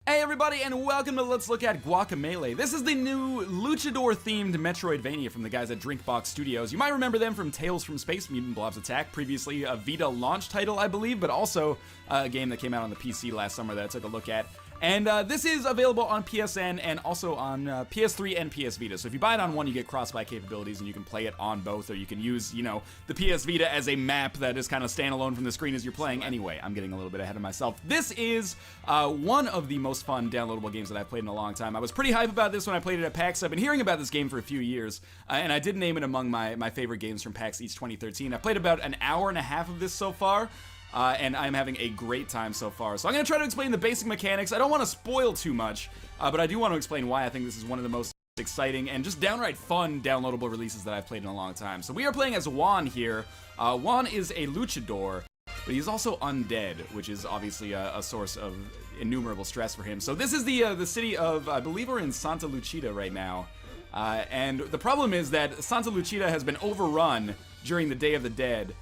Hey everybody, and welcome to Let's Look at Guacamelee. This is the new luchador-themed Metroidvania from the guys at Drinkbox Studios. You might remember them from Tales from Space, Mutant Blob's Attack, previously a Vita launch title, I believe, but also a game that came out on the PC last summer that I took a look at. And this is available on PSN and also on PS3 and PS Vita. So if you buy it on one, you get cross-buy capabilities and you can play it on both, or you can use, you know, the PS Vita as a map that is kind of standalone from the screen as you're playing. Anyway, I'm getting a little bit ahead of myself. This is one of the most fun downloadable games that I've played in a long time. I was pretty hype about this when I played it at PAX. I've been hearing about this game for a few years, and I did name it among my favorite games from PAX East 2013. I played about an hour and a half of this so far. And I'm having a great time so far. So I'm going to try to explain the basic mechanics. I don't want to spoil too much, but I do want to explain why I think this is one of the most exciting and just downright fun downloadable releases that I've played in a long time. So we are playing as Juan here. Juan is a luchador, but he's also undead, which is obviously a source of innumerable stress for him. So this is the city of, I believe we're in Santa Lucita right now. And the problem is that Santa Lucita has been overrun during the Day of the Dead.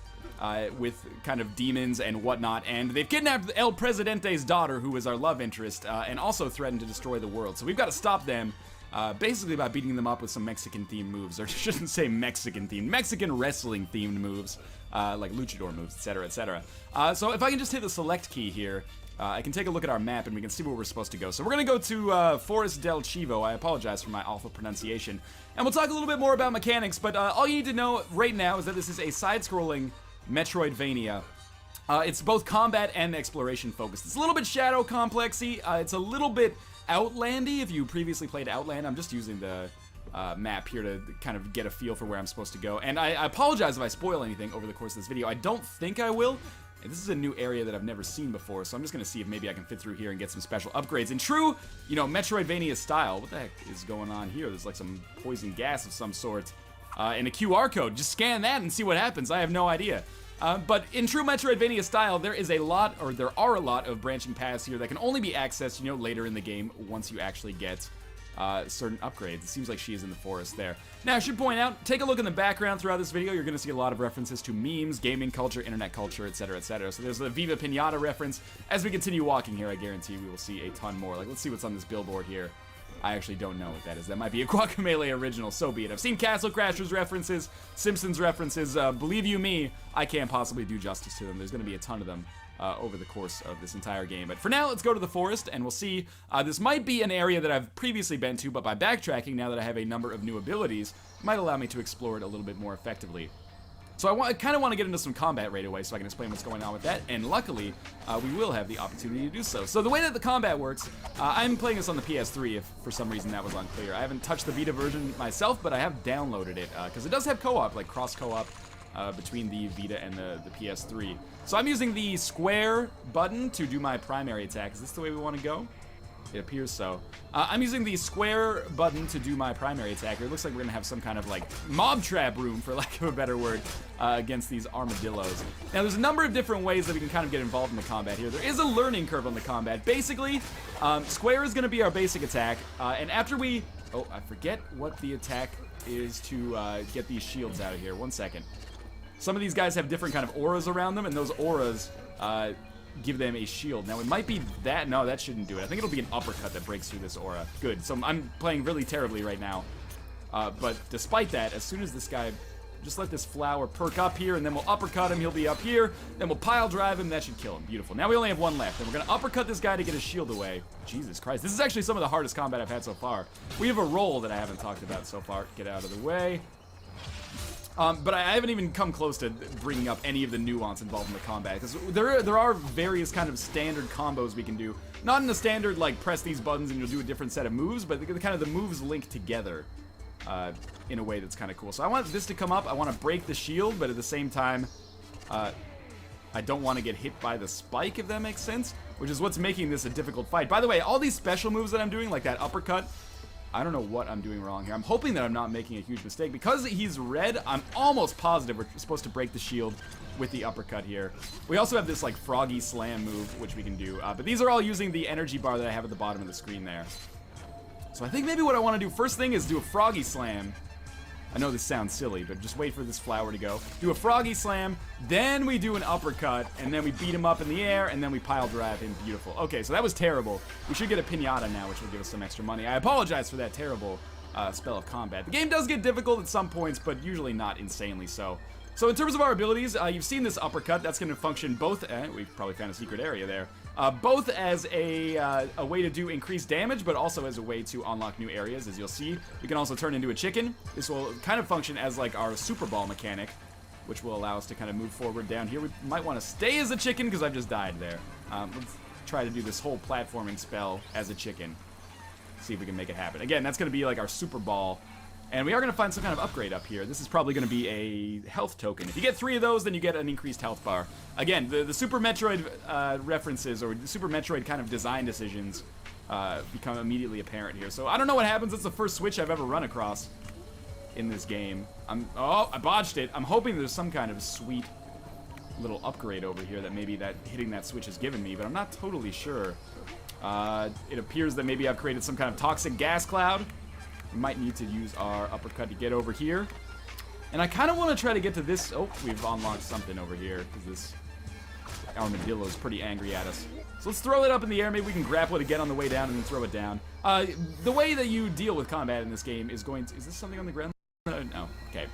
With kind of demons and whatnot, and they've kidnapped El Presidente's daughter, who is our love interest, and also threatened to destroy the world. So we've got to stop them, basically by beating them up with some Mexican-themed moves, or I shouldn't say Mexican-themed, Mexican wrestling-themed moves, like luchador moves, etc., etc. So if I can just hit the select key here, I can take a look at our map and we can see where we're supposed to go. So we're going to go to Forest del Chivo. I apologize for my awful pronunciation. And we'll talk a little bit more about mechanics, but all you need to know right now is that this is a side-scrolling Metroidvania. It's both combat and exploration focused. It's a little bit Shadow Complexy. It's a little bit Outlandy if you previously played Outland. I'm just using the map here to kind of get a feel for where I'm supposed to go. And I apologize if I spoil anything over the course of this video. I don't think I will. And this is a new area that I've never seen before, so I'm just going to see if maybe I can fit through here and get some special upgrades. In true, you know, Metroidvania style, what the heck is going on here? There's like some poison gas of some sort. And a QR code. Just scan that and see what happens. I have no idea. But in true Metroidvania style, there are a lot of branching paths here that can only be accessed, you know, later in the game once you actually get certain upgrades. It seems like she is in the forest there. Now, I should point out, take a look in the background throughout this video. You're going to see a lot of references to memes, gaming culture, internet culture, etc., etc. So there's a Viva Pinata reference. As we continue walking here, I guarantee we will see a ton more. Like, let's see what's on this billboard here. I actually don't know what that is. That might be a Guacamelee original, so be it. I've seen Castle Crashers references, Simpsons references. Believe you me, I can't possibly do justice to them. There's going to be a ton of them over the course of this entire game. But for now, let's go to the forest, and we'll see. This might be an area that I've previously been to, but by backtracking, now that I have a number of new abilities, it might allow me to explore it a little bit more effectively. So I kind of want to get into some combat right away so I can explain what's going on with that, and luckily, we will have the opportunity to do so. So the way that the combat works, I'm playing this on the PS3 if for some reason that was unclear. I haven't touched the Vita version myself, but I have downloaded it, because it does have co-op, like cross-co-op between the Vita and the PS3. So I'm using the square button to do my primary attack. Is this the way we want to go? It appears so. I'm using the square button to do my primary attack. It looks like we're going to have some kind of, like, mob trap room, for lack of a better word, against these armadillos. Now, there's a number of different ways that we can kind of get involved in the combat here. There is a learning curve on the combat. Basically, square is going to be our basic attack, and after we... Oh, I forget what the attack is to get these shields out of here. One second. Some of these guys have different kind of auras around them, and those auras... give them a shield. Now, it might be that. No, that shouldn't do it. I think it'll be an uppercut that breaks through this aura. Good. So I'm playing really terribly right now. But despite that, as soon as this guy... Just let this flower perk up here, and then we'll uppercut him. He'll be up here. Then we'll pile drive him. That should kill him. Beautiful. Now we only have one left, and we're going to uppercut this guy to get his shield away. Jesus Christ. This is actually some of the hardest combat I've had so far. We have a roll that I haven't talked about so far. Get out of the way. But I haven't even come close to bringing up any of the nuance involved in the combat, because there are various kind of standard combos we can do. Not in the standard, like, press these buttons and you'll do a different set of moves, but the kind of the moves link together in a way that's kind of cool. So I want this to come up. I want to break the shield, but at the same time, I don't want to get hit by the spike, if that makes sense, which is what's making this a difficult fight. By the way, all these special moves that I'm doing, like that uppercut, I don't know what I'm doing wrong here. I'm hoping that I'm not making a huge mistake. Because he's red, I'm almost positive we're supposed to break the shield with the uppercut here. We also have this, like, froggy slam move, which we can do. But these are all using the energy bar that I have at the bottom of the screen there. So I think maybe what I want to do first thing is do a froggy slam. I know this sounds silly, but just wait for this flower to go. Do a froggy slam, then we do an uppercut, and then we beat him up in the air, and then we pile drive him. Beautiful. Okay, so that was terrible. We should get a pinata now, which will give us some extra money. I apologize for that terrible spell of combat. The game does get difficult at some points, but usually not insanely so. So in terms of our abilities, you've seen this uppercut. That's going to function both, we've probably found a secret area there, both as a way to do increased damage, but also as a way to unlock new areas. As you'll see, we can also turn into a chicken. This will kind of function as like our super ball mechanic, which will allow us to kind of move forward down here. We might want to stay as a chicken because I've just died there. Let's try to do this whole platforming spell as a chicken. See if we can make it happen. Again, that's going to be like our super ball. And we are going to find some kind of upgrade up here. This is probably going to be a health token. If you get 3 of those, then you get an increased health bar. Again, the Super Metroid references, or the Super Metroid kind of design decisions, become immediately apparent here. So I don't know what happens. It's the first switch I've ever run across in this game. Oh, I botched it. I'm hoping there's some kind of sweet little upgrade over here that maybe hitting that switch has given me, but I'm not totally sure. It appears that maybe I've created some kind of toxic gas cloud. We might need to use our uppercut to get over here. And I kind of want to try to get to this. Oh, we've unlocked something over here because this armadillo is pretty angry at us. So let's throw it up in the air. Maybe we can grapple it again on the way down and then throw it down. The way that you deal with combat in this game is going to... Is this something on the ground? No. Okay.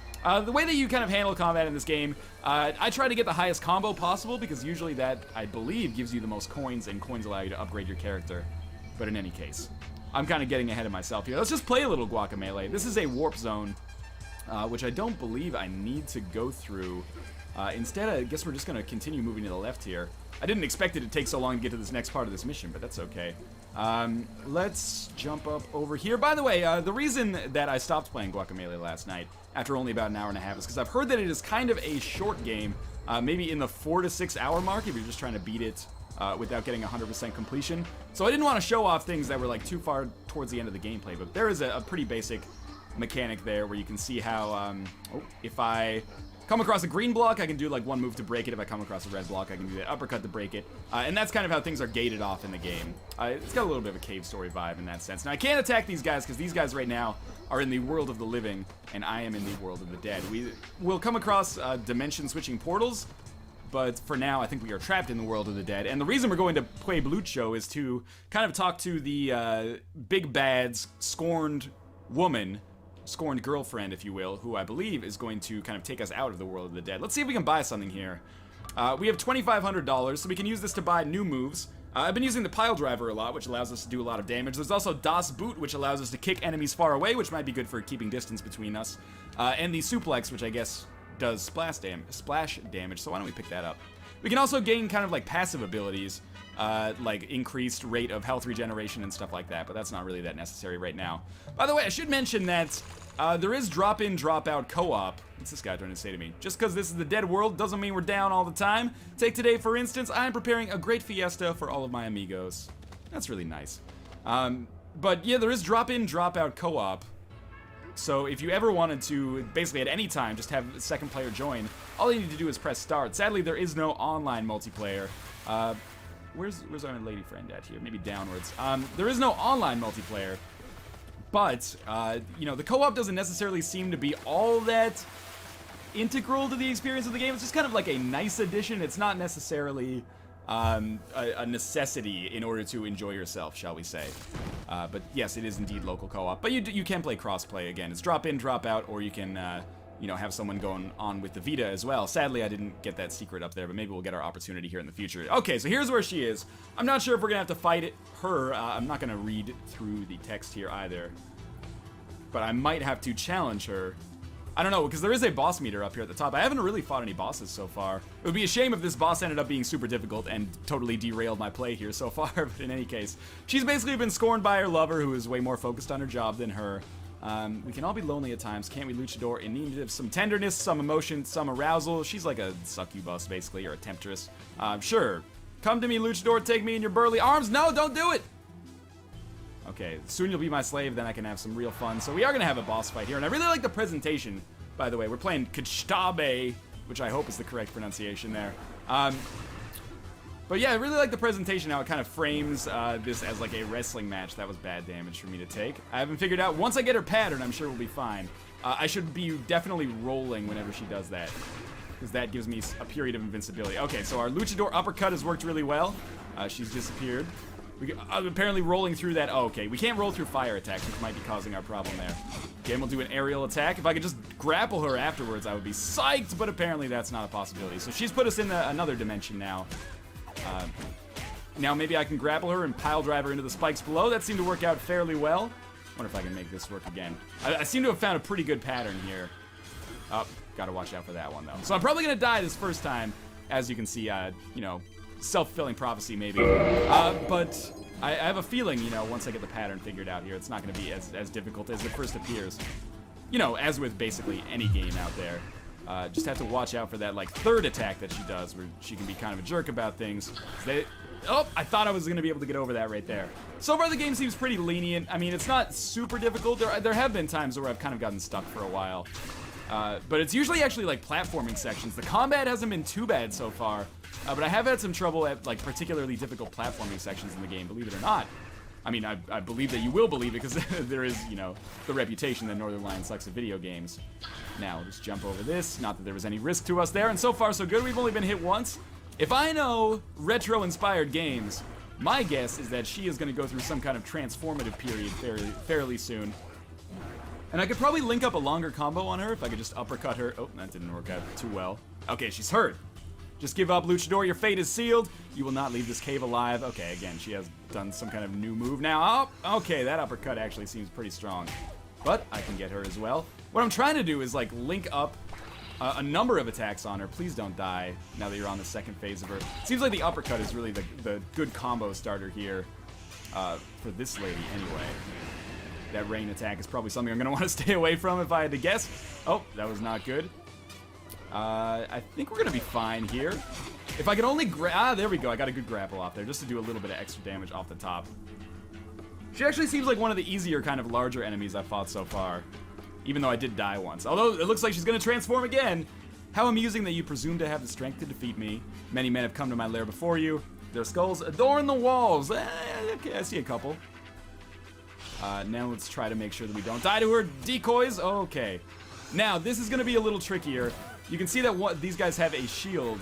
The way that you kind of handle combat in this game, I try to get the highest combo possible because usually that, I believe, gives you the most coins, and coins allow you to upgrade your character. But in any case, I'm kind of getting ahead of myself here. Let's just play a little Guacamelee. This is a warp zone, which I don't believe I need to go through. Instead, I guess we're just going to continue moving to the left here. I didn't expect it to take so long to get to this next part of this mission, but that's okay. Let's jump up over here. By the way, the reason that I stopped playing Guacamelee last night, after only about an hour and a half, is because I've heard that it is kind of a short game, maybe in the 4 to 6 hour mark if you're just trying to beat it without getting 100% completion. So I didn't want to show off things that were like too far towards the end of the gameplay, but there is a pretty basic mechanic there where you can see how if I come across a green block, I can do like one move to break it. If I come across a red block, I can do that uppercut to break it. And that's kind of how things are gated off in the game. It's got a little bit of a cave story vibe in that sense. Now, I can't attack these guys because these guys right now are in the world of the living, and I am in the world of the dead. We will come across dimension-switching portals, but for now, I think we are trapped in the world of the dead. And the reason we're going to play Blucho is to kind of talk to the big bad's scorned woman, scorned girlfriend, if you will, who I believe is going to kind of take us out of the world of the dead. Let's see if we can buy something here. We have $2,500, so we can use this to buy new moves. I've been using the pile driver a lot, which allows us to do a lot of damage. There's also Das Boot, which allows us to kick enemies far away, which might be good for keeping distance between us. And the suplex, which I guess does splash damage, so why don't we pick that up? We can also gain kind of like passive abilities, like increased rate of health regeneration and stuff like that, but that's not really that necessary right now. By the way, I should mention that there is drop-in, drop-out co-op. What's this guy trying to say to me? Just because this is the dead world doesn't mean we're down all the time. Take today, for instance, I'm preparing a great fiesta for all of my amigos. That's really nice. But yeah, there is drop-in, drop-out co-op. So if you ever wanted to, basically at any time, just have a second player join, all you need to do is press start. Sadly, there is no online multiplayer. Where's our lady friend at here? Maybe downwards. There is no online multiplayer, but, you know, the co-op doesn't necessarily seem to be all that integral to the experience of the game. It's just kind of like a nice addition. It's not necessarily a necessity in order to enjoy yourself, shall we say. But yes, it is indeed local co-op. But you can play cross-play again. It's drop in, drop out, or you can, you know, have someone going on with the Vita as well. Sadly, I didn't get that secret up there, but maybe we'll get our opportunity here in the future. Okay, so here's where she is. I'm not sure if we're gonna have to fight her. I'm not gonna read through the text here either. But I might have to challenge her. I don't know, because there is a boss meter up here at the top. I haven't really fought any bosses so far. It would be a shame if this boss ended up being super difficult and totally derailed my play here so far, but in any case. She's basically been scorned by her lover, who is way more focused on her job than her. We can all be lonely at times, can't we, Luchador? In need of some tenderness, some emotion, some arousal. She's like a succubus, basically, or a temptress. Sure. Come to me, Luchador, take me in your burly arms. No, don't do it! Okay, soon you'll be my slave, then I can have some real fun. So we are going to have a boss fight here, and I really like the presentation, by the way. We're playing Kachtabe, which I hope is the correct pronunciation there. But yeah, I really like the presentation, how it kind of frames this as like a wrestling match. That was bad damage for me to take. I haven't figured out. Once I get her pattern, I'm sure we'll be fine. I should be definitely rolling whenever she does that, because that gives me a period of invincibility. Okay, so our luchador uppercut has worked really well. She's disappeared. Apparently rolling through that. Oh, okay, we can't roll through fire attacks, which might be causing our problem there. Again, we'll do an aerial attack. If I could just grapple her afterwards, I would be psyched, but apparently that's not a possibility. So she's put us in another dimension now. Now maybe I can grapple her and pile drive her into the spikes below. That seemed to work out fairly well. Wonder if I can make this work again. I seem to have found a pretty good pattern here. Oh, gotta watch out for that one, though. So I'm probably gonna die this first time. As you can see, you know, self-fulfilling prophecy, maybe. But I have a feeling, you know, once I get the pattern figured out here, it's not going to be as difficult as it first appears. You know, as with basically any game out there. Just have to watch out for that, like, third attack that she does, where she can be kind of a jerk about things. Oh, I thought I was going to be able to get over that right there. So far, the game seems pretty lenient. I mean, it's not super difficult. There have been times where I've kind of gotten stuck for a while. But it's usually actually, like, platforming sections. The combat hasn't been too bad so far. But I have had some trouble at, like, particularly difficult platforming sections in the game, believe it or not. I mean, I believe that you will believe it, because there is, you know, the reputation that Northern Lion sucks at video games. Now, we'll just jump over this. Not that there was any risk to us there, and so far so good. We've only been hit once. If I know retro-inspired games, my guess is that she is going to go through some kind of transformative period fairly soon. And I could probably link up a longer combo on her if I could just uppercut her. Oh, that didn't work out too well. Okay, she's hurt. Just give up, Luchador. Your fate is sealed. You will not leave this cave alive. Okay, again, she has done some kind of new move now. Oh, okay, that uppercut actually seems pretty strong. But I can get her as well. What I'm trying to do is, like, link up a number of attacks on her. Please don't die now that you're on the second phase of her. It seems like the uppercut is really the good combo starter here for this lady anyway. That rain attack is probably something I'm going to want to stay away from if I had to guess. Oh, that was not good. I think we're gonna be fine here. If I could only there we go. I got a good grapple off there just to do a little bit of extra damage off the top. She actually seems like one of the easier kind of larger enemies I've fought so far. Even though I did die once. Although it looks like she's gonna transform again. How amusing that you presume to have the strength to defeat me. Many men have come to my lair before you. Their skulls adorn the walls. Okay, I see a couple. Now let's try to make sure that we don't die to her decoys. Okay. Now, this is gonna be a little trickier. You can see that these guys have a shield.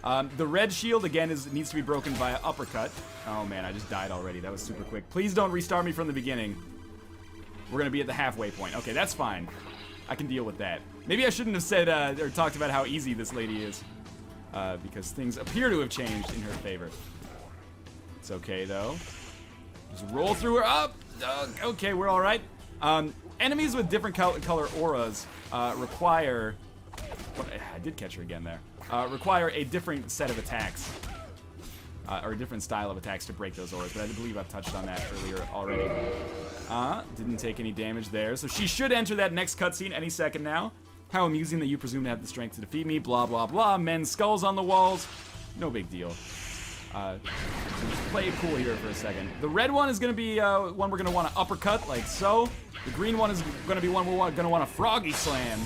The red shield, again, needs to be broken via uppercut. Oh, man, I just died already. That was super quick. Please don't restart me from the beginning. We're going to be at the halfway point. Okay, that's fine. I can deal with that. Maybe I shouldn't have said or talked about how easy this lady is. Because things appear to have changed in her favor. It's okay, though. Just roll through her up. Okay, we're all right. Enemies with different color auras require... I did catch her again there. Require a different set of attacks. Or a different style of attacks to break those auras, but I believe I've touched on that earlier already. Didn't take any damage there, so she should enter that next cutscene any second now. How amusing that you presume to have the strength to defeat me, blah, blah, blah. Men's skulls on the walls. No big deal. So just play it cool here for a second. The red one is going to be one we're going to want to uppercut, like so. The green one is going to be one we're going to want to froggy slam.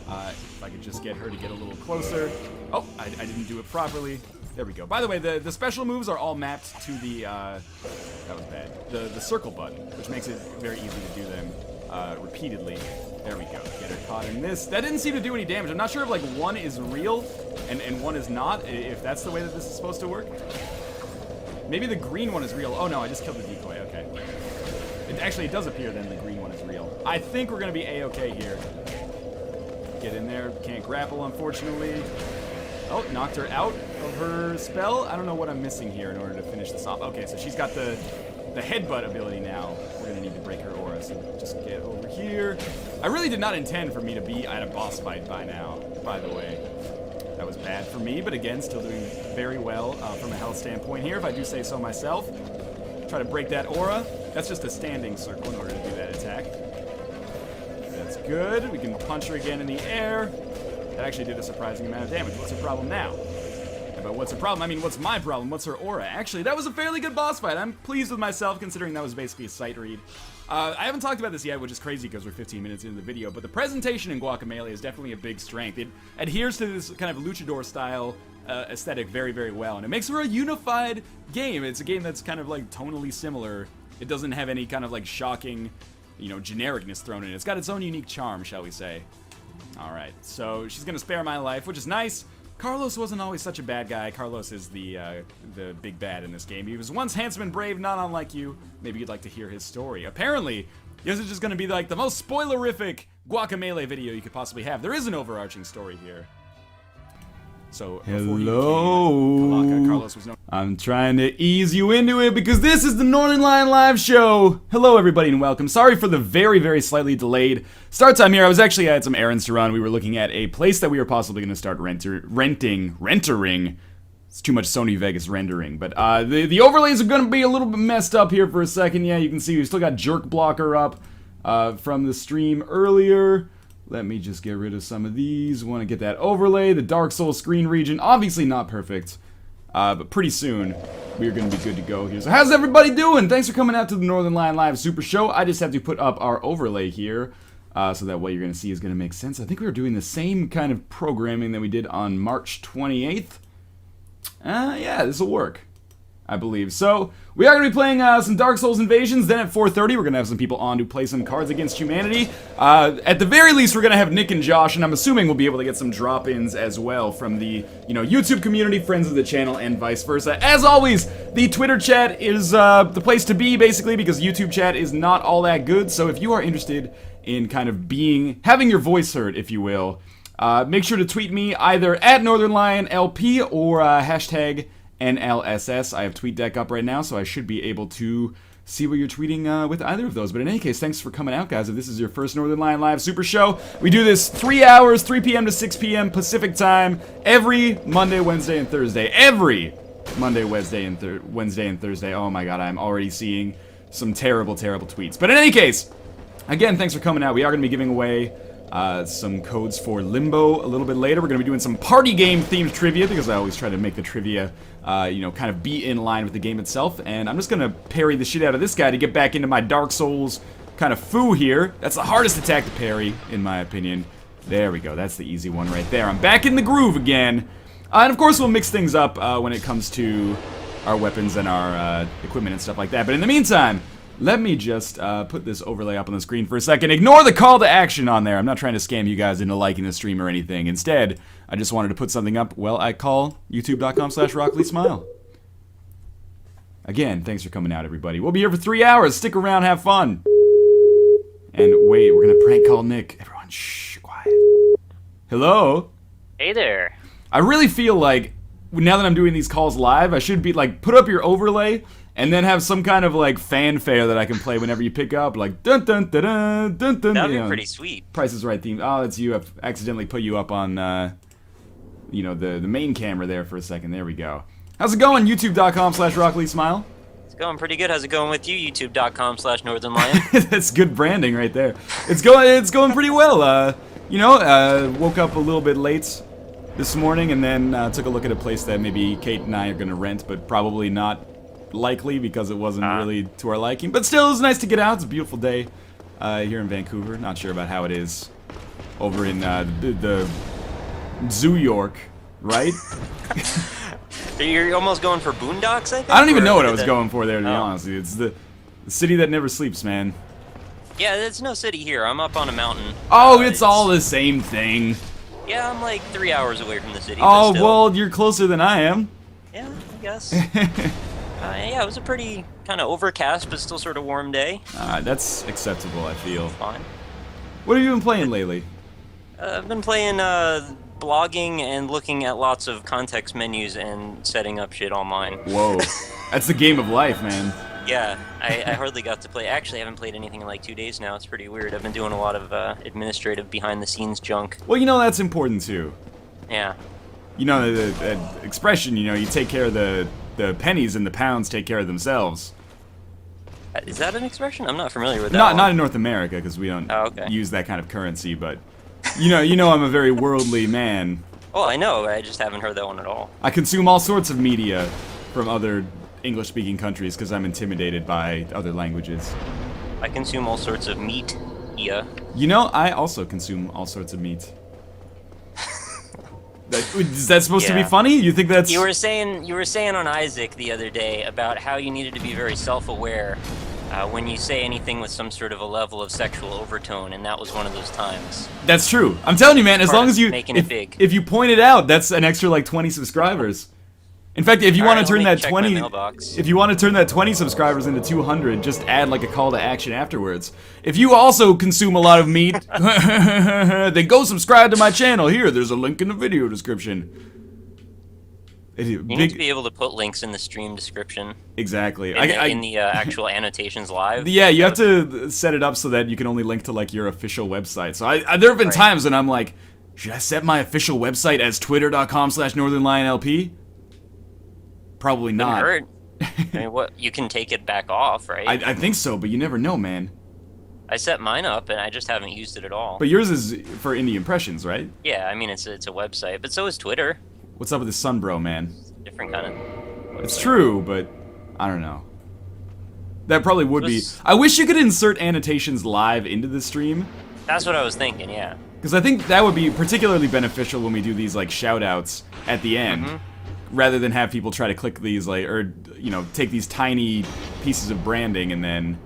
If I could just get her to get a little closer. Oh, I didn't do it properly. There we go. By the way, the special moves are all mapped to the, that was bad, the circle button, which makes it very easy to do them repeatedly. There we go. Get her caught in this. That didn't seem to do any damage. I'm not sure if, like, one is real and one is not, if that's the way that this is supposed to work. Maybe the green one is real. Oh, no, I just killed the decoy. Okay. Actually, it does appear then the green one is real. I think we're going to be A-okay here. Get in there. Can't grapple, unfortunately. Oh, knocked her out of her spell. I don't know what I'm missing here in order to finish this off. Okay, so she's got the headbutt ability now. We're going to need to break her aura, so just get over here. I really did not intend for me to be at a boss fight by now, by the way. That was bad for me, but again, still doing very well from a health standpoint here, if I do say so myself. Try to break that aura. That's just a standing circle in order to do that attack. That's good. We can punch her again in the air. That actually did a surprising amount of damage. What's her problem now? But what's her problem? I mean, what's my problem? What's her aura? Actually, that was a fairly good boss fight. I'm pleased with myself, considering that was basically a sight read. I haven't talked about this yet, which is crazy because we're 15 minutes into the video, but the presentation in Guacamelee is definitely a big strength. It adheres to this kind of luchador-style aesthetic very, very well, and it makes for a unified game. It's a game that's kind of, like, tonally similar. It doesn't have any kind of, like, shocking you know, genericness thrown in. It's got its own unique charm, shall we say. Alright, so she's gonna spare my life, which is nice. Carlos wasn't always such a bad guy. Carlos is the big bad in this game. He was once handsome and brave, not unlike you. Maybe you'd like to hear his story. Apparently, this is just gonna be like the most spoilerific Guacamelee video you could possibly have. There is an overarching story here. So, hello. Carlos was I'm trying to ease you into it because this is the Northern Lion Live Show. Hello, everybody, and welcome. Sorry for the very, very slightly delayed start time here. I had some errands to run. We were looking at a place that we were possibly going to start renting. It's too much Sony Vegas rendering, but the overlays are going to be a little bit messed up here for a second. Yeah, you can see we still got Jerk Blocker up from the stream earlier. Let me just get rid of some of these. Want to get that overlay. The Dark Souls screen region, obviously not perfect, but pretty soon we're going to be good to go here. So how's everybody doing? Thanks for coming out to the Northern Lion Live Super Show. I just have to put up our overlay here so that what you're going to see is going to make sense. I think we were doing the same kind of programming that we did on March 28th. Yeah, this will work, I believe. So, we are going to be playing some Dark Souls Invasions. Then at 4:30, we're going to have some people on to play some Cards Against Humanity. At the very least, we're going to have Nick and Josh, and I'm assuming we'll be able to get some drop-ins as well from the, you know, YouTube community, friends of the channel, and vice versa. As always, the Twitter chat is the place to be, basically, because YouTube chat is not all that good. So if you are interested in kind of having your voice heard, if you will, make sure to tweet me either at NorthernLionLP or hashtag NLSS. I have TweetDeck up right now, so I should be able to see what you're tweeting with either of those. But in any case, thanks for coming out, guys. If this is your first Northern Lion Live Super Show, we do this 3 hours, 3 p.m. to 6 p.m. Pacific time, every Monday, Wednesday, and Thursday. Every Monday, Wednesday, and Thursday. Oh my god, I'm already seeing some terrible, terrible tweets. But in any case, again, thanks for coming out. We are going to be giving away some codes for Limbo a little bit later. We're going to be doing some party game themed trivia because I always try to make the trivia, you know, kind of be in line with the game itself. And I'm just going to parry the shit out of this guy to get back into my Dark Souls kind of foo here. That's the hardest attack to parry, in my opinion. There we go. That's the easy one right there. I'm back in the groove again. And of course, we'll mix things up when it comes to our weapons and our equipment and stuff like that. But in the meantime, let me just put this overlay up on the screen for a second. Ignore the call to action on there. I'm not trying to scam you guys into liking the stream or anything. Instead, I just wanted to put something up, well, I call youtube.com/RockleeSmile. Again, thanks for coming out, everybody. We'll be here for 3 hours. Stick around, have fun. And wait, we're going to prank call Nick. Everyone, shh, quiet. Hello? Hey there. I really feel like, now that I'm doing these calls live, I should be like, put up your overlay, and then have some kind of like fanfare that I can play whenever you pick up, like dun dun dun dun dun dun. That'd be pretty sweet. Price is Right theme. Oh, that's you. I've accidentally put you up on, you know, the main camera there for a second. There we go. How's it going? YouTube.com/RockleeSmile. It's going pretty good. How's it going with you? YouTube.com/NorthernLion. That's good branding right there. It's going pretty well. You know, woke up a little bit late this morning, and then took a look at a place that maybe Kate and I are gonna rent, but probably not likely because it wasn't really to our liking. But still, it was nice to get out. It's a beautiful day here in Vancouver. Not sure about how it is over in the Zoo York, right? You're almost going for Boondocks, I think? I don't even know what I was going for there, to be honest. It's the city that never sleeps, man. Yeah, there's no city here. I'm up on a mountain. Oh, it's all the same thing. Yeah, I'm like 3 hours away from the city. Oh, well, you're closer than I am. Yeah, I guess. Yeah, it was a pretty kind of overcast, but still sort of warm day. That's acceptable, I feel. Fine. What have you been playing lately? I've been playing blogging and looking at lots of context menus and setting up shit online. Whoa. That's the game of life, man. Yeah, I hardly got to play. Actually, I haven't played anything in like 2 days now. It's pretty weird. I've been doing a lot of administrative behind-the-scenes junk. Well, you know, that's important, too. Yeah. You know, the expression, you know, you take care of the pennies and the pounds take care of themselves. Is that an expression? I'm not familiar with that. Not in North America, because we don't use that kind of currency, but you know I'm a very worldly man. Oh, I know. I just haven't heard that one at all. I consume all sorts of media from other English-speaking countries because I'm intimidated by other languages. I consume all sorts of meat. Yeah. You know, I also consume all sorts of meat. Is that supposed to be funny? You think that's... You were saying on Isaac the other day about how you needed to be very self-aware When you say anything with some sort of a level of sexual overtone, and that was one of those times. That's true. I'm telling you, man, as long as you... Making it big. If you point it out, that's an extra, like, 20 subscribers. In fact, if you want to turn that 20... If you want to turn that 20 subscribers into 200, just add, like, a call to action afterwards. If you also consume a lot of meat, then go subscribe to my channel. Here, there's a link in the video description. You need to be able to put links in the stream description. Exactly. In the actual annotations live. Yeah, you have to set it up so that you can only link to, like, your official website. So there have been times when I'm like, should I set my official website as twitter.com/northernlionlp? Probably not. Hurt. I mean, what? You can take it back off, right? I think so, but you never know, man. I set mine up, and I just haven't used it at all. But yours is for indie impressions, right? Yeah, I mean, it's a website, but so is Twitter. What's up with the Sunbro, man? Different kind of website. It's true, but I don't know. That probably would be... I wish you could insert annotations live into the stream. That's what I was thinking, yeah. Because I think that would be particularly beneficial when we do these, like, shout-outs at the end. Rather than have people try to click these, like, or, you know, take these tiny pieces of branding and then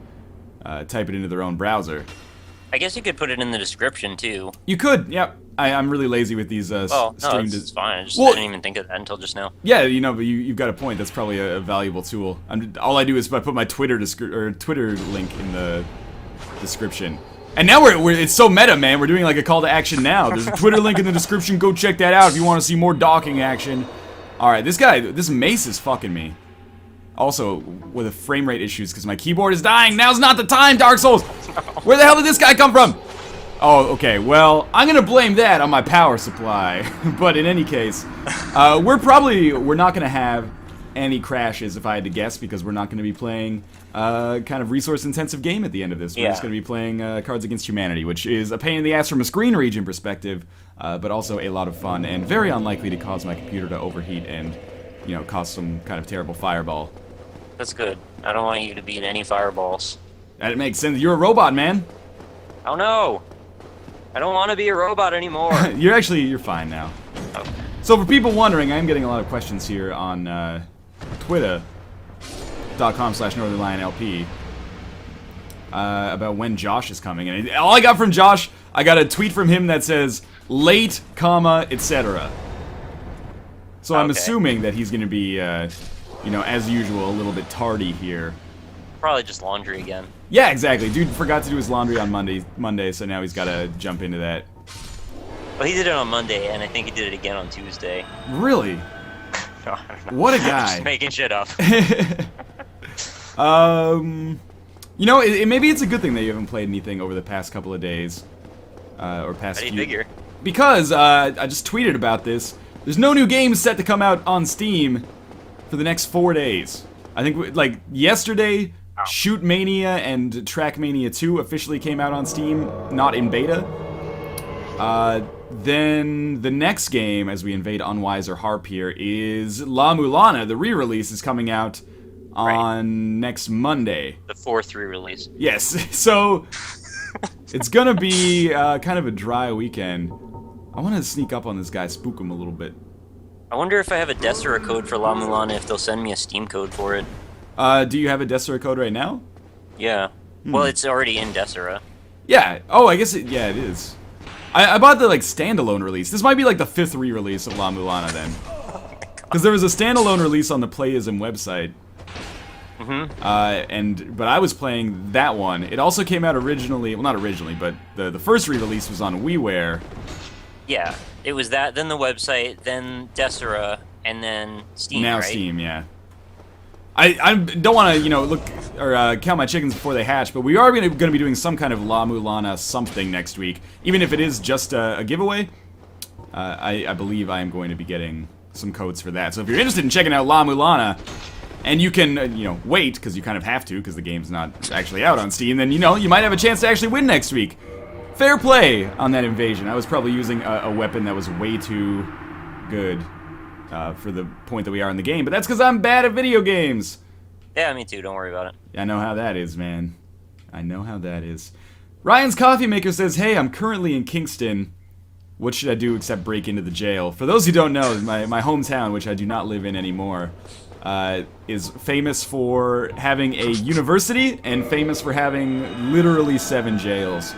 type it into their own browser. I guess you could put it in the description, too. You could, yep. I'm really lazy with these no, it's fine. I didn't even think of that until just now. Yeah, you know, but you've got a point. That's probably a valuable tool. All I do is I put my Twitter link in the description. And now it's so meta, man. We're doing like a call to action now. There's a Twitter link in the description. Go check that out if you want to see more docking action. Alright, this mace is fucking me. Also, with the frame rate issues because my keyboard is dying. Now's not the time, Dark Souls! Where the hell did this guy come from? Oh, okay, well, I'm gonna blame that on my power supply. But in any case, we're not gonna have any crashes if I had to guess, because we're not gonna be playing kind of resource-intensive game at the end of this. We're just gonna be playing Cards Against Humanity, which is a pain in the ass from a screen region perspective, but also a lot of fun and very unlikely to cause my computer to overheat and, you know, cause some kind of terrible fireball. That's good. I don't want you to be in any fireballs. That makes sense. You're a robot, man. Oh no! I don't want to be a robot anymore. You're fine now. Okay. So for people wondering, I am getting a lot of questions here on twitter.com/northernlionlp about when Josh is coming. And all I got from Josh, I got a tweet from him that says, late, comma, etc. So I'm assuming that he's going to be, you know, as usual, a little bit tardy here. Probably just laundry again. Yeah, exactly. Dude forgot to do his laundry on Monday, so now he's got to jump into that. Well, he did it on Monday, and I think he did it again on Tuesday. Really? No, I don't know. What a guy. I'm just making shit up. You know, maybe it's a good thing that you haven't played anything over the past couple of days. Or past few. How do you figure? Because, I just tweeted about this. There's no new games set to come out on Steam for the next 4 days. I think, like, yesterday, Shoot Mania and Trackmania 2 officially came out on Steam, not in beta. Then the next game, as we invade Unwiser Harp here, is La Mulana. The re-release is coming out on next Monday. The 4th re-release. Yes, so it's gonna be kind of a dry weekend. I want to sneak up on this guy, spook him a little bit. I wonder if I have a Desera code for La Mulana, if they'll send me a Steam code for it. Do you have a Desera code right now? Yeah. Well, it's already in Desera. Yeah. Oh, I guess yeah, it is. I bought the, like, standalone release. This might be, like, the 5th re-release of La Mulana, then. Because there was a standalone release on the Playism website. But I was playing that one. It also came out originally, well, not originally, but the first re-release was on WiiWare. Yeah. It was that, then the website, then Desera, and then Steam, now right? Steam, yeah. I don't want to, you know, look or count my chickens before they hatch, but we are going to be doing some kind of La Mulana something next week, even if it is just a giveaway. I believe I am going to be getting some codes for that. So if you're interested in checking out La Mulana, and you can, you know, wait because you kind of have to because the game's not actually out on Steam, then you know you might have a chance to actually win next week. Fair play on that invasion. I was probably using a weapon that was way too good. For the point that we are in the game, but that's because I'm bad at video games. Yeah, me too, don't worry about it. I know how that is, man. I know how that is. Ryan's Coffee Maker says, hey, I'm currently in Kingston. What should I do except break into the jail? For those who don't know, my hometown, which I do not live in anymore, is famous for having a university and famous for having literally 7 jails.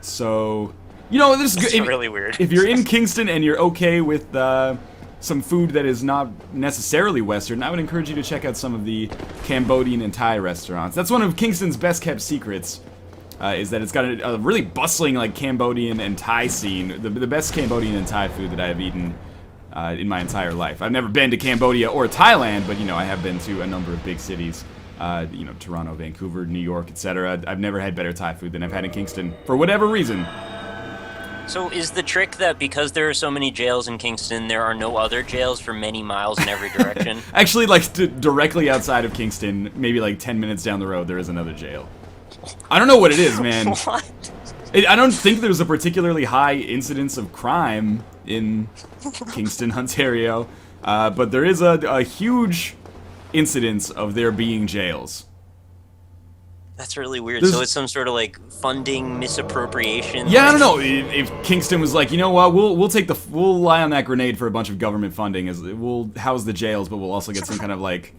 So, you know, this is really weird. If you're in Kingston and you're okay with some food that is not necessarily Western, I would encourage you to check out some of the Cambodian and Thai restaurants. That's one of Kingston's best kept secrets, is that it's got a really bustling like Cambodian and Thai scene. The best Cambodian and Thai food that I have eaten in my entire life. I've never been to Cambodia or Thailand, but you know, I have been to a number of big cities. You know, Toronto, Vancouver, New York, etc. I've never had better Thai food than I've had in Kingston, for whatever reason. So is the trick that because there are so many jails in Kingston, there are no other jails for many miles in every direction? Actually, like, directly outside of Kingston, maybe like 10 minutes down the road, there is another jail. I don't know what it is, man. What? I don't think there's a particularly high incidence of crime in Kingston, Ontario, but there is a huge incidence of there being jails. That's really weird. So it's some sort of like funding misappropriation. Yeah, I don't know if Kingston was like, you know what, we'll lie on that grenade for a bunch of government funding, as we'll house the jails, but we'll also get some kind of like,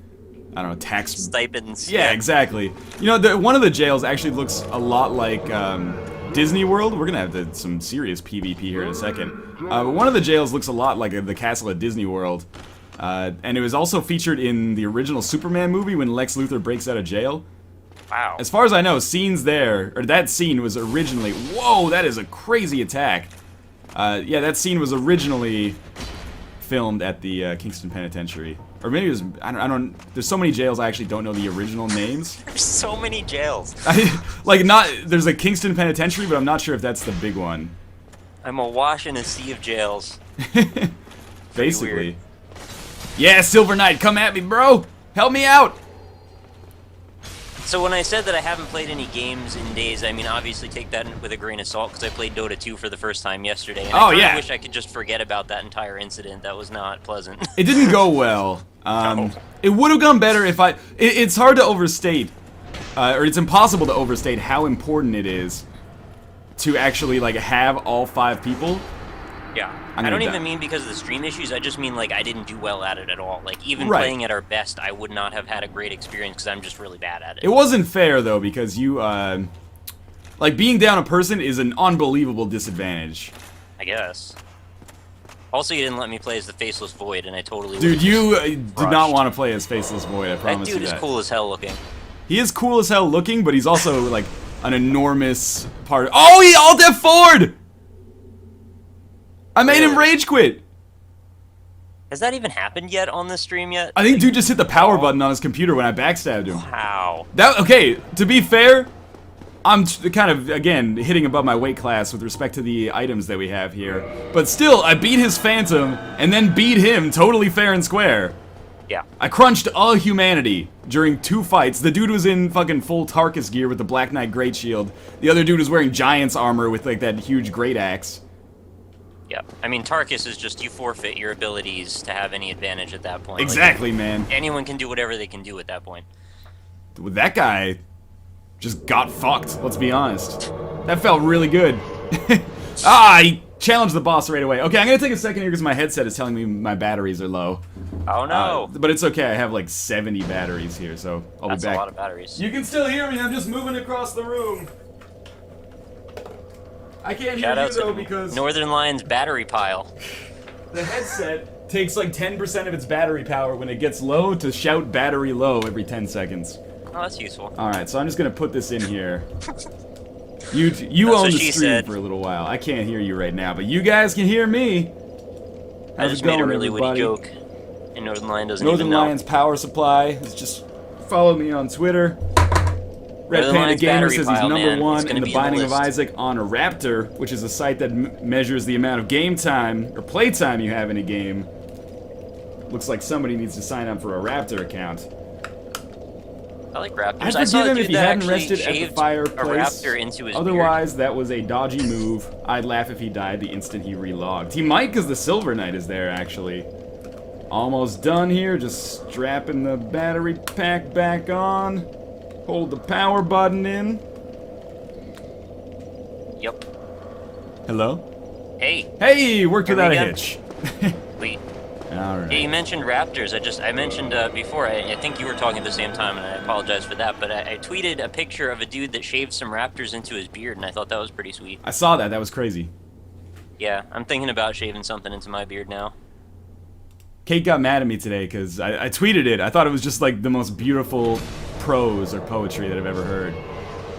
I don't know, tax stipends. Yeah, exactly. You know, one of the jails actually looks a lot like Disney World. We're gonna have some serious PvP here in a second. But one of the jails looks a lot like the castle at Disney World, and it was also featured in the original Superman movie when Lex Luthor breaks out of jail. Wow. As far as I know, that scene was originally... Whoa, that is a crazy attack. Yeah, that scene was originally filmed at the Kingston Penitentiary. Or maybe it was... I don't... There's so many jails, I actually don't know the original names. There's so many jails. There's a Kingston Penitentiary, but I'm not sure if that's the big one. I'm awash in a sea of jails. Basically. Yeah, Silver Knight, come at me, bro! Help me out! So when I said that I haven't played any games in days, I mean, obviously take that with a grain of salt, because I played Dota 2 for the first time yesterday, and I wish I could just forget about that entire incident. That was not pleasant. It didn't go well. No. It would have gone better if it's hard to overstate, or it's impossible to overstate how important it is to actually, like, have all 5 people. Yeah. I don't even mean because of the stream issues, I just mean, like, I didn't do well at it at all. Like, even playing at our best, I would not have had a great experience because I'm just really bad at it. It wasn't fair, though, because you, like, being down a person is an unbelievable disadvantage. I guess. Also, you didn't let me play as the Faceless Void, and I totally Dude, you did not want to play as Faceless Void, I promise you that. That dude is cool as hell looking. He is cool as hell looking, but he's also, like, an enormous part of... Oh, he alt F4'd! I made him rage quit! Has that even happened yet on the stream yet? I think dude just hit the power button on his computer when I backstabbed him. Wow. Okay, to be fair, I'm kind of, again, hitting above my weight class with respect to the items that we have here. But still, I beat his Phantom, and then beat him totally fair and square. Yeah. I crunched all humanity during 2 fights. The dude was in fucking full Tarkus gear with the Black Knight Great Shield. The other dude was wearing Giant's armor with, like, that huge Great Axe. Yeah, I mean, Tarkus is just, you forfeit your abilities to have any advantage at that point. Exactly, like, man. Anyone can do whatever they can do at that point. That guy just got fucked, let's be honest. That felt really good. He challenged the boss right away. Okay, I'm gonna take a second here because my headset is telling me my batteries are low. Oh no. But it's okay, I have like 70 batteries here, so I'll be back. That's a lot of batteries. You can still hear me, I'm just moving across the room. I can't hear you though because Northern Lions battery pile. The headset takes like 10% of its battery power when it gets low to shout battery low every 10 seconds. Oh, that's useful. Alright, so I'm just gonna put this in here. You own the stream for a little while. I can't hear you right now, but you guys can hear me. I just made a really witty joke, and Northern Lion doesn't even know. Northern Lion's power supply is just follow me on Twitter. Red Panda Gamer says he's number 1 in the Binding of Isaac on a Raptor, which is a site that measures the amount of game time, or play time you have in a game. Looks like somebody needs to sign up for a Raptor account. I like Raptors. I'd forgive him if he hadn't rested at the fireplace. Otherwise, that was a dodgy move. I'd laugh if he died the instant he relogged. He might, because the Silver Knight is there, actually. Almost done here, just strapping the battery pack back on. Hold the power button in. Yep. Hello? Hey. Hey, worked without a hitch. Wait. Alright. Yeah, you mentioned raptors. I mentioned before, I think you were talking at the same time, and I apologize for that, but I tweeted a picture of a dude that shaved some raptors into his beard, and I thought that was pretty sweet. I saw that. That was crazy. Yeah, I'm thinking about shaving something into my beard now. Kate got mad at me today because I tweeted it. I thought it was just like the most beautiful prose or poetry that I've ever heard.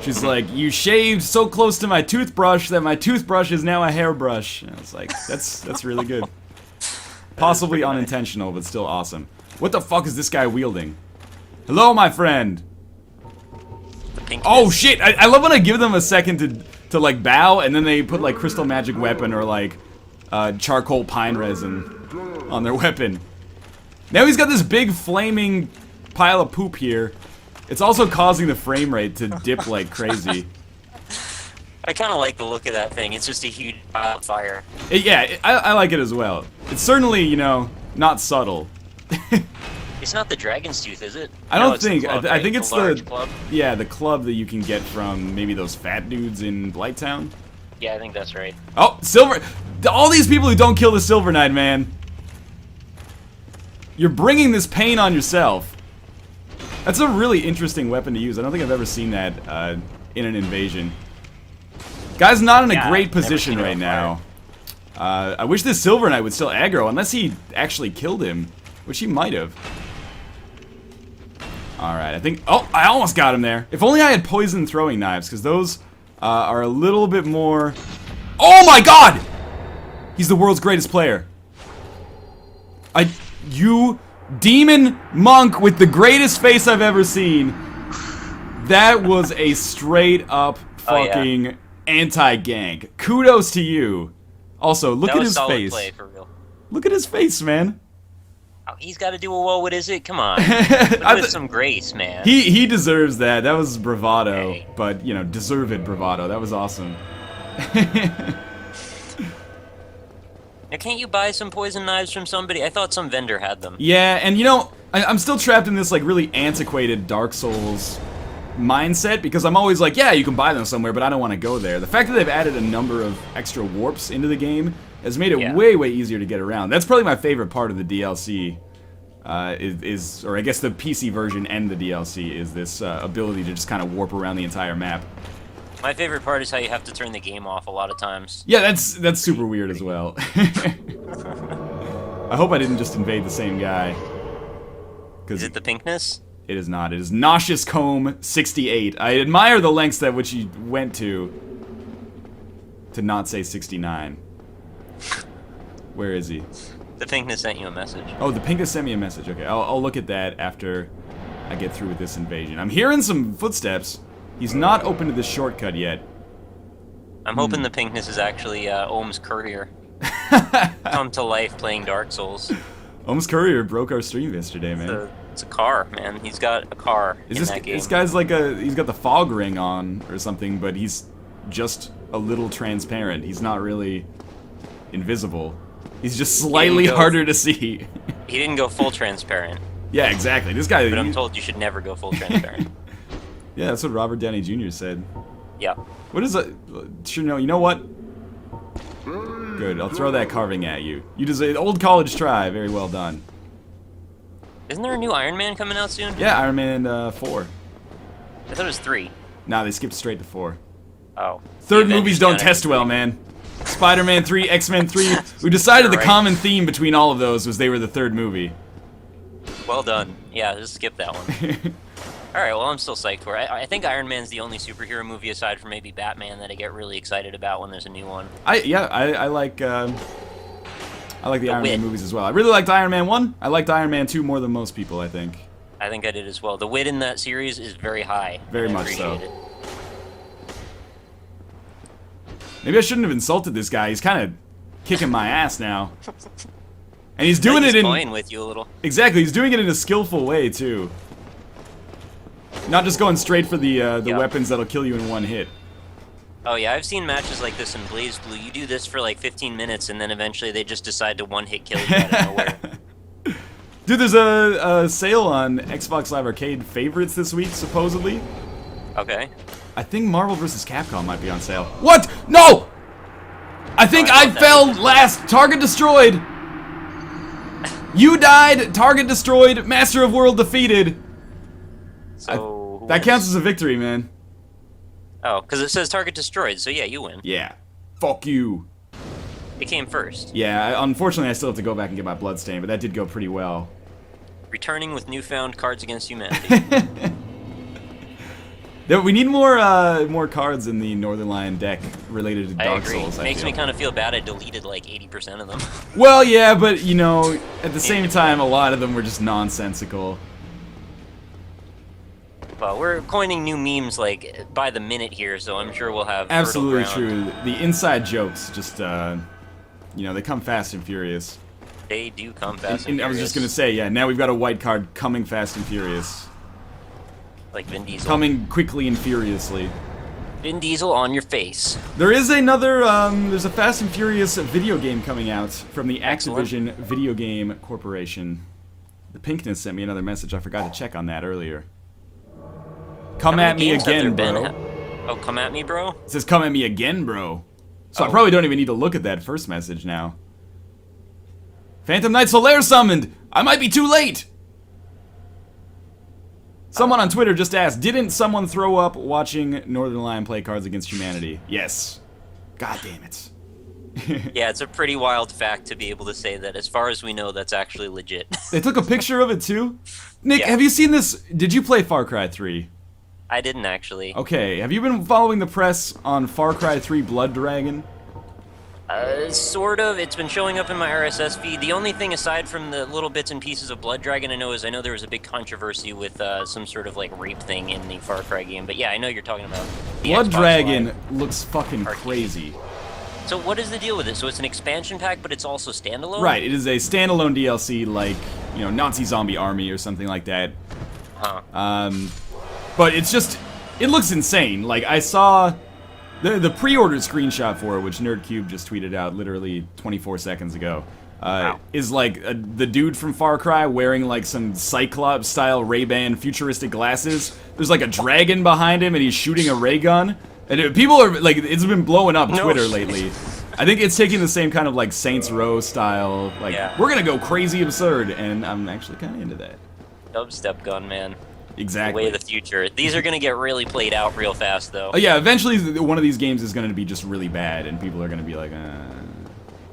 She's like, you shaved so close to my toothbrush that my toothbrush is now a hairbrush. And I was like, that's really good. Possibly unintentional, but still awesome. What the fuck is this guy wielding? Hello, my friend. Oh shit! I love when I give them a second to like bow, and then they put like crystal magic weapon or like charcoal pine resin on their weapon. Now he's got this big flaming pile of poop here. It's also causing the frame rate to dip like crazy. I kind of like the look of that thing. It's just a huge pile of fire. I like it as well. It's certainly, you know, not subtle. It's not the dragon's tooth, is it? I don't think. Club, I think it's the club. Yeah, the club that you can get from maybe those fat dudes in Blighttown. Yeah, I think that's right. Oh, Silver! All these people who don't kill the Silver Knight, man. You're bringing this pain on yourself. That's a really interesting weapon to use. I don't think I've ever seen that in an invasion. Guy's not in a great position right now. I wish this Silver Knight would still aggro, unless he actually killed him, which he might have. Alright, I think... Oh, I almost got him there. If only I had poison throwing knives, because those are a little bit more... Oh my god! He's the world's greatest player. You demon monk with the greatest face I've ever seen. That was a straight up fucking anti-gank. Kudos to you. Also, look at his face. Play, for real. Look at his face, man. Oh, he's got to do a well. What is it? Come on. With some grace, man. He deserves that. That was bravado, but you know, deserved bravado. That was awesome. Now, can't you buy some poison knives from somebody? I thought some vendor had them. Yeah, and you know, I'm still trapped in this like really antiquated Dark Souls mindset because I'm always like, yeah, you can buy them somewhere, but I don't want to go there. The fact that they've added a number of extra warps into the game has made it way easier to get around. That's probably my favorite part of the DLC. Or I guess the PC version and the DLC is this ability to just kind of warp around the entire map. My favorite part is how you have to turn the game off a lot of times. Yeah, that's super weird as well. I hope I didn't just invade the same guy. Is it the pinkness? It is not. It is Nauseous Comb 68. I admire the lengths that which he went to not say 69. Where is he? The pinkness sent you a message. Oh, the pinkness sent me a message. Okay, I'll look at that after I get through with this invasion. I'm hearing some footsteps. He's not open to this shortcut yet. I'm hoping the pinkness is actually Ohm's courier. Come to life playing Dark Souls. Ohm's courier broke our stream yesterday, man. It's a car, man. He's got a car in that game. This guy's like he's got the fog ring on or something, but he's just a little transparent. He's not really invisible. He's just slightly harder to see. He didn't go full transparent. Yeah, exactly. This guy... But I'm told you should never go full transparent. Yeah, that's what Robert Downey Jr. said. Yeah. What is a... Sure, no, you know what? Good, I'll throw that carving at you. You deserve... Old college try, very well done. Isn't there a new Iron Man coming out soon? Yeah, Iron Man 4. I thought it was 3. Nah, they skipped straight to 4. Oh. Third movies don't test well, man. Spider-Man 3, X-Men 3. We decided the common theme between all of those was they were the third movie. Well done. Yeah, just skip that one. Alright, well, I'm still psyched for it. I think Iron Man's the only superhero movie aside from maybe Batman that I get really excited about when there's a new one. I like the Iron Man movies as well. I really liked Iron Man 1. I liked Iron Man 2 more than most people, I think. I think I did as well. The wit in that series is very high. Very much so. Maybe I shouldn't have insulted this guy. He's kind of kicking my ass now. And he's doing it in... toying with you a little. Exactly, he's doing it in a skillful way, too. Not just going straight for the weapons that'll kill you in one hit. Oh yeah, I've seen matches like this in BlazBlue. You do this for like 15 minutes, and then eventually they just decide to one-hit kill you out of nowhere. Dude, there's a sale on Xbox Live Arcade favorites this week, supposedly. Okay. I think Marvel vs. Capcom might be on sale. What? No! I think I fell last. Target destroyed. You died, target destroyed, master of world defeated. So that counts as a victory, man. Oh, because it says target destroyed, so yeah, you win. Yeah. Fuck you. It came first. Yeah, unfortunately I still have to go back and get my bloodstain, but that did go pretty well. Returning with newfound Cards Against Humanity. We need more cards in the Northern Lion deck related to Dark Souls. It makes me kind of feel bad I deleted like 80% of them. Well, yeah, but you know, at the same time, a lot of them were just nonsensical. Well, we're coining new memes like by the minute here, so I'm sure we'll have absolutely true. The inside jokes just, you know, they come fast and furious. They do come fast and furious. I was just gonna say, yeah, now we've got a white card coming fast and furious. Like Vin Diesel. Coming quickly and furiously. Vin Diesel on your face. There is another, there's a Fast and Furious video game coming out from the Activision Video Game Corporation. The Pinkness sent me another message. I forgot to check on that earlier. Come at me again, bro. Oh, come at me, bro? It says come at me again, bro. So I probably don't even need to look at that first message now. Phantom Knight Solaire summoned! I might be too late! Someone on Twitter just asked, didn't someone throw up watching Northern Lion play Cards Against Humanity? Yes. God damn it. Yeah, it's a pretty wild fact to be able to say that as far as we know, that's actually legit. They took a picture of it too? Nick, have you seen this? Did you play Far Cry 3? I didn't actually. Okay, have you been following the press on Far Cry 3 Blood Dragon? Sort of. It's been showing up in my RSS feed. The only thing aside from the little bits and pieces of Blood Dragon I know there was a big controversy with some sort of like rape thing in the Far Cry game. But yeah, I know you're talking about the Blood Xbox Dragon Live looks fucking arcade. crazy. So what is the deal with it? So it's an expansion pack, but it's also standalone? Right, it is a standalone DLC like, you know, Nazi Zombie Army or something like that. Huh. But it's just, it looks insane. Like, I saw the pre-ordered screenshot for it, which NerdCube just tweeted out literally 24 seconds ago, Wow. is like the dude from Far Cry wearing like some Cyclops-style Ray-Ban futuristic glasses. There's like a dragon behind him, and he's shooting a ray gun. And people are, like, it's been blowing up Twitter lately. I think it's taking the same kind of, like, Saints Row style, like, we're gonna go crazy absurd, and I'm actually kind of into that. Dubstep gun, man. Exactly. The way of the future. These are gonna get really played out real fast, though. Oh, yeah, eventually one of these games is gonna be just really bad, and people are gonna be like,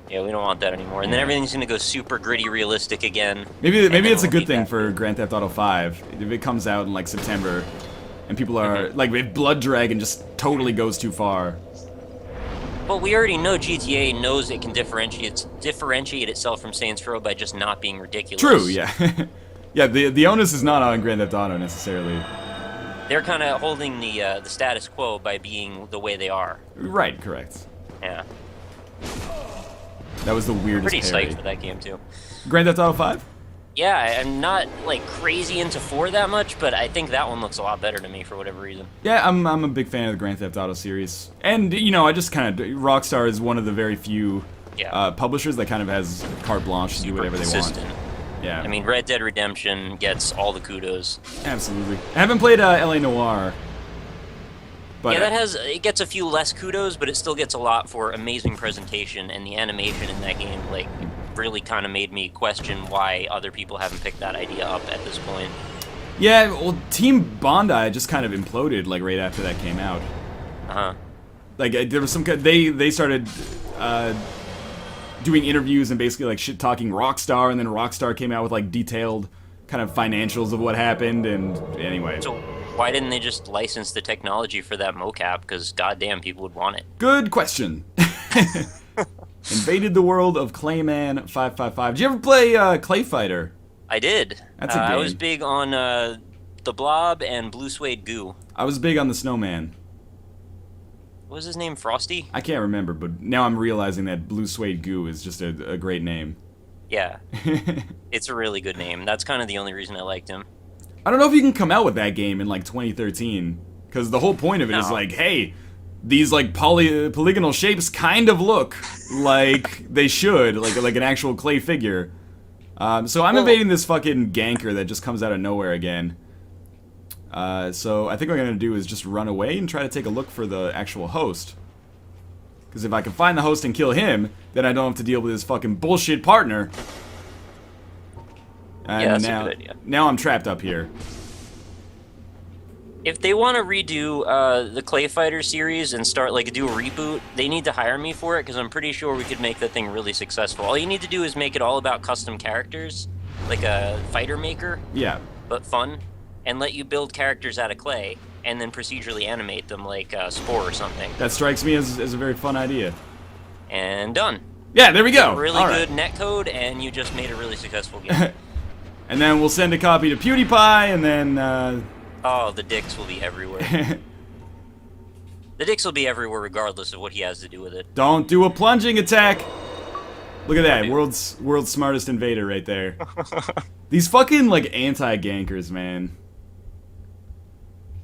Yeah, we don't want that anymore. And then everything's gonna go super gritty realistic again. Maybe it's a good thing for Grand Theft Auto 5, if it comes out in, like, September. And people are, like, if Blood Dragon just totally goes too far. Well, we already know GTA knows it can differentiate itself from Saints Row by just not being ridiculous. True, yeah. Yeah, the onus is not on Grand Theft Auto, necessarily. They're kind of holding the status quo by being the way they are. Right, correct. Yeah. That was the weirdest Pretty parry. psyched for that game, too. Grand Theft Auto 5? Yeah, I'm not, like, crazy into 4 that much, but I think that one looks a lot better to me for whatever reason. Yeah, I'm a big fan of the Grand Theft Auto series. And, you know, I just kind of... Rockstar is one of the very few publishers that kind of has carte blanche to do whatever they want. Yeah. I mean, Red Dead Redemption gets all the kudos. Absolutely. I haven't played LA Noire. But, yeah, it gets a few less kudos, but it still gets a lot for amazing presentation, and the animation in that game, like, really kind of made me question why other people haven't picked that idea up at this point. Yeah, well, Team Bondi just kind of imploded, like, right after that came out. Uh-huh. Like, there was some... They started doing interviews and basically, like, shit-talking Rockstar, and then Rockstar came out with, like, detailed kind of financials of what happened, and anyway. So why didn't they just license the technology for that mocap? Because goddamn, people would want it. Good question. Invaded the world of Clayman 555. Did you ever play Clay Fighter? I did. That's a game. I was big on the Blob and Blue Suede Goo. I was big on the Snowman. What was his name? Frosty? I can't remember, but now I'm realizing that Blue Suede Goo is just a great name. Yeah. It's a really good name. That's kind of the only reason I liked him. I don't know if you can come out with that game in, like, 2013, because the whole point of it is, like, hey, these, like, polygonal shapes kind of look like they should, like an actual clay figure. So I'm invading this fucking ganker that just comes out of nowhere again. So I think what I'm going to do is just run away and try to take a look for the actual host. Because if I can find the host and kill him, then I don't have to deal with his fucking bullshit partner. And yeah, that's a good idea. Now I'm trapped up here. If they want to redo the Clay Fighter series and start, like, do a reboot, they need to hire me for it, because I'm pretty sure we could make that thing really successful. All you need to do is make it all about custom characters, like a fighter maker. Yeah. But fun, and let you build characters out of clay, and then procedurally animate them like Spore or something. That strikes me as a very fun idea. And done. Yeah, there we go. Really good netcode, and you just made a really successful game. And then we'll send a copy to PewDiePie, and then... Oh, the dicks will be everywhere. The dicks will be everywhere regardless of what he has to do with it. Don't do a plunging attack! Look at that, world's smartest invader right there. These fucking, like, anti-gankers, man.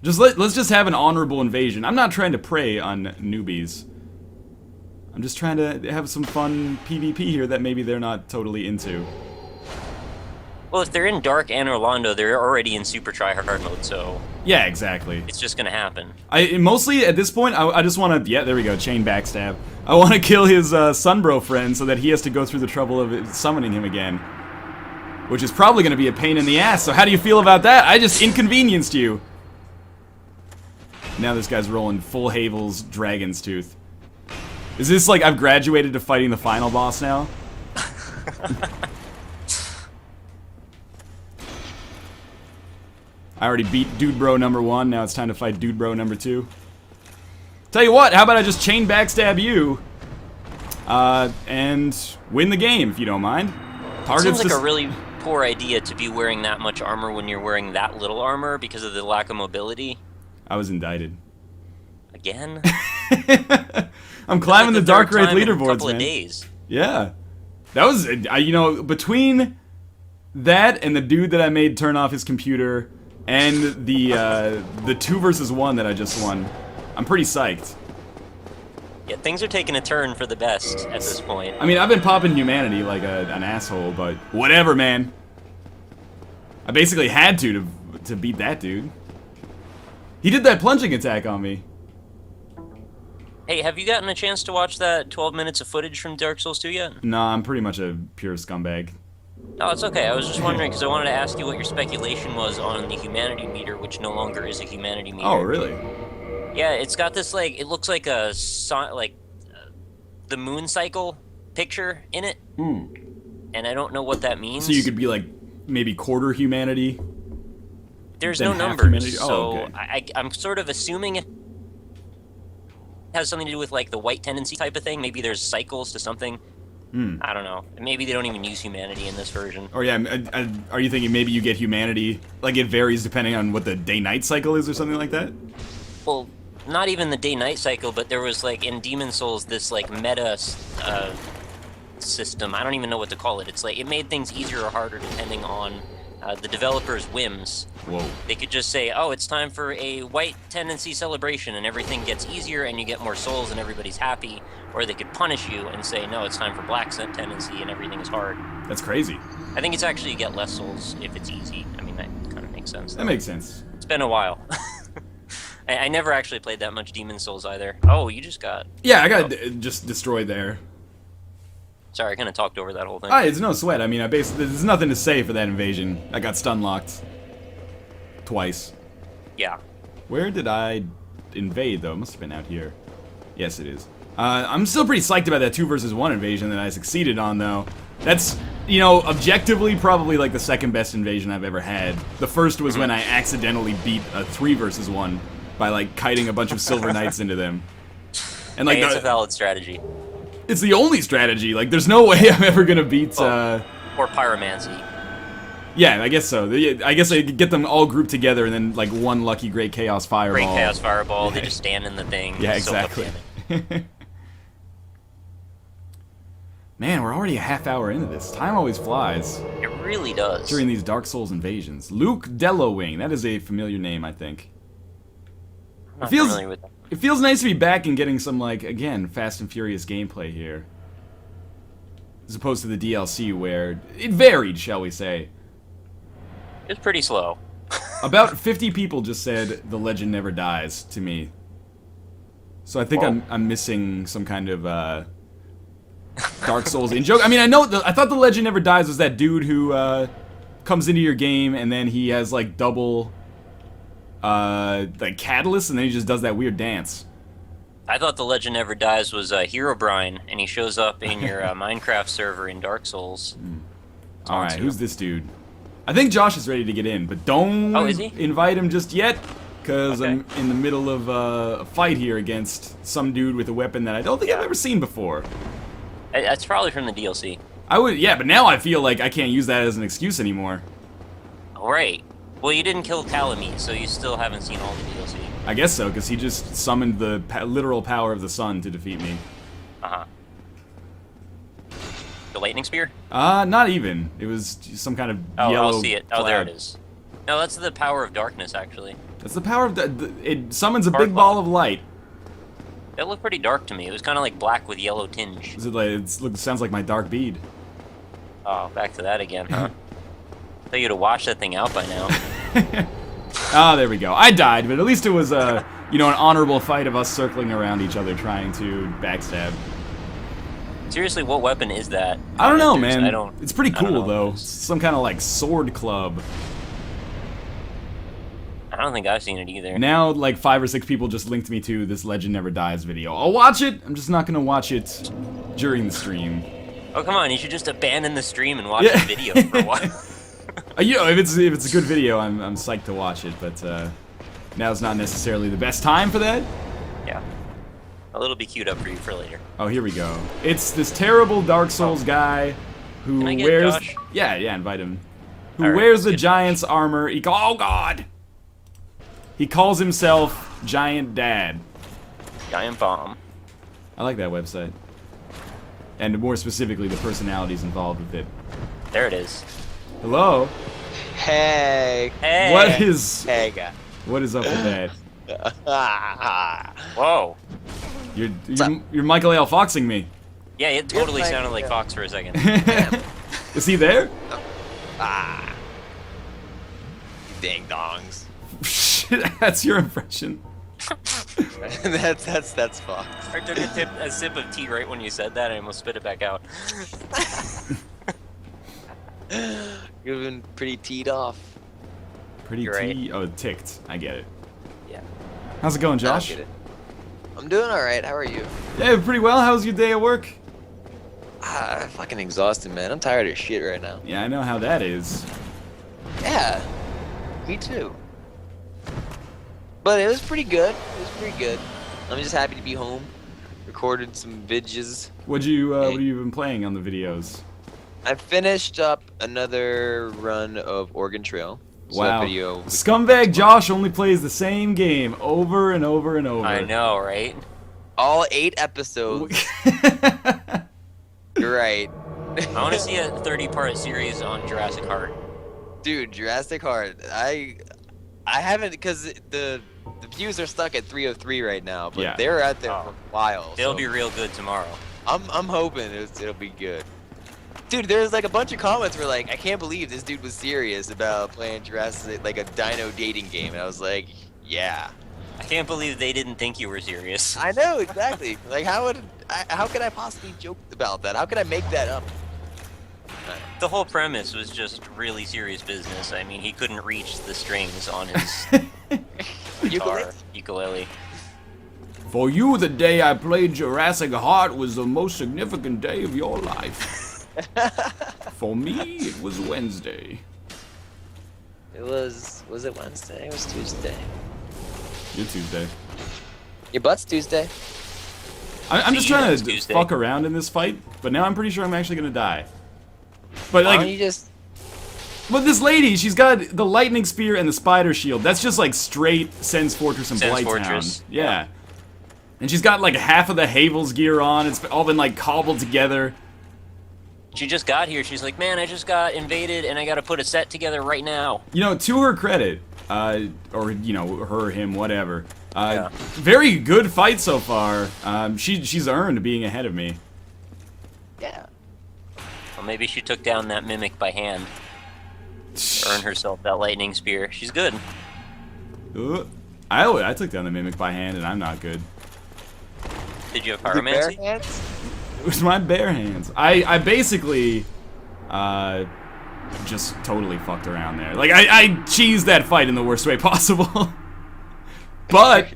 Let's just have an honorable invasion. I'm not trying to prey on newbies. I'm just trying to have some fun PvP here that maybe they're not totally into. Well, if they're in Dark and Orlando, they're already in super tryhard mode, so... Yeah, exactly. It's just gonna happen. Mostly, at this point, I just want to... Yeah, there we go, chain backstab. I want to kill his Sunbro friend so that he has to go through the trouble of summoning him again. Which is probably going to be a pain in the ass, so how do you feel about that? I just inconvenienced you. Now this guy's rolling full Havel's Dragon's Tooth. Is this like I've graduated to fighting the final boss now? I already beat Dude Bro number 1, now it's time to fight Dude Bro number 2. Tell you what, how about I just chain backstab you, and win the game, if you don't mind. Target's seems like a really poor idea to be wearing that much armor when you're wearing that little armor because of the lack of mobility. I was indicted. Again? I'm climbing the Dark Wraith leaderboards, man. A couple of days. Yeah. That was, you know, between that and the dude that I made turn off his computer and the 2 versus 1 that I just won, I'm pretty psyched. Yeah, things are taking a turn for the best at this point. I mean, I've been popping humanity like an asshole, but whatever, man. I basically had to beat that dude. He did that plunging attack on me. Hey, have you gotten a chance to watch that 12 minutes of footage from Dark Souls 2 yet? No, I'm pretty much a pure scumbag. No, it's okay. I was just wondering because I wanted to ask you what your speculation was on the humanity meter, which no longer is a humanity meter. Oh, really? Yeah, it's got this, like, it looks like a, the moon cycle picture in it. And I don't know what that means. So you could be, like, maybe quarter humanity? There's no numbers, oh, so okay. I'm sort of assuming it has something to do with, like, the white tendency type of thing. Maybe there's cycles to something. I don't know. Maybe they don't even use humanity in this version. Or yeah, are you thinking maybe you get humanity, like it varies depending on what the day-night cycle is or something like that? Well, not even the day-night cycle, but there was, like, in Demon Souls, this, like, meta system. I don't even know what to call it. It's like, it made things easier or harder depending on the developer's whims. Whoa. They could just say, oh, it's time for a white tendency celebration, and everything gets easier, and you get more souls, and everybody's happy. Or they could punish you and say, no, it's time for black tendency, and everything is hard. That's crazy. I think it's actually you get less souls if it's easy. I mean, that kind of makes sense. That makes sense. It's been a while. I never actually played that much Demon Souls either. Oh, you just got... Yeah, I got just destroyed there. Sorry, I kind of talked over that whole thing. It's no sweat. I mean, there's nothing to say for that invasion. I got stun locked. Twice. Yeah. Where did I invade, though? It must have been out here. Yes, it is. I'm still pretty psyched about that 2 versus 1 invasion that I succeeded on, though. That's, you know, objectively probably like the second best invasion I've ever had. The first was when I accidentally beat a 3 versus 1 by, like, kiting a bunch of Silver Knights into them. And, like, hey, it's a valid strategy. It's the only strategy. Like, there's no way I'm ever gonna beat, Or pyromancy. Yeah, I guess so. I guess I could get them all grouped together and then, like, one lucky Great Chaos Fireball. Great Chaos Fireball, they just stand in the thing. Yeah, exactly. Man, we're already a half hour into this. Time always flies. It really does. During these Dark Souls invasions. Luke Delowing. That is a familiar name, I think. I'm not familiar with that. It feels nice to be back and getting some, like, again, Fast and Furious gameplay here. As opposed to the DLC where it varied, shall we say. It's pretty slow. About 50 people just said The Legend Never Dies to me. So I think I'm missing some kind of Dark Souls in joke. I mean, I thought The Legend Never Dies was that dude who comes into your game, and then he has like double like catalyst, and then he just does that weird dance. I thought the Legend Never Dies was Herobrine, and he shows up in your Minecraft server in Dark Souls. Alright, who's this dude? I think Josh is ready to get in, but don't invite him just yet, because I'm in the middle of a fight here against some dude with a weapon that I don't think I've ever seen before. That's probably from the DLC. Yeah, but now I feel like I can't use that as an excuse anymore. Right. Well, you didn't kill Calamite, so you still haven't seen all the DLC. I guess so, because he just summoned the literal power of the sun to defeat me. Uh-huh. The lightning spear? Not even. It was some kind of yellow I'll see it. Oh, cloud. there it is. No, that's the power of darkness, actually. That's the power of... it summons a big ball of light. It looked pretty dark to me. It was kind of like black with yellow tinge. Is it like, it sounds like my dark bead. Oh, back to that again, huh? I thought you'd have washed that thing out by now. Ah, there we go. I died, but at least it was an honorable fight of us circling around each other trying to backstab. Seriously, what weapon is that? I don't know, man. It's pretty cool, though. It's some kind of, like, sword club. I don't think I've seen it either. Now, like, 5 or 6 people just linked me to this Legend Never Dies video. I'll watch it. I'm just not going to watch it during the stream. Oh, come on. You should just abandon the stream and watch the video for a while. If it's a good video, I'm psyched to watch it, but now's not necessarily the best time for that. Yeah. Well, it'll be queued up for you for later. Oh, here we go. It's this terrible Dark Souls guy who Can I get wears... Josh? Yeah, invite him. Who wears the giant's armor. Oh, God! He calls himself Giant Dad. Giant Bomb. I like that website. And more specifically, the personalities involved with it. There it is. Hello? Hey. Hey. What is... Hey, guy. What is up with that? Whoa. You're Michael L. Foxing me. Yeah, it totally sounded like Fox for a second. Is he there? Ding dongs. That's your impression. that's Fox. I took a sip of tea right when you said that, and I almost spit it back out. You've been pretty teed off. Pretty tea? Oh, ticked. I get it. Yeah. How's it going, Josh? I'm doing alright. How are you? Yeah, pretty well. How was your day at work? I'm fucking exhausted, man. I'm tired of shit right now. Yeah, I know how that is. Yeah. Me too. But it was pretty good. It was pretty good. I'm just happy to be home. Recorded some vidges. What have you been playing on the videos? I finished up another run of Oregon Trail. So wow. Video Scumbag Josh only plays the same game over and over and over. I know, right? All 8 episodes. You're right. I want to see a 30-part series on Jurassic Heart. Dude, Jurassic Heart. I haven't, because the views are stuck at 303 right now, but they're out there for a while. They'll be real good tomorrow. I'm hoping it'll be good. Dude, there's like a bunch of comments where like, I can't believe this dude was serious about playing Jurassic, like a dino dating game, and I was like, yeah. I can't believe they didn't think you were serious. I know, exactly. Like, how could I possibly joke about that? How could I make that up? The whole premise was just really serious business. I mean, he couldn't reach the strings on his ukulele. For you, the day I played Jurassic Heart was the most significant day of your life. For me, it was Wednesday. Was it Wednesday? It was Tuesday. You're Tuesday. Your butt's Tuesday. I'm just trying to fuck around in this fight, but now I'm pretty sure I'm actually gonna die. But like, why don't you just... But this lady, she's got the lightning spear and the spider shield. That's just like straight Sen's Fortress and Blighttown. Yeah. And she's got like half of the Havel's gear on. It's all been like cobbled together. She just got here. She's like, man, I just got invaded and I gotta put a set together right now. You know, to her credit, or, you know, her, him, whatever. Very good fight so far. She's earned being ahead of me. Yeah. Well, maybe she took down that mimic by hand. Earn herself that lightning spear. She's good. I took down the mimic by hand, and I'm not good. Did you have pyromancy? It was my bare hands. I basically just totally fucked around there. Like, I cheesed that fight in the worst way possible. But,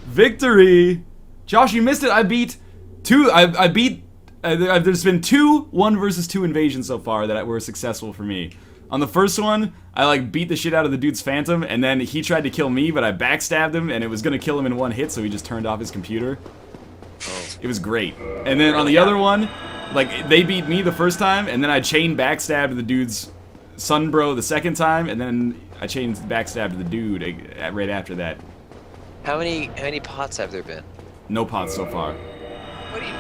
victory! Josh, you missed it. I beat two. I beat. There's been 2 1 versus 2 invasions so far that were successful for me. On the first one, I like beat the shit out of the dude's phantom, and then he tried to kill me, but I backstabbed him, and it was gonna kill him in 1 hit, so he just turned off his computer. It was great. And then on the other one, like, they beat me the first time, and then I chain backstabbed the dude's son bro the second time, and then I chain backstabbed the dude right after that. How many pots have there been? No pots so far. What do you?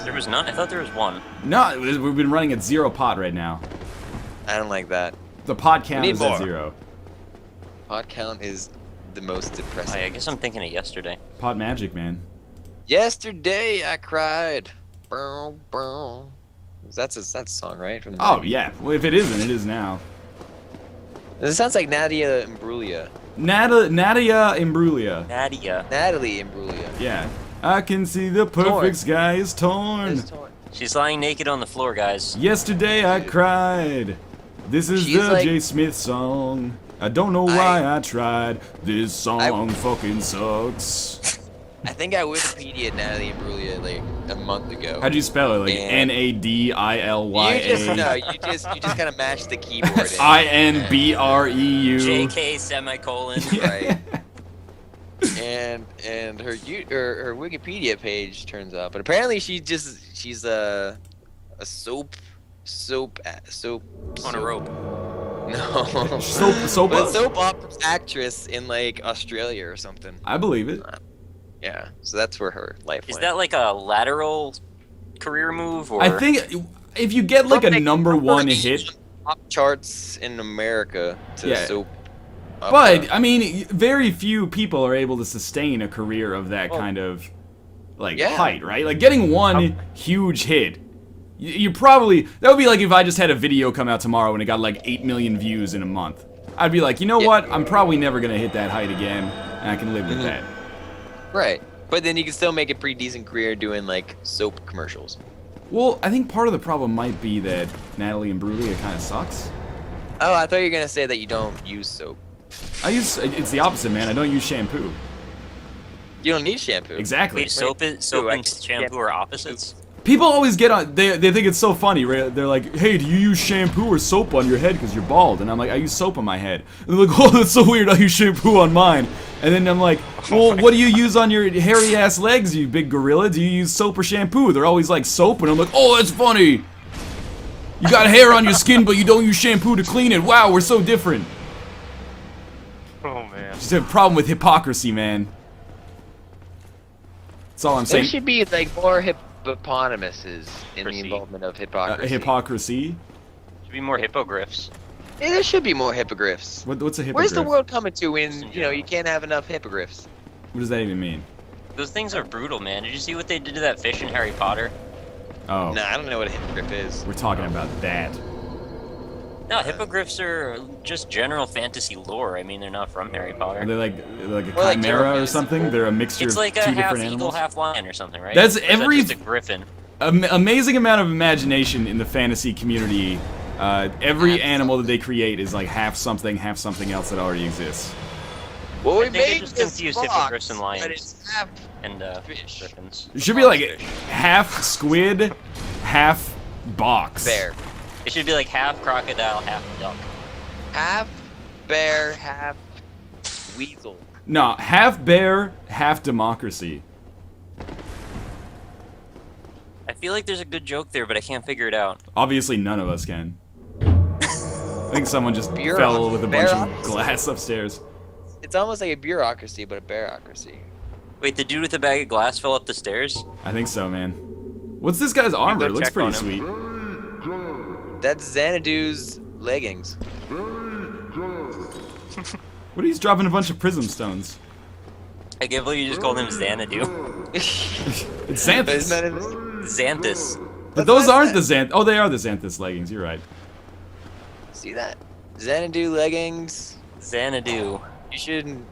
There was none. I thought there was one. No, we've been running at 0 pot right now. I don't like that. The pot count is at 0. Pot count is the most depressing. I guess I'm thinking of yesterday. Pot magic, man. Yesterday I cried. Boom, boom. That's a song, right? From the Oh, 90s. yeah. Well, if it isn't, it is now. It sounds like Nadia Imbruglia. Nadia Imbruglia. Nadia. Natalie Imbruglia. Yeah. I can see the perfect sky is torn. It's torn. She's lying naked on the floor, guys. Yesterday I cried. This is She's the like- J. Smith song. I don't know why I tried. This song fucking sucks. I think I Wikipedia Natalie Imbruglia like a month ago. How'd you spell it? Like And- N-A-D-I-L-Y-A. You just kind of mash the keyboard. in. I-N-B-R-E-U. JK semicolon. Right. and her Wikipedia page turns up, and apparently she's a soap On a rope. No. Soap But soap opera actress in like Australia or something. I believe it. Yeah, so that's where her life Is went. that like a lateral career move, or I think if you get like a #1 hit, top charts in America to Yeah. soap. but I mean, very few people are able to sustain a career of that kind of like Yeah. height, right? Like getting one huge hit. You probably that would be like if I just had a video come out tomorrow and it got like 8 million views in a month. I'd be like, you know what? I'm probably never gonna hit that height again, and I can live with that. Right, but then you can still make a pretty decent career doing like soap commercials. Well, I think part of the problem might be that Natalie Imbruglia kind of sucks. Oh, I thought you were gonna say that you don't use soap. It's the opposite, man. I don't use shampoo. You don't need shampoo. Exactly. wait, soap and shampoo are opposites? People always get on. They think it's so funny. Right? They're like, "Hey, do you use shampoo or soap on your head because you're bald?" And I'm like, "I use soap on my head." And they're like, "Oh, that's so weird. I use shampoo on mine." And then I'm like, "Well, what do you use on your hairy ass legs, you big gorilla? Do you use soap or shampoo?" They're always like soap, and I'm like, "Oh, that's funny. You got hair on your skin, but you don't use shampoo to clean it. Wow, we're so different." Oh man. Just a problem with hypocrisy, man. That's all I'm There saying. should be like more hippopotamuses in the Proceed. involvement of hypocrisy. Hypocrisy. Should be more hippogriffs. Yeah, there should be more hippogriffs. What's a hippogriff? Where's the world coming to when you can't have enough hippogriffs? What does that even mean? Those things are brutal, man. Did you see what they did to that fish in Harry Potter? Oh, Nah, I don't know what a hippogriff is. we're talking about that. No, hippogriffs are just general fantasy lore. I mean, they're not from Harry Potter. Are they like a Or like chimera or giraffes. something? They're a mixture It's of like a 2 half different eagle, animals. half lion or something, right? That's Or is that every- just a griffin. Amazing amount of imagination in the fantasy community. Every animal that they create is like half something else that already exists. Well, we I think they made just this confuse box, hippogriffs and lions. but it's half And fish. griffins. It should be like half squid, half box. bear. It should be like half crocodile, half duck. Half bear, half weasel. No, half bear, half democracy. I feel like there's a good joke there, but I can't figure it out. Obviously, none of us can. I think someone just fell with a bunch of Bureaucracy. glass upstairs. It's almost like a bureaucracy, but a bureaucracy. Wait, the dude with the bag of glass fell up the stairs? I think so, man. What's this guy's armor? It looks check pretty on sweet. That's Xanadu's leggings. What are you dropping a bunch of prism stones? I can't believe you just called him Xanadu. It's But Xanthus. isn't that his- Xanthus. But those aren't the Xanth. Oh, they are the Xanthus leggings. You're right. See that? Xanadu leggings. Xanadu. You shouldn't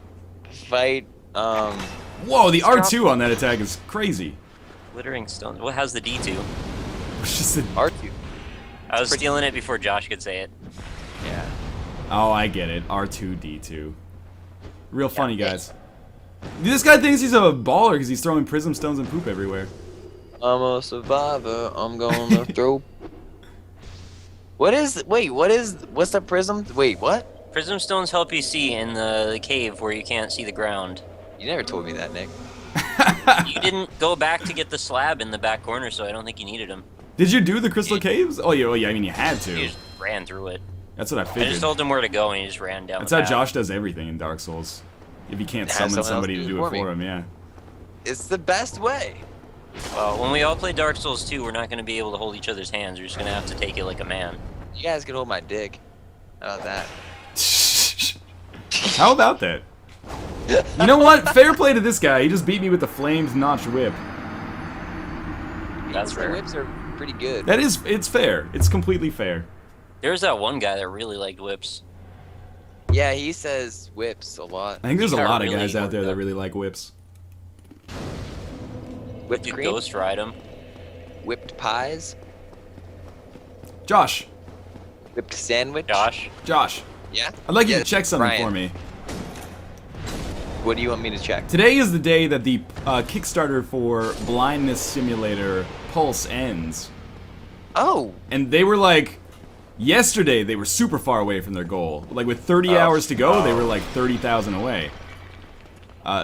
fight. Whoa, the R2 on that attack is crazy. Glittering stone. What? How's the D2? It's just a, R2. I was stealing it before Josh could say it. Oh, I get it. R2-D2. Real funny, guys. This guy thinks he's a baller because he's throwing prism stones and poop everywhere. I'm a survivor. I'm gonna throw. What's the prism? Wait, what? Prism stones help you see in the cave where you can't see the ground. You never told me that, Nick. You didn't go back to get the slab in the back corner, so I don't think you needed them. Did you do the crystal caves? Oh yeah, I mean you had to. You just ran through it. That's what I figured. I just told him where to go, and he just ran down. That's how Josh does everything in Dark Souls. If he can't summon somebody to do it for him, yeah. It's the best way. Well, when we all play Dark Souls 2, we're not going to be able to hold each other's hands. We're just going to have to take it like a man. You guys can hold my dick. How about that? How about that? You know what? Fair play to this guy. He just beat me with the flamed notch whip. That's rare. The whips are pretty good. That is, it's fair. It's completely fair. There's that one guy that really liked whips. Yeah, he says whips a lot. I think there's a lot of guys out there that really like whips. Whipped You cream? ghost ride him. Whipped pies? Josh. Whipped sandwich? Josh. Yeah? I'd like you to check something Brian. for me. What do you want me to check? Today is the day that the Kickstarter for Blindness Simulator Pulse ends. Oh! And they were like, yesterday they were super far away from their goal. Like with 30 hours to go, they were like 30,000 away.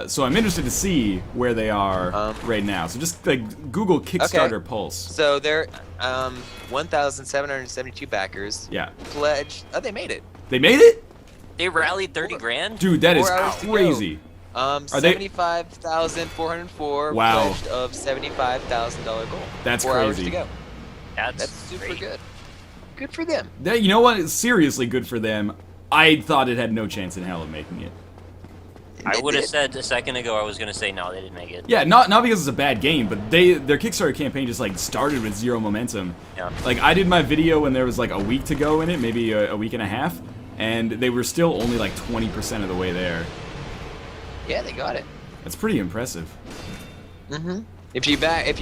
So I'm interested to see where they are right now. So just like Google Kickstarter Pulse. So they're 1,772 backers. Yeah. Pledged. Oh, they made it. They made it? They rallied 30 grand? Dude, that is 4 hours to go. crazy. 75,404 Wow. pledged of $75,000 goal. That's 4 hours crazy. to go. That's super great. good. Good for them. You know what? Seriously good for them. I thought it had no chance in hell of making it. I would have said a second ago, I was going to say no, they didn't make it. Yeah, not because it's a bad game, but their Kickstarter campaign just like started with zero momentum. Yeah. Like I did my video when there was like a week to go in it, maybe a week and a half, and they were still only like 20% of the way there. Yeah, they got it. That's pretty impressive. Mm-hmm. If you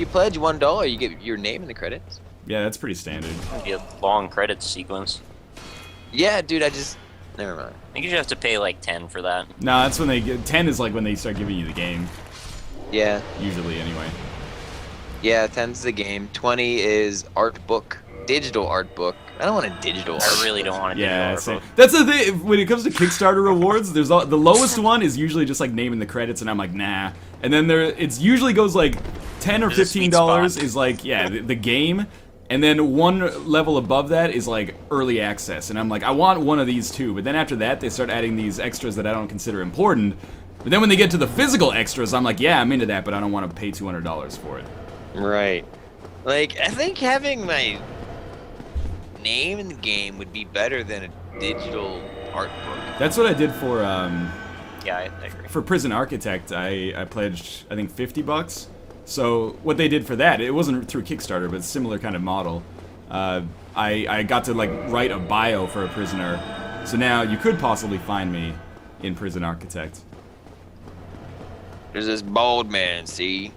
pledge $1, you get your name in the credits. Yeah, that's pretty standard. It'd be a long credits sequence. Yeah, dude, never mind. I think you have to pay like 10 for that. No, that's when they get 10 is like when they start giving you the game. Yeah. Usually, anyway. Yeah, 10's the game. 20 is art book, digital art book. I don't want a digital art. I really don't want to do Yeah, art book. that's the thing. When it comes to Kickstarter rewards, there's the lowest one is usually just like naming the credits, and I'm like, nah. And then it's usually goes like $10 or $15 is like the game. And then one level above that is like early access, and I'm like, I want one of these too. But then after that, they start adding these extras that I don't consider important. But then when they get to the physical extras, I'm like, yeah, I'm into that, but I don't want to pay $200 for it. Right. Like, I think having my name in the game would be better than a digital art book. That's what I did for Yeah, I agree. for Prison Architect. I pledged I think $50. So what they did for that, it wasn't through Kickstarter, but similar kind of model. I got to like write a bio for a prisoner, so now you could possibly find me in Prison Architect. There's this bald man, see?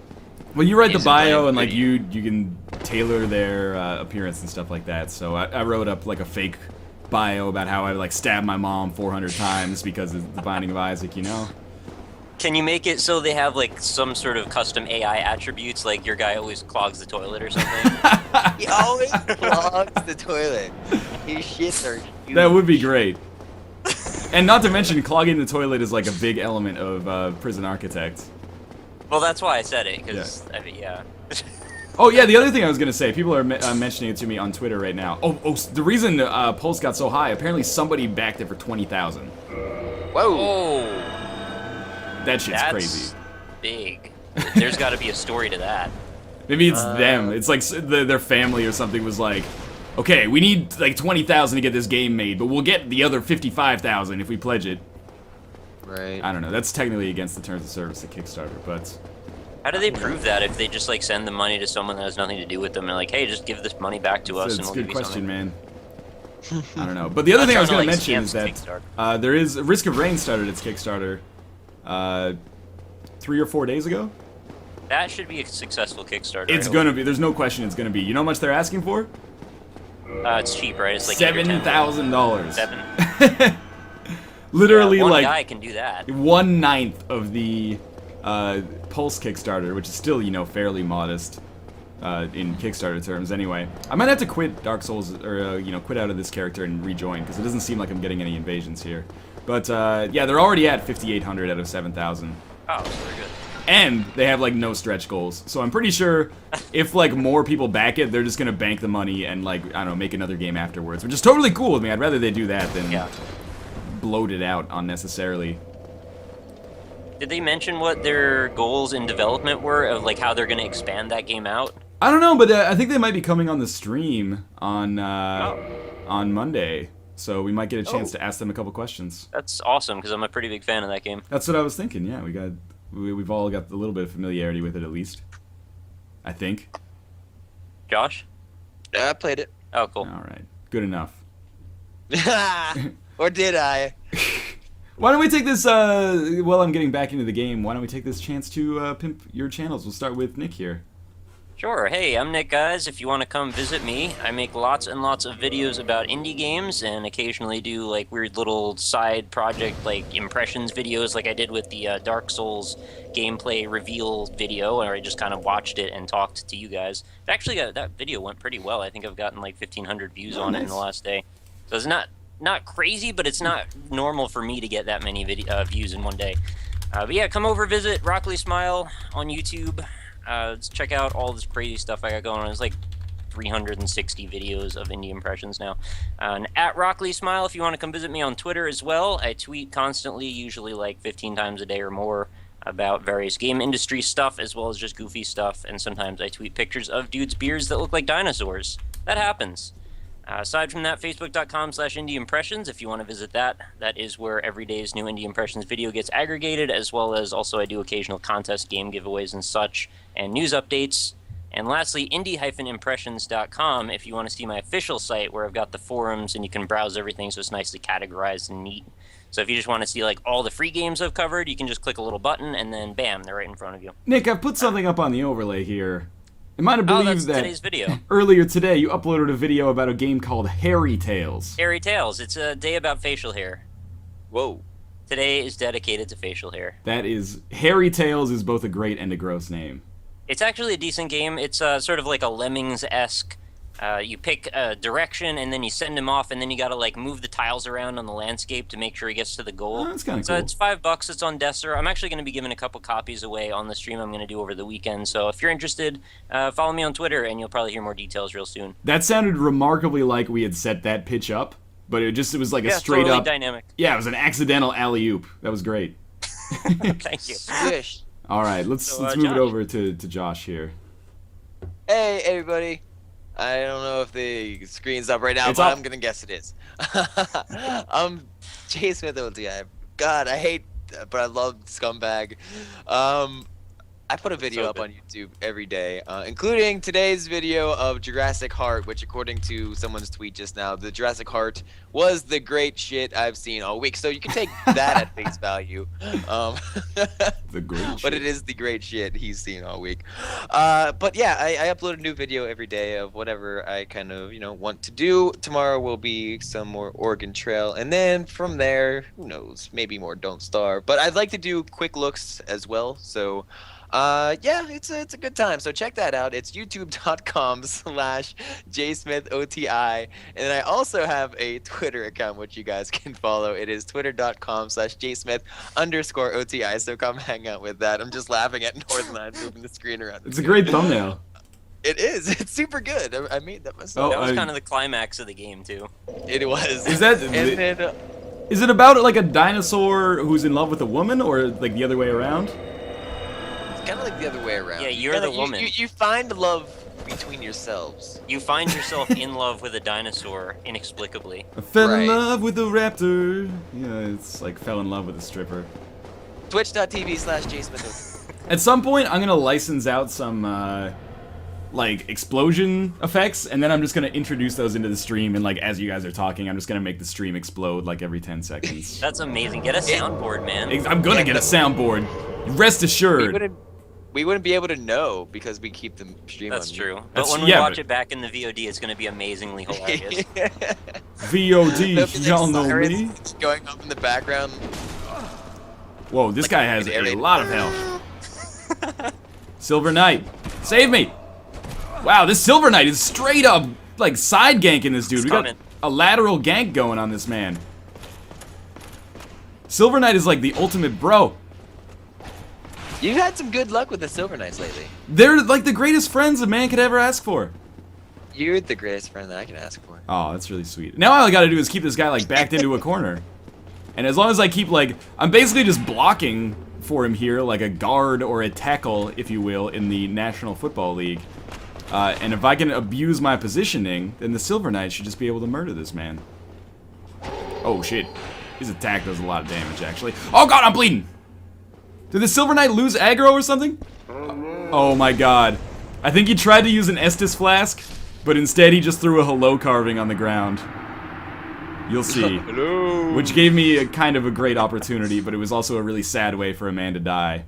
Well, you write the He's bio and like pretty. you can tailor their appearance and stuff like that. So I wrote up like a fake bio about how I like stabbed my mom 400 times because of the Binding of Isaac, you know. Can you make it so they have like some sort of custom AI attributes, like your guy always clogs the toilet or something? He always clogs the toilet. His shits are huge. That would be great. And not to mention, clogging the toilet is like a big element of Prison Architect. Well, that's why I said it, because, I mean, yeah. Oh yeah, the other thing I was gonna say, people are mentioning it to me on Twitter right now. The reason Pulse got so high, apparently somebody backed it for 20,000. Whoa. Oh, That shit's that's crazy. big. There's got to be a story to that. Maybe it's them. It's like their family or something was like, okay, we need like 20,000 to get this game made, but we'll get the other 55,000 if we pledge it. Right. I don't know. That's technically against the terms of service of Kickstarter, but How do they prove that if they just like send the money to someone that has nothing to do with them and like, hey, just give this money back to us and it's we'll a give good you question, something? man. I don't know. But the other thing I was trying going to, to like, mention is scam that there is Risk of Rain started its Kickstarter 3 or 4 days ago. That should be a successful Kickstarter. It's gonna be. There's no question it's gonna be. You know how much they're asking for? It's cheap, right? It's like $7,000. $7,000. 7. Literally, one like, guy can do that. 1/9 of the Pulse Kickstarter, which is still, you know, fairly modest in Kickstarter terms anyway. I might have to quit Dark Souls, or, you know, quit out of this character and rejoin, because it doesn't seem like I'm getting any invasions here. But, yeah, they're already at 5,800 out of 7,000. Oh, that's very good. And they have, like, no stretch goals. So I'm pretty sure if, like, more people back it, they're just gonna bank the money and, like, I don't know, make another game afterwards, which is totally cool with me. I'd rather they do that than bloat it out unnecessarily. Did they mention what their goals in development were, of, like, how they're gonna expand that game out? I don't know, but I think they might be coming on the stream on Monday. So we might get a chance to ask them a couple questions. That's awesome, because I'm a pretty big fan of that game. That's what I was thinking, yeah. We've all got a little bit of familiarity with it, at least. I think. Josh? Yeah, I played it. Oh, cool. Alright. Good enough. Or did I? Why don't we take this, while I'm getting back into the game, why don't we take this chance to pimp your channels? We'll start with Nick here. Sure. Hey, I'm Nick, guys. If you want to come visit me, I make lots and lots of videos about indie games and occasionally do like weird little side project like impressions videos like I did with the Dark Souls gameplay reveal video, where I just kind of watched it and talked to you guys. Actually, that video went pretty well. I think I've gotten like 1,500 views on it in the last day. So it's not crazy, but it's not normal for me to get that many views in one day. But yeah, come over, visit Rockley Smile on YouTube. Let's check out all this crazy stuff I got going on. It's like 360 videos of indie impressions now. And at Rockley Smile, if you want to come visit me on Twitter as well. I tweet constantly, usually like 15 times a day or more, about various game industry stuff as well as just goofy stuff. And sometimes I tweet pictures of dudes' beards that look like dinosaurs. That happens. Aside from that, facebook.com/indie impressions, if you want to visit that. That is where every day's new indie impressions video gets aggregated, as well as also I do occasional contest game giveaways and such, and news updates. And lastly, indie-impressions.com if you want to see my official site where I've got the forums and you can browse everything so it's nicely categorized and neat. So if you just want to see like all the free games I've covered, you can just click a little button and then bam, they're right in front of you. Nick, I've put something up on the overlay here. I might have believed that's that today's video. Earlier today you uploaded a video about a game called Hairy Tales. Hairy Tales. It's a day about facial hair. Whoa. Today is dedicated to facial hair. That is... Hairy Tales is both a great and a gross name. It's actually a decent game. It's sort of like a Lemmings-esque. You pick a direction, and then you send him off, and then you gotta like move the tiles around on the landscape to make sure he gets to the goal. Oh, that's kind of so cool. It's $5. It's on Desser. I'm actually going to be giving a couple copies away on the stream I'm going to do over the weekend. So if you're interested, follow me on Twitter, and you'll probably hear more details real soon. That sounded remarkably like we had set that pitch up, but it was like a straight totally up dynamic. Yeah, it was an accidental alley-oop. That was great. Thank you. Swish. All right, let's move it over to Josh here. Hey, everybody. I don't know if the screen's up right now, It's but up. I'm gonna guess it is. Jay Smith OTI. God, I hate, but I love Scumbag. I put a video up on YouTube every day, including today's video of Jurassic Heart, which according to someone's tweet just now, the Jurassic Heart was the great shit I've seen all week. So you can take that at face value. The great shit. But it is the great shit he's seen all week. But yeah, I upload a new video every day of whatever I kind of, want to do. Tomorrow will be some more Oregon Trail. And then from there, who knows, maybe more Don't Starve. But I'd like to do quick looks as well. So yeah, it's a good time. So check that out. It's youtube.com/jsmithoti. And then I also have a Twitter account which you guys can follow. It is twitter.com/jsmith_oti. So come hang out with that. I'm just laughing at Northline moving the screen around. It's a great thumbnail. It is. It's super good. I made that myself. That was kind of the climax of the game too. It was. Is that? And then, is it about like a dinosaur who's in love with a woman, or like the other way around? kind of like the other way around. Yeah, you're the woman. You find love between yourselves. You find yourself in love with a dinosaur inexplicably. I fell in love with a raptor. Yeah, it's like fell in love with a stripper. Twitch.tv/jsmith. At some point, I'm gonna license out some like explosion effects, and then I'm just gonna introduce those into the stream. And like as you guys are talking, I'm just gonna make the stream explode like every 10 seconds. That's amazing. Get a soundboard, man. I'm gonna get a soundboard. Rest assured. we wouldn't be able to know because we keep the stream on. That's true. That's, But when we watch it back in the VOD, it's going to be amazingly hilarious. VOD, y'all know me. Going up in the background. Whoa, this guy has a lot of health. Silver Knight, save me! Wow, this Silver Knight is straight up like side ganking this dude. We got a lateral gank going on this man. Silver Knight is like the ultimate bro. You've had some good luck with the Silver Knights lately. They're like the greatest friends a man could ever ask for. You're the greatest friend that I can ask for. Oh, that's really sweet. Now all I gotta do is keep this guy like backed into a corner. And as long as I keep like, I'm basically just blocking for him here like a guard or a tackle, if you will, in the National Football League. And if I can abuse my positioning, then the Silver Knight should just be able to murder this man. Oh shit. His attack does a lot of damage actually. Oh god, I'm bleeding! Did the Silver Knight lose aggro or something? Oh my god. I think he tried to use an Estus Flask, but instead he just threw a hello carving on the ground. You'll see. Hello. Which gave me a kind of a great opportunity, but it was also a really sad way for a man to die.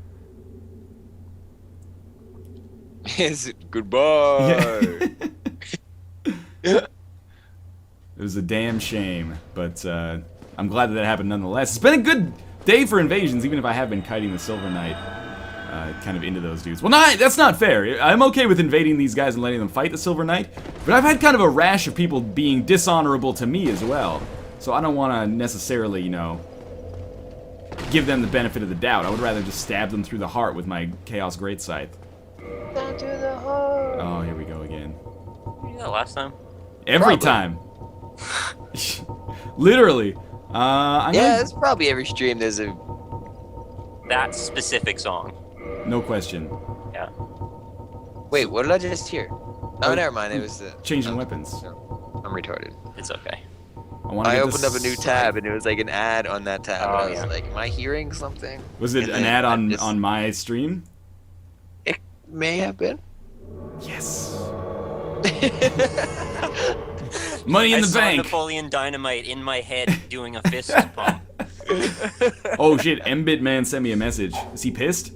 Yes, goodbye. It was a damn shame, but I'm glad that that happened nonetheless. It's been a good day for invasions, even if I have been kiting the Silver Knight kind of into those dudes. Well, that's not fair. I'm okay with invading these guys and letting them fight the Silver Knight, but I've had kind of a rash of people being dishonorable to me as well. So I don't want to necessarily, you know, give them the benefit of the doubt. I would rather just stab them through the heart with my Chaos Great Scythe. Down to the heart. Oh, here we go again. You did that last time? Every time. Literally. Yeah, it's probably every stream there's a... That specific song. No question. Yeah. Wait, what did I just hear? Oh, never mind. It was changing weapons. I'm retarded. It's okay. I opened up a new tab and it was like an ad on that tab. Oh, and I was yeah. like, am I hearing something? Was it an ad on my stream? It may have been. Yes. Money in the saw bank. Napoleon Dynamite in my head doing a fist pump. Oh shit, Mbit Man sent me a message. Is he pissed?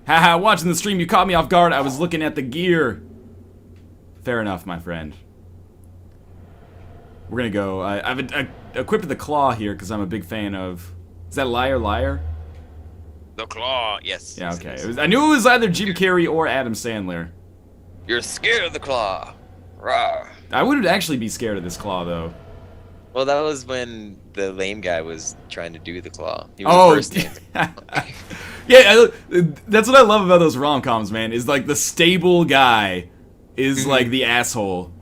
Haha, watching the stream, you caught me off guard. I was looking at the gear. Fair enough, my friend. We're gonna go. I've equipped the claw here because I'm a big fan of. Is that Liar Liar? The claw, yes. Yeah, okay. I knew it was either Jim Carrey or Adam Sandler. You're scared of the claw. Rawr. I would actually be scared of this claw, though. Well, that was when the lame guy was trying to do the claw. He was yeah, that's what I love about those rom-coms, man. Is like the stable guy is like the asshole.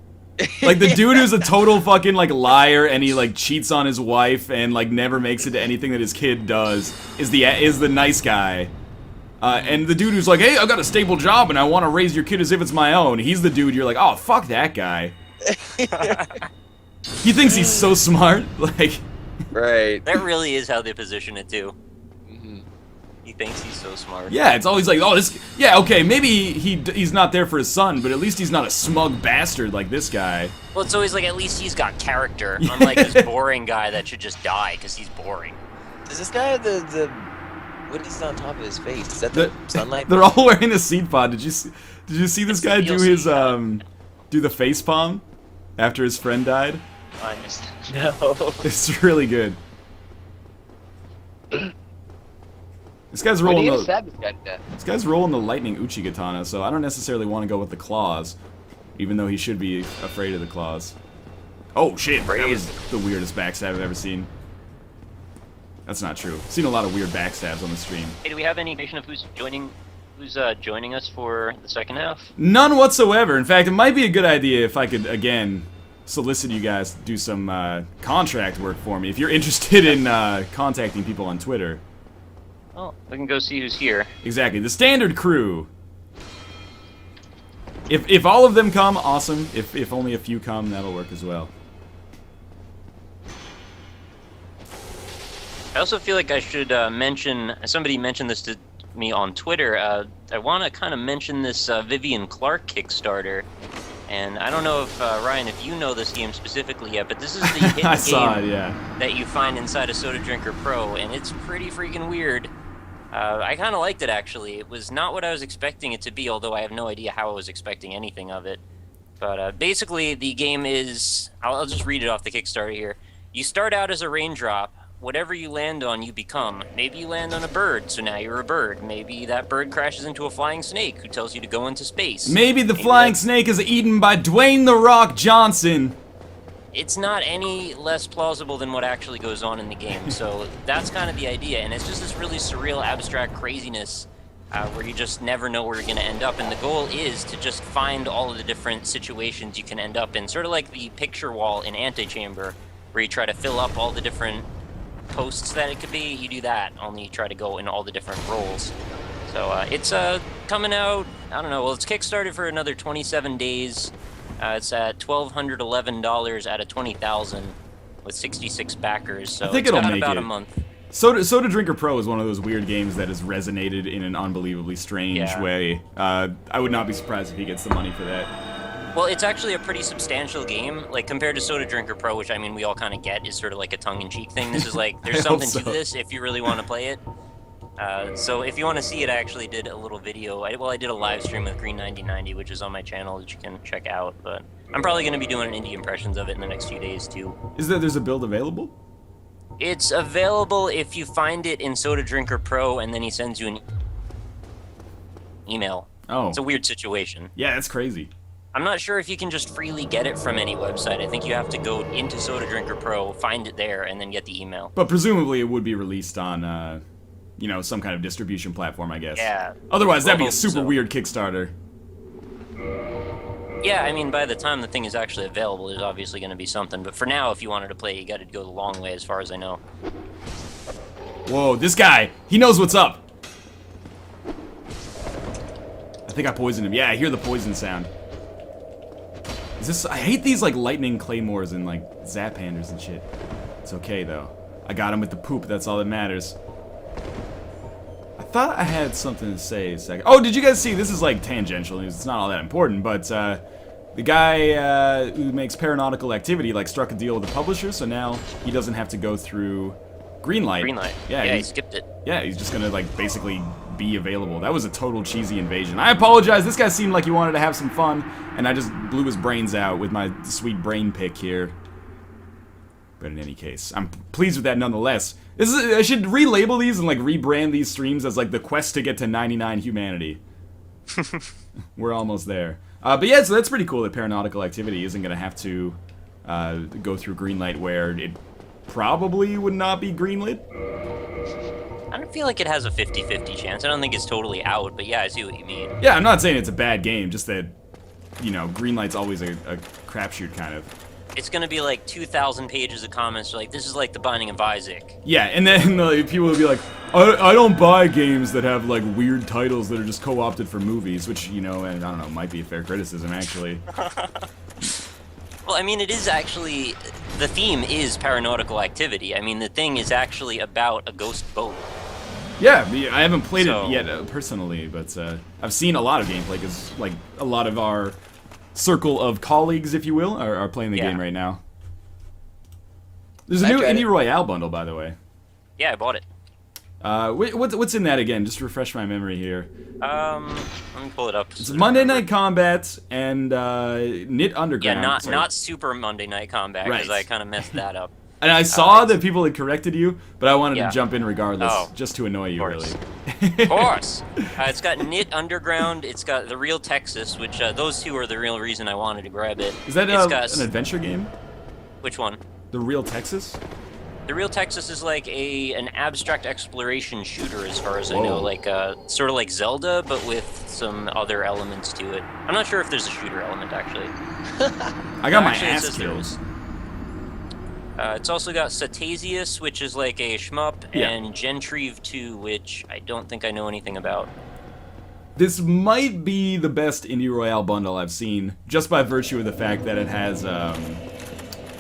Like the dude who's a total fucking like liar and he like cheats on his wife and like never makes it to anything that his kid does is the nice guy. And the dude who's like, hey, I've got a stable job and I want to raise your kid as if it's my own. He's the dude you're like, oh, fuck that guy. He thinks he's so smart, like. Right. That really is how they position it too. He thinks he's so smart. Yeah, it's always like, oh, this. Yeah, okay, maybe he's not there for his son, but at least he's not a smug bastard like this guy. Well, it's always like at least he's got character, unlike this boring guy that should just die because he's boring. Does this guy have the what is on top of his face? Is that the sunlight? They're all wearing a seed pod. Did you see this guy do his do the face palm after his friend died? I missed it. No. It's really good. This guy's rolling this guy's rolling the lightning Uchi katana, so I don't necessarily want to go with the claws, even though he should be afraid of the claws. Oh shit, that was the weirdest backstab I've ever seen. That's not true. I've seen a lot of weird backstabs on the stream. Hey, do we have any information of who's joining us for the second half? None whatsoever. In fact, it might be a good idea if I could, again, solicit you guys to do some contract work for me. If you're interested in contacting people on Twitter. Oh, we can go see who's here. Exactly. The standard crew. If all of them come, awesome. If only a few come, that'll work as well. I also feel like I should mention, somebody mentioned this to me on Twitter, I want to kind of mention this Vivian Clark Kickstarter. And I don't know if, Ryan, if you know this game specifically yet, but this is the hidden game yeah. that you find inside a Soda Drinker Pro, and it's pretty freaking weird. I kind of liked it, actually. It was not what I was expecting it to be, although I have no idea how I was expecting anything of it. But basically, the game is... I'll just read it off the Kickstarter here. You start out as a raindrop. Whatever you land on, you become. Maybe you land on a bird, so now you're a bird. Maybe that bird crashes into a flying snake who tells you to go into space. Maybe the flying snake is eaten by Dwayne "The Rock" Johnson. It's not any less plausible than what actually goes on in the game, so that's kind of the idea, and it's just this really surreal, abstract craziness where you just never know where you're going to end up, and the goal is to just find all of the different situations you can end up in, sort of like the picture wall in Antechamber, where you try to fill up all the different posts that it could be. You do that, only you try to go in all the different roles. So it's coming out, I don't know, well, it's Kickstarted for another 27 days. It's at $1,211 out of 20,000 with 66 backers, so I think it's it'll got make about it. a month. Soda Drinker Pro is one of those weird games that has resonated in an unbelievably strange way. I would not be surprised if he gets the money for that. Well, it's actually a pretty substantial game, like compared to Soda Drinker Pro, which I mean we all kind of get is sort of like a tongue-in-cheek thing. This is like, there's something to this if you really want to play it. So if you want to see it, I actually did a little video. I did a live stream with Green9090, which is on my channel that you can check out. But I'm probably going to be doing indie impressions of it in the next few days too. There's a build available? It's available if you find it in Soda Drinker Pro, and then he sends you an email. Oh. It's a weird situation. Yeah, that's crazy. I'm not sure if you can just freely get it from any website. I think you have to go into Soda Drinker Pro, find it there, and then get the email. But presumably it would be released on, you know, some kind of distribution platform, I guess. Yeah. Otherwise, that'd be a super weird Kickstarter. Yeah, I mean, by the time the thing is actually available, there's obviously going to be something. But for now, if you wanted to play, you got to go the long way, as far as I know. Whoa, this guy, he knows what's up. I think I poisoned him. Yeah, I hear the poison sound. Is this? I hate these like lightning claymores and like Zapanders and shit. It's okay though. I got him with the poop. That's all that matters. I thought I had something to say a second. Oh, did you guys see? This is like tangential news. It's not all that important, but the guy who makes Paranautical Activity like struck a deal with the publisher, so now he doesn't have to go through Greenlight. Greenlight. Yeah, he skipped it. Yeah, he's just gonna like basically be available. That was a total cheesy invasion. I apologize. This guy seemed like he wanted to have some fun, and I just blew his brains out with my sweet brain pick here. But in any case, I'm pleased with that nonetheless. I should relabel these and like rebrand these streams as like the quest to get to 99 humanity. We're almost there. But yeah, so that's pretty cool that Paranautical Activity isn't gonna have to go through Greenlight, where it probably would not be greenlit. I don't feel like it has a 50-50 chance. I don't think it's totally out, but yeah, I see what you mean. Yeah, I'm not saying it's a bad game, just that, you know, Greenlight's always a crapshoot kind of. It's gonna be like 2,000 pages of comments like, this is like the Binding of Isaac. Yeah, and then people will be like, I don't buy games that have like weird titles that are just co-opted for movies, which, you know, and I don't know, might be a fair criticism actually. Well, I mean, it is actually, the theme is Paranautical Activity. I mean, the thing is actually about a ghost boat. Yeah, I haven't played it yet personally, but I've seen a lot of gameplay because like a lot of our circle of colleagues, if you will, are playing the game right now. There's a new Indie Royale bundle, by the way. Yeah, I bought it. What's in that again? Just to refresh my memory here. Let me pull it up. It's Monday Night Combat and Knit Underground. Yeah, not Super Monday Night Combat, because I kind of messed that up. And I saw that people had corrected you, but I wanted to jump in regardless, just to annoy you, really. Of course. It's got Knit Underground, it's got The Real Texas, which those two are the real reason I wanted to grab it. Is that an adventure game? Which one? The Real Texas? The Real Texas is like an abstract exploration shooter, as far as I know, like sort of like Zelda, but with some other elements to it. I'm not sure if there's a shooter element, actually. I got my ass killed. It's also got Satasius, which is like a shmup, and Gentrieve 2, which I don't think I know anything about. This might be the best Indie Royale bundle I've seen, just by virtue of the fact that it has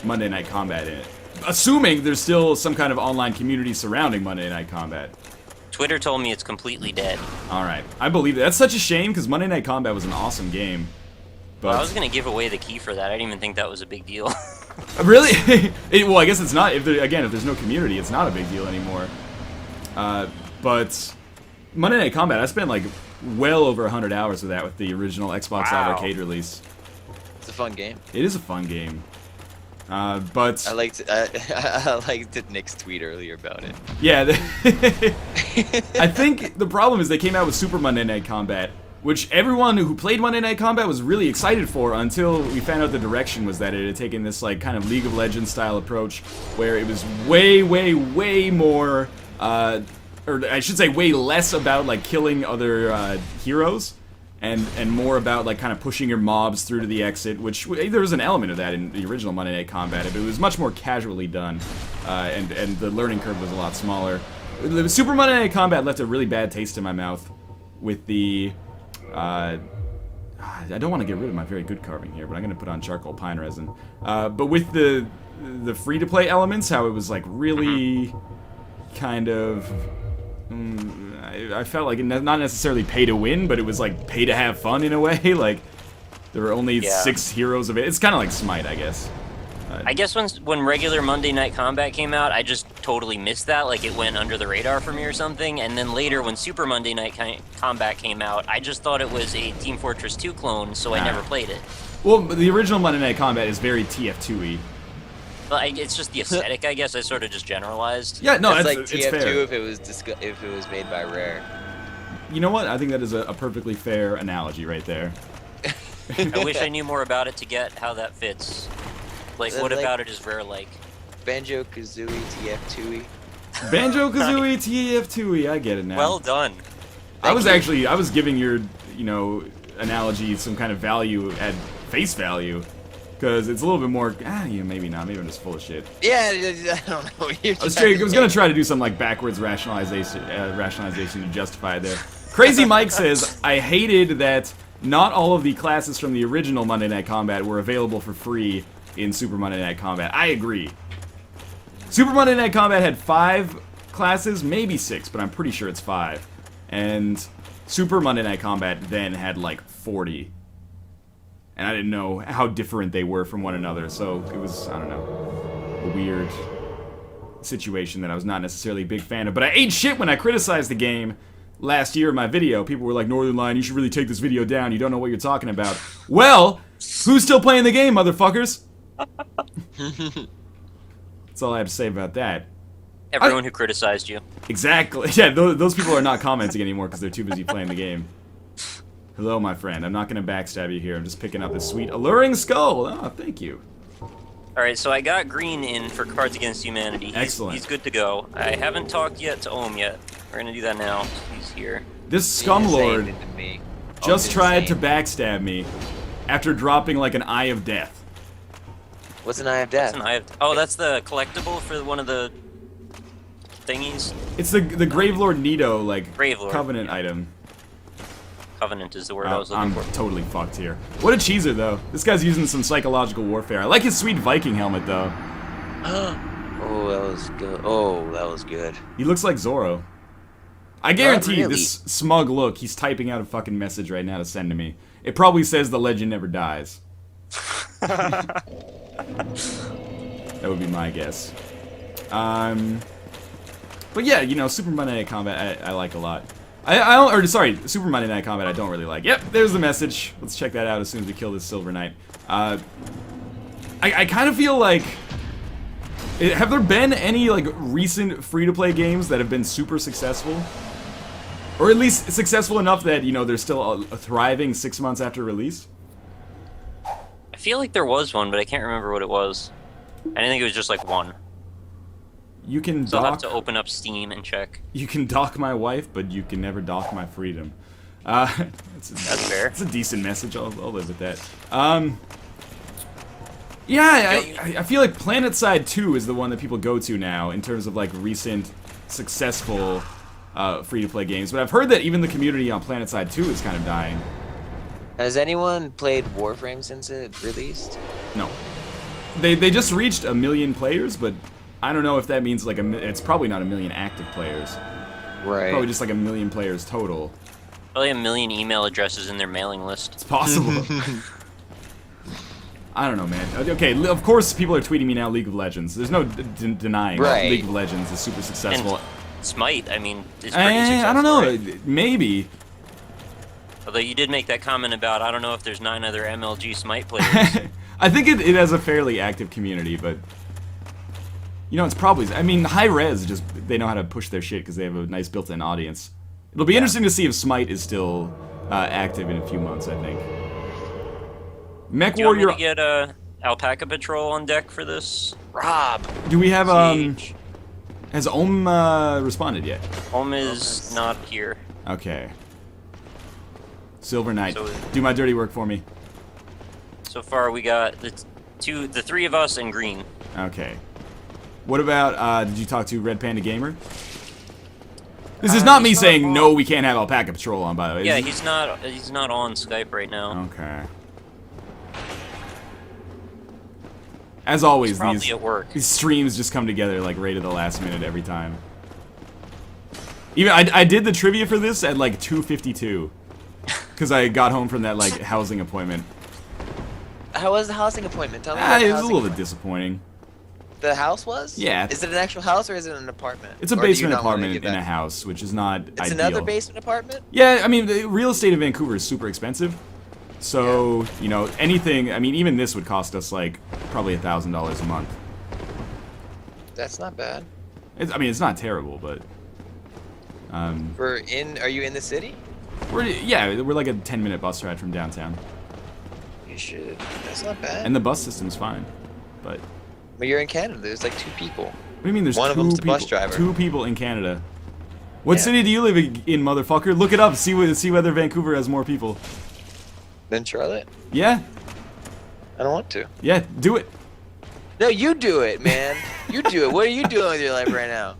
Monday Night Combat in it. Assuming there's still some kind of online community surrounding Monday Night Combat. Twitter told me it's completely dead. Alright, I believe it. That's such a shame, because Monday Night Combat was an awesome game. But well, I was going to give away the key for that. I didn't even think that was a big deal. Really? Well, I guess it's not. If there's no community, it's not a big deal anymore. But Monday Night Combat, I spent like well over 100 hours with that with the original Xbox Live Arcade release. It's a fun game. It is a fun game. But I liked Nick's tweet earlier about it. Yeah, I think the problem is they came out with Super Monday Night Combat, which everyone who played Monday Night Combat was really excited for until we found out the direction was that it had taken this like kind of League of Legends style approach where it was way more, or I should say way less about like killing other heroes and more about like kind of pushing your mobs through to the exit, which there was an element of that in the original Monday Night Combat, but it was much more casually done, and the learning curve was a lot smaller. The Super Monday Night Combat left a really bad taste in my mouth with the I don't want to get rid of my very good carving here, but I'm gonna put on charcoal pine resin. But with the free-to-play elements, how it was like really kind of, I felt like not necessarily pay to win, but it was like pay to have fun in a way. Like there were only 6 heroes of it. It's kind of like Smite, I guess. I guess when regular Monday Night Combat came out, I just totally missed that. Like, it went under the radar for me or something. And then later, when Super Monday Night Combat came out, I just thought it was a Team Fortress 2 clone, so I never played it. Well, the original Monday Night Combat is very TF2-y. But it's just the aesthetic, I guess. I sort of just generalized. Yeah, no, it's like it's TF2 fair. if it was made by Rare. You know what? I think that is a perfectly fair analogy right there. I wish I knew more about it to get how that fits. Like, what about it is Rare-like? Banjo-Kazooie TF2-y. Banjo-Kazooie TF2-y, I get it now. Well done. I was giving your, analogy some kind of value at face value. Because it's a little bit more, maybe not, maybe I'm just full of shit. Yeah, I don't know. I was gonna try to do some like backwards rationalization to justify it there. Crazy Mike says, I hated that not all of the classes from the original Monday Night Combat were available for free in Super Monday Night Combat. I agree. Super Monday Night Combat had 5 classes, maybe 6, but I'm pretty sure it's 5. And Super Monday Night Combat then had like 40. And I didn't know how different they were from one another, so it was, I don't know, a weird situation that I was not necessarily a big fan of. But I ate shit when I criticized the game last year in my video. People were like, Northern Lion, you should really take this video down. You don't know what you're talking about. Well, who's still playing the game, motherfuckers? That's all I have to say about that. Everyone who criticized you. Exactly. Yeah, those people are not commenting anymore because they're too busy playing the game. Hello, my friend. I'm not going to backstab you here. I'm just picking up this sweet, alluring skull. Oh, thank you. Alright, so I got Green in for Cards Against Humanity. Excellent. He's good to go. I haven't talked yet to Ohm yet. We're going to do that now. He's here. This scumlord just tried to backstab me after dropping like an Eye of Death. What's an Eye of Death? Oh, that's the collectible for one of the thingies? It's the Gravelord Nito, like, Gravelord, Covenant item. Covenant is the word I was looking for. I'm totally fucked here. What a cheeser, though. This guy's using some psychological warfare. I like his sweet Viking helmet, though. Oh, that was good. Oh, that was good. He looks like Zorro. I guarantee this smug look, he's typing out a fucking message right now to send to me. It probably says the legend never dies. That would be my guess. But yeah, Super Monday Night Combat I like a lot. Super Monday Night Combat I don't really like. Yep, there's the message. Let's check that out as soon as we kill this Silver Knight. I kind of feel like, have there been any like recent free-to-play games that have been super successful? Or at least successful enough that, they're still thriving 6 months after release? I feel like there was one, but I can't remember what it was. I think it was just like one. You can so I'll have to open up Steam and check. You can dock my wife, but you can never dock my freedom. That's fair. It's a decent message. I'll live with that. Yeah, I feel like PlanetSide 2 is the one that people go to now in terms of like recent successful free-to-play games. But I've heard that even the community on PlanetSide 2 is kind of dying. Has anyone played Warframe since it released? No. They just reached 1 million players, but I don't know if that means like it's probably not 1 million active players. Right. Probably just like 1 million players total. Probably 1 million email addresses in their mailing list. It's possible. I don't know, man. Okay, of course people are tweeting me now League of Legends. There's no denying right. League of Legends is super successful. Smite, I mean, is pretty successful. I don't know, right? maybe. Although you did make that comment about, I don't know if there's 9 other MLG Smite players. I think it has a fairly active community, but you know, it's probably. I mean, High Res just they know how to push their shit because they have a nice built-in audience. It'll be interesting to see if Smite is still active in a few months. I think. Mech Do you Warrior. want me to get Alpaca Patrol on deck for this? Rob. Do we have Siege. Has Ohm responded yet? Home is not here. Okay. Silver Knight, So- do my dirty work for me. So far, we got the 3 of us and green. Okay. What about, did you talk to Red Panda Gamer? This is not me saying, no, we can't have Alpaca Patrol on, by the way. Yeah, he's not on Skype right now. Okay. As always, He's probably at work. these streams just come together, like, right at the last minute every time. Even, I did the trivia for this at, like, 2:52. Because I got home from that, like, housing appointment. How was the housing appointment? Tell me about the It was a housing little bit appointment. disappointing. The house was? Yeah. Is it an actual house or is it an apartment? It's a Or do you basement not wanna apartment give in that- a house, which is not It's ideal. another basement apartment? Yeah, I mean, the real estate in Vancouver is super expensive. So, you know, anything, I mean, even this would cost us, like, probably $1,000 a month. That's not bad. I mean, it's not terrible, but... Are you in the city? we're like a 10-minute bus ride from downtown. You should. That's not bad. And the bus system's fine, but... But you're in Canada. There's like 2 people. What do you mean there's One two of them's the people, bus driver. 2 people in Canada? What Yeah. city do you live in, motherfucker? Look it up, see whether Vancouver has more people. Then Charlotte? Yeah, I don't want to. yeah, do it. No, you do it, man. You do it. What are you doing with your life right now?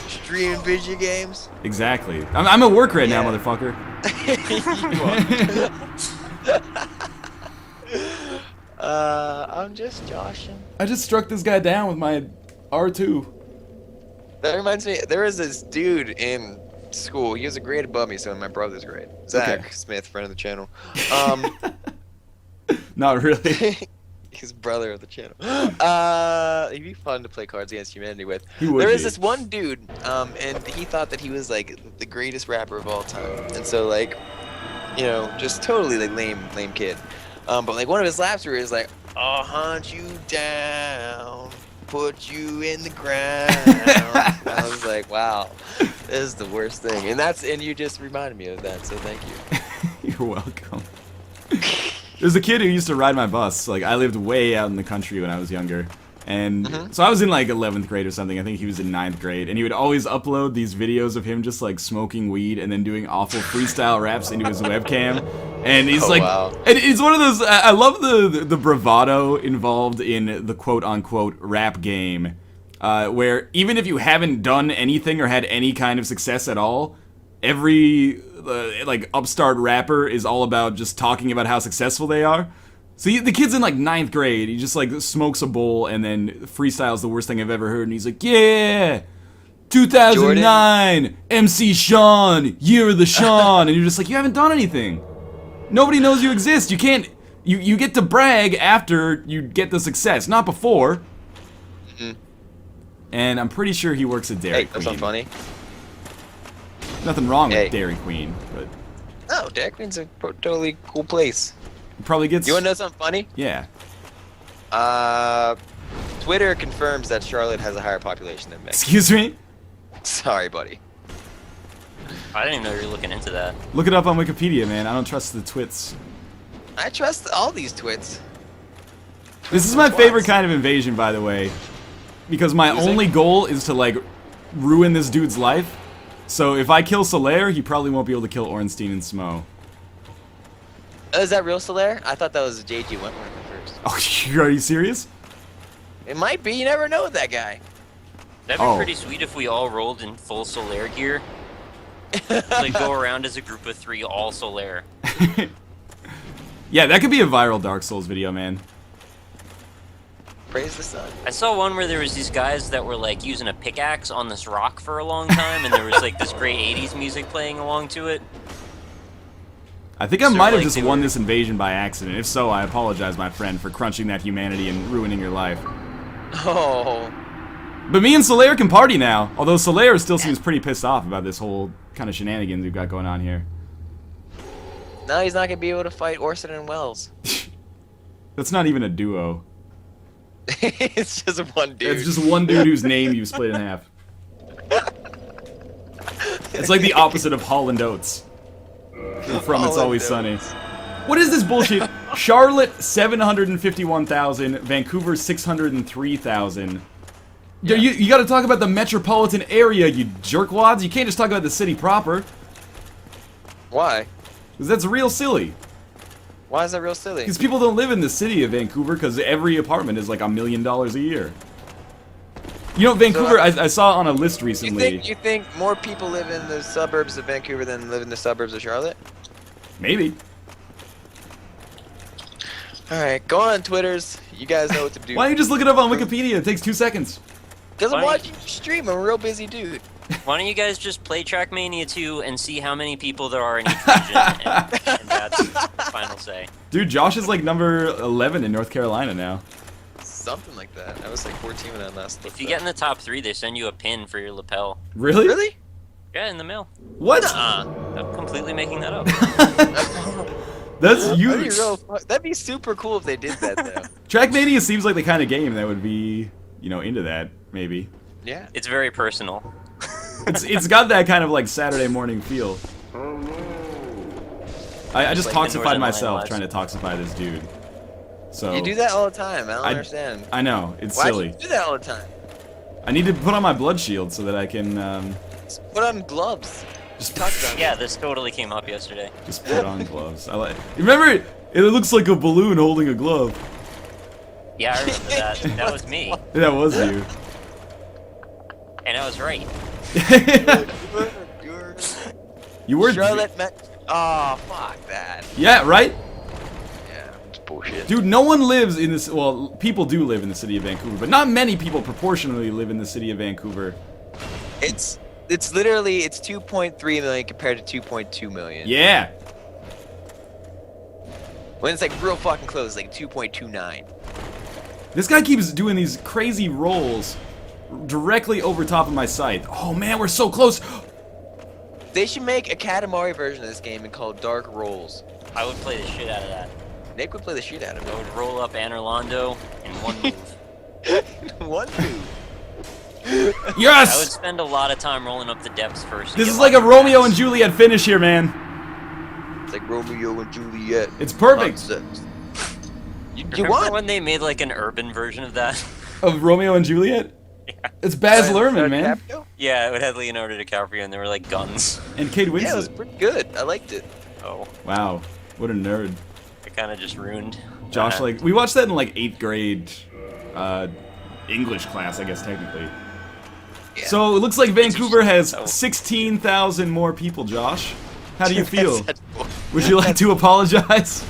Streaming video games? Exactly. I'm at work right now, Yeah. motherfucker. I'm just joshing. I just struck this guy down with my R2. That reminds me, there was this dude in school. He was a grade above me, so in my brother's grade. Zach Okay. Smith, friend of the channel. Not really. His brother of the channel. He'd be fun to play Cards Against Humanity with. He would There is be. this one dude, and he thought that he was like the greatest rapper of all time, and so like, you know, just totally like lame kid. But like one of his laps is like, "I'll hunt you down, put you in the ground." I was like, wow, this is the worst thing, and you just reminded me of that, so thank you. You're welcome. There's a kid who used to ride my bus. Like, I lived way out in the country when I was younger. And so I was in like 11th grade or something. I think he was in 9th grade. And he would always upload these videos of him just like smoking weed and then doing awful freestyle raps into his webcam. And he's like, wow. and it's one of those, I love the bravado involved in the quote unquote rap game. Where even if you haven't done anything or had any kind of success at all, every like upstart rapper is all about just talking about how successful they are. So the kid's in like 9th grade. He just like smokes a bowl and then freestyles the worst thing I've ever heard. And he's like, yeah, 2009, Jordan. MC Sean, year of the Sean. And you're just like, you haven't done anything. Nobody knows you exist. You can't. You get to brag after you get the success, not before. And I'm pretty sure he works at Dairy Hey, Queen. that's not funny. Nothing wrong Hey. with Dairy Queen, but No, Dairy Queen's a totally cool place. it probably gets. You wanna know something funny? Yeah. Twitter confirms that Charlotte has a higher population than Vancouver. Excuse me? Sorry, buddy. I didn't even know you were looking into that. Look it up on Wikipedia, man. I don't trust the twits. I trust all these twits. This is my favorite kind of invasion, by the way. Because my Music? only goal is to, like, ruin this dude's life. So if I kill Solaire, he probably won't be able to kill Ornstein and Smo. Is that real Solaire? I thought that was JG Wentworth at first. Oh, are you serious? It might be. You never know with that guy. That'd be Oh. pretty sweet if we all rolled in full Solaire gear. Like go around as a group of 3, all Solaire. Yeah, that could be a viral Dark Souls video, man. Praise the sun. I saw one where there was these guys that were like using a pickaxe on this rock for a long time, and there was like this great 80s music playing along to it. I think I So, might have like, just they won were- this invasion by accident. If so, I apologize, my friend, for crunching that humanity and ruining your life. Oh. But me and Solaire can party now. Although Solaire still seems pretty pissed off about this whole kind of shenanigans we've got going on here. No, he's not gonna be able to fight Orson and Wells. That's not even a duo. It's just one dude. It's just one dude whose name you've split in half. It's like the opposite of Holland Oates. From It's Always Sunny. What is this bullshit? Charlotte 751,000, Vancouver 603,000. Yeah. You got to talk about the metropolitan area, you jerkwads. You can't just talk about the city proper. Why? Because that's real silly. Why is that real silly? Because people don't live in the city of Vancouver because every apartment is like $1 million a year. You know, Vancouver, I saw on a list recently. You think more people live in the suburbs of Vancouver than live in the suburbs of Charlotte? Maybe. Alright, go on Twitters. You guys know what to do. Why don't you just look it up on Wikipedia? It takes 2 seconds. Because I'm watching you stream. I'm a real busy dude. Why don't you guys just play Trackmania 2 and see how many people there are in each region, and that's the final say. Dude, Josh is like number 11 in North Carolina now. Something like that. I was like 14 when I last looked. If you get in the top 3, they send you a pin for your lapel. Really? Really? Yeah, in the mail. What? I'm completely making that up. That's you. That'd be super cool if they did that, though. Trackmania seems like the kind of game that would be, you know, into that, maybe. Yeah. It's very personal. It's got that kind of like Saturday morning feel. I just like toxified myself trying to toxify this dude. So you do that all the time. I don't understand. I know, it's Why silly. do you do that all the time? I need to put on my blood shield so that I can Just put on gloves. just Talk about it. Yeah, this totally came up yesterday. just put on gloves. I like. Remember, it looks like a balloon holding a glove. Yeah, I remember that. That was me. That was you. And I was right. You were. Charlotte met. Oh, fuck that. Yeah, right. Yeah, it's bullshit. Dude, no one lives in this. Well, people do live in the city of Vancouver, but not many people proportionally live in the city of Vancouver. It's literally 2.3 million compared to 2.2 million. Yeah. When it's like real fucking close, like 2.29. This guy keeps doing these crazy rolls directly over top of my scythe. Oh man, we're so close. They should make a Katamari version of this game and call it Dark Rolls. I would play the shit out of that. Nick would play the shit out of I it. would roll up Anne Orlando in one move. One move. Yes! I would spend a lot of time rolling up the depths first. This is like a Romeo and Juliet finish here, man. It's like Romeo and Juliet. It's perfect. You Remember won. when they made like an urban version of that? Of Romeo and Juliet? Yeah. It's Baz Luhrmann, man. Yeah, it had Leonardo DiCaprio and they were like guns. And Kate Winslet. Yeah, it was pretty good. I liked it. Oh, Wow, what a nerd. it kind of just ruined. Josh, that. like, we watched that in like 8th grade English class, I guess, technically. Yeah. So it looks like Vancouver has Oh. 16,000 more people, Josh. How do you feel? That's such Would you like to apologize?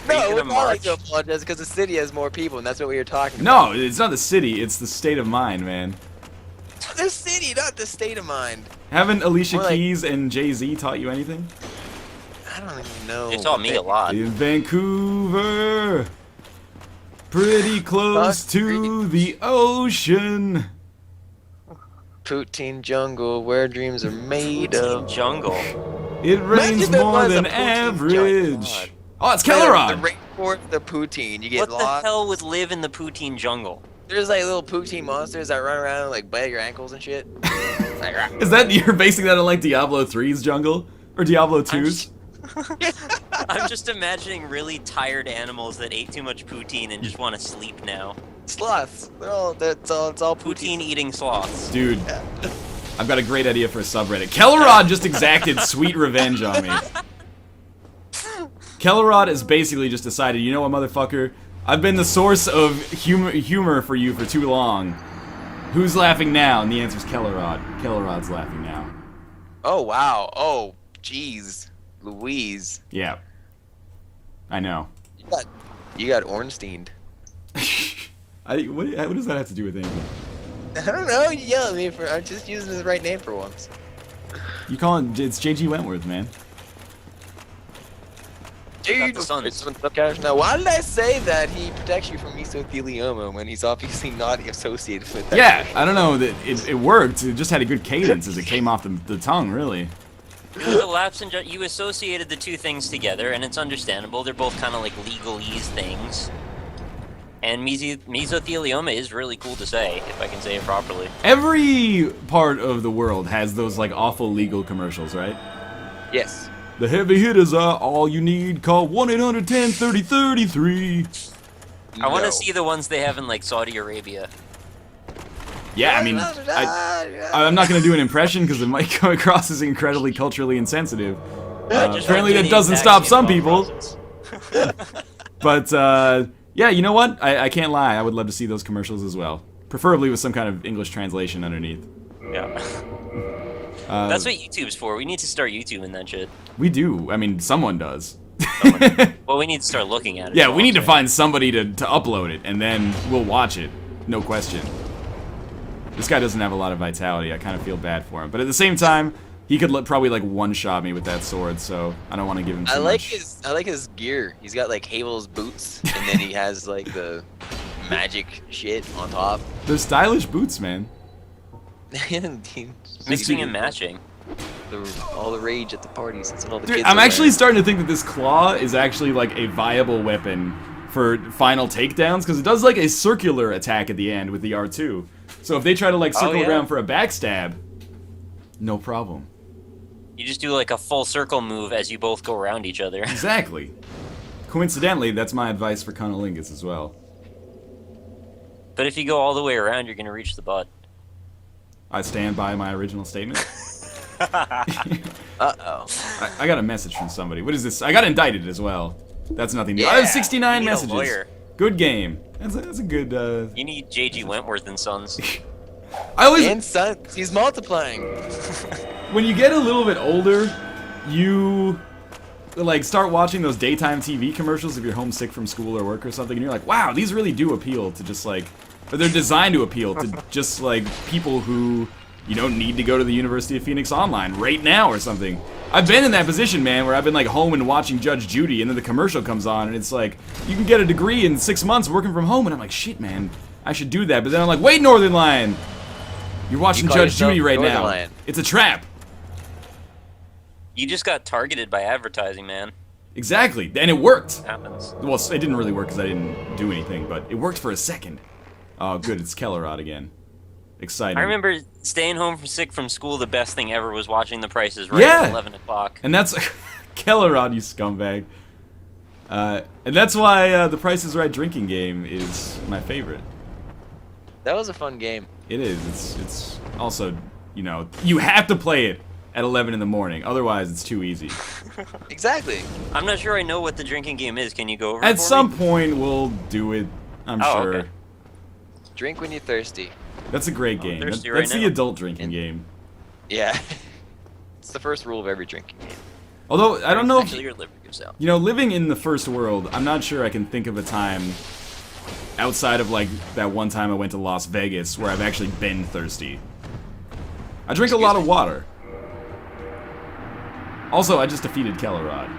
Are you No, gonna we're not like to march? apologize because the city has more people, and that's what we were talking about. No, it's not the city, it's the state of mind, man. The city, not the state of mind. Haven't Alicia More like- Keys and Jay-Z taught you anything? I don't even know. They taught me a lot. In Vancouver, pretty close to the ocean. Poutine jungle, where dreams are made of. Jungle. It rains Imagine there more was a than poutine average. jungle. Oh, it's The Kellerod. rainforest, the poutine. You get What the lost. hell would live in the poutine jungle? There's like little poutine monsters that run around and like bite your ankles and shit. Like, rah. Is that you're basing that on like Diablo 3's jungle or Diablo 2's? I'm just imagining really tired animals that ate too much poutine and just want to sleep now. Sloths. It's all Poutine eating sloths. Dude, I've got a great idea for a subreddit. Kellerod just exacted sweet revenge on me. Kellerod has basically just decided, you know what, motherfucker? I've been the source of humor for you for too long. Who's laughing now? And the answer's Kellerod. Kellerod's laughing now. Oh wow. Oh jeez, Louise. Yeah. I know. You got Ornsteined. What does that have to do with anything? I don't know. You yell at me for. I'm just using the right name for once. You call it, it's J.G. Wentworth, man. Dude, now why did I say that he protects you from mesothelioma when he's obviously not associated with that? Yeah, I don't know, it worked. It just had a good cadence as it came off the tongue, really. The lapse in you associated the two things together, and it's understandable. They're both kind of like legalese things. And mesothelioma is really cool to say, if I can say it properly. Every part of the world has those like awful legal commercials, right? Yes. The heavy hitters are all you need. Call 1-800-10-30-33. I want to see the ones they have in like Saudi Arabia. Yeah, I mean, I'm not going to do an impression because it might come across as incredibly culturally insensitive. Apparently that doesn't stop some people. But, yeah, you know what? I can't lie. I would love to see those commercials as well. Preferably with some kind of English translation underneath. Yeah. That's what YouTube's for. We need to start YouTubing that shit. We do. I mean, someone does. Well, we need to start looking at it. Yeah, we need to find somebody to upload it, and then we'll watch it. No question. This guy doesn't have a lot of vitality. I kind of feel bad for him. But at the same time, he could probably like one-shot me with that sword, so I don't want to give him too much. I like his gear. He's got like Havel's boots, and then he has like the magic shit on top. They're stylish boots, man. Mixing and matching. All the rage at the parties. That's what all the Dude, kids I'm are actually wearing. starting to think that this claw is actually like a viable weapon for final takedowns, because it does like a circular attack at the end with the R2. So if they try to like circle around for a backstab, no problem. You just do like a full circle move as you both go around each other. Exactly. Coincidentally, that's my advice for cunnilingus as well. But if you go all the way around, you're gonna reach the butt. I stand by my original statement. Uh-oh. I got a message from somebody. What is this? I got indicted as well. That's nothing new. Yeah, I have 69 you need a messages. lawyer. Good game. That's a good, You need J.G. Wentworth and Sons. I always... And sons. He's multiplying. When you get a little bit older, you... like, start watching those daytime TV commercials if you're homesick from school or work or something, and you're like, wow, these really do appeal to just, like... Or they're designed to appeal to just, like, people who, you know, need to go to the University of Phoenix online right now or something. I've been in that position, man, where I've been, like, home and watching Judge Judy, and then the commercial comes on, and it's like, you can get a degree in 6 months working from home, and I'm like, shit, man, I should do that. But then I'm like, wait, Northern Lion! You're watching Judge Judy right now. Lion. It's a trap. You just got targeted by advertising, man. Exactly, and it worked. It happens. Well, it didn't really work because I didn't do anything, but it worked for a second. Oh, good, it's Kellerod again. Exciting. I remember staying home sick from school. The best thing ever was watching The Price is Right at 11 o'clock. And that's... Kellerod, you scumbag. And that's why The Price is Right drinking game is my favorite. That was a fun game. It is. It's also, you know, you have to play it at 11 in the morning. Otherwise, it's too easy. Exactly. I'm not sure I know what the drinking game is. Can you go over it At for some me? point, we'll do it, I'm sure. Okay. Drink when you're thirsty. That's a great game. thirsty That's right the now. adult drinking game. Yeah. It's the first rule of every drinking game. Although, I don't know if... Actually, your liver gives out. You know, living in the first world, I'm not sure I can think of a time outside of, like, that one time I went to Las Vegas where I've actually been thirsty. I drink a lot of water. Also, I just defeated Kellerod.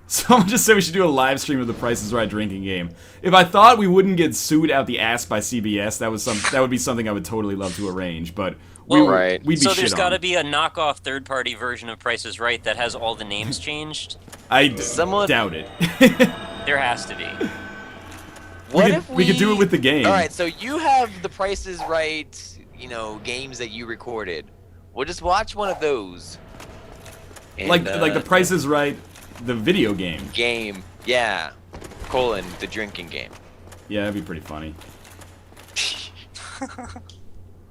Someone just said we should do a live stream of The Price is Right drinking game. If I thought we wouldn't get sued out the ass by CBS, that would be something I would totally love to arrange, but we'd be So shit there's on. got to be a knockoff third-party version of Price is Right that has all the names changed? I doubt it. There has to be. We could do it with the game. All right, so you have The Price is Right, you know, games that you recorded. We'll just watch one of those. And, like The Price is Right, the video game. Yeah. The drinking game. Yeah, that'd be pretty funny.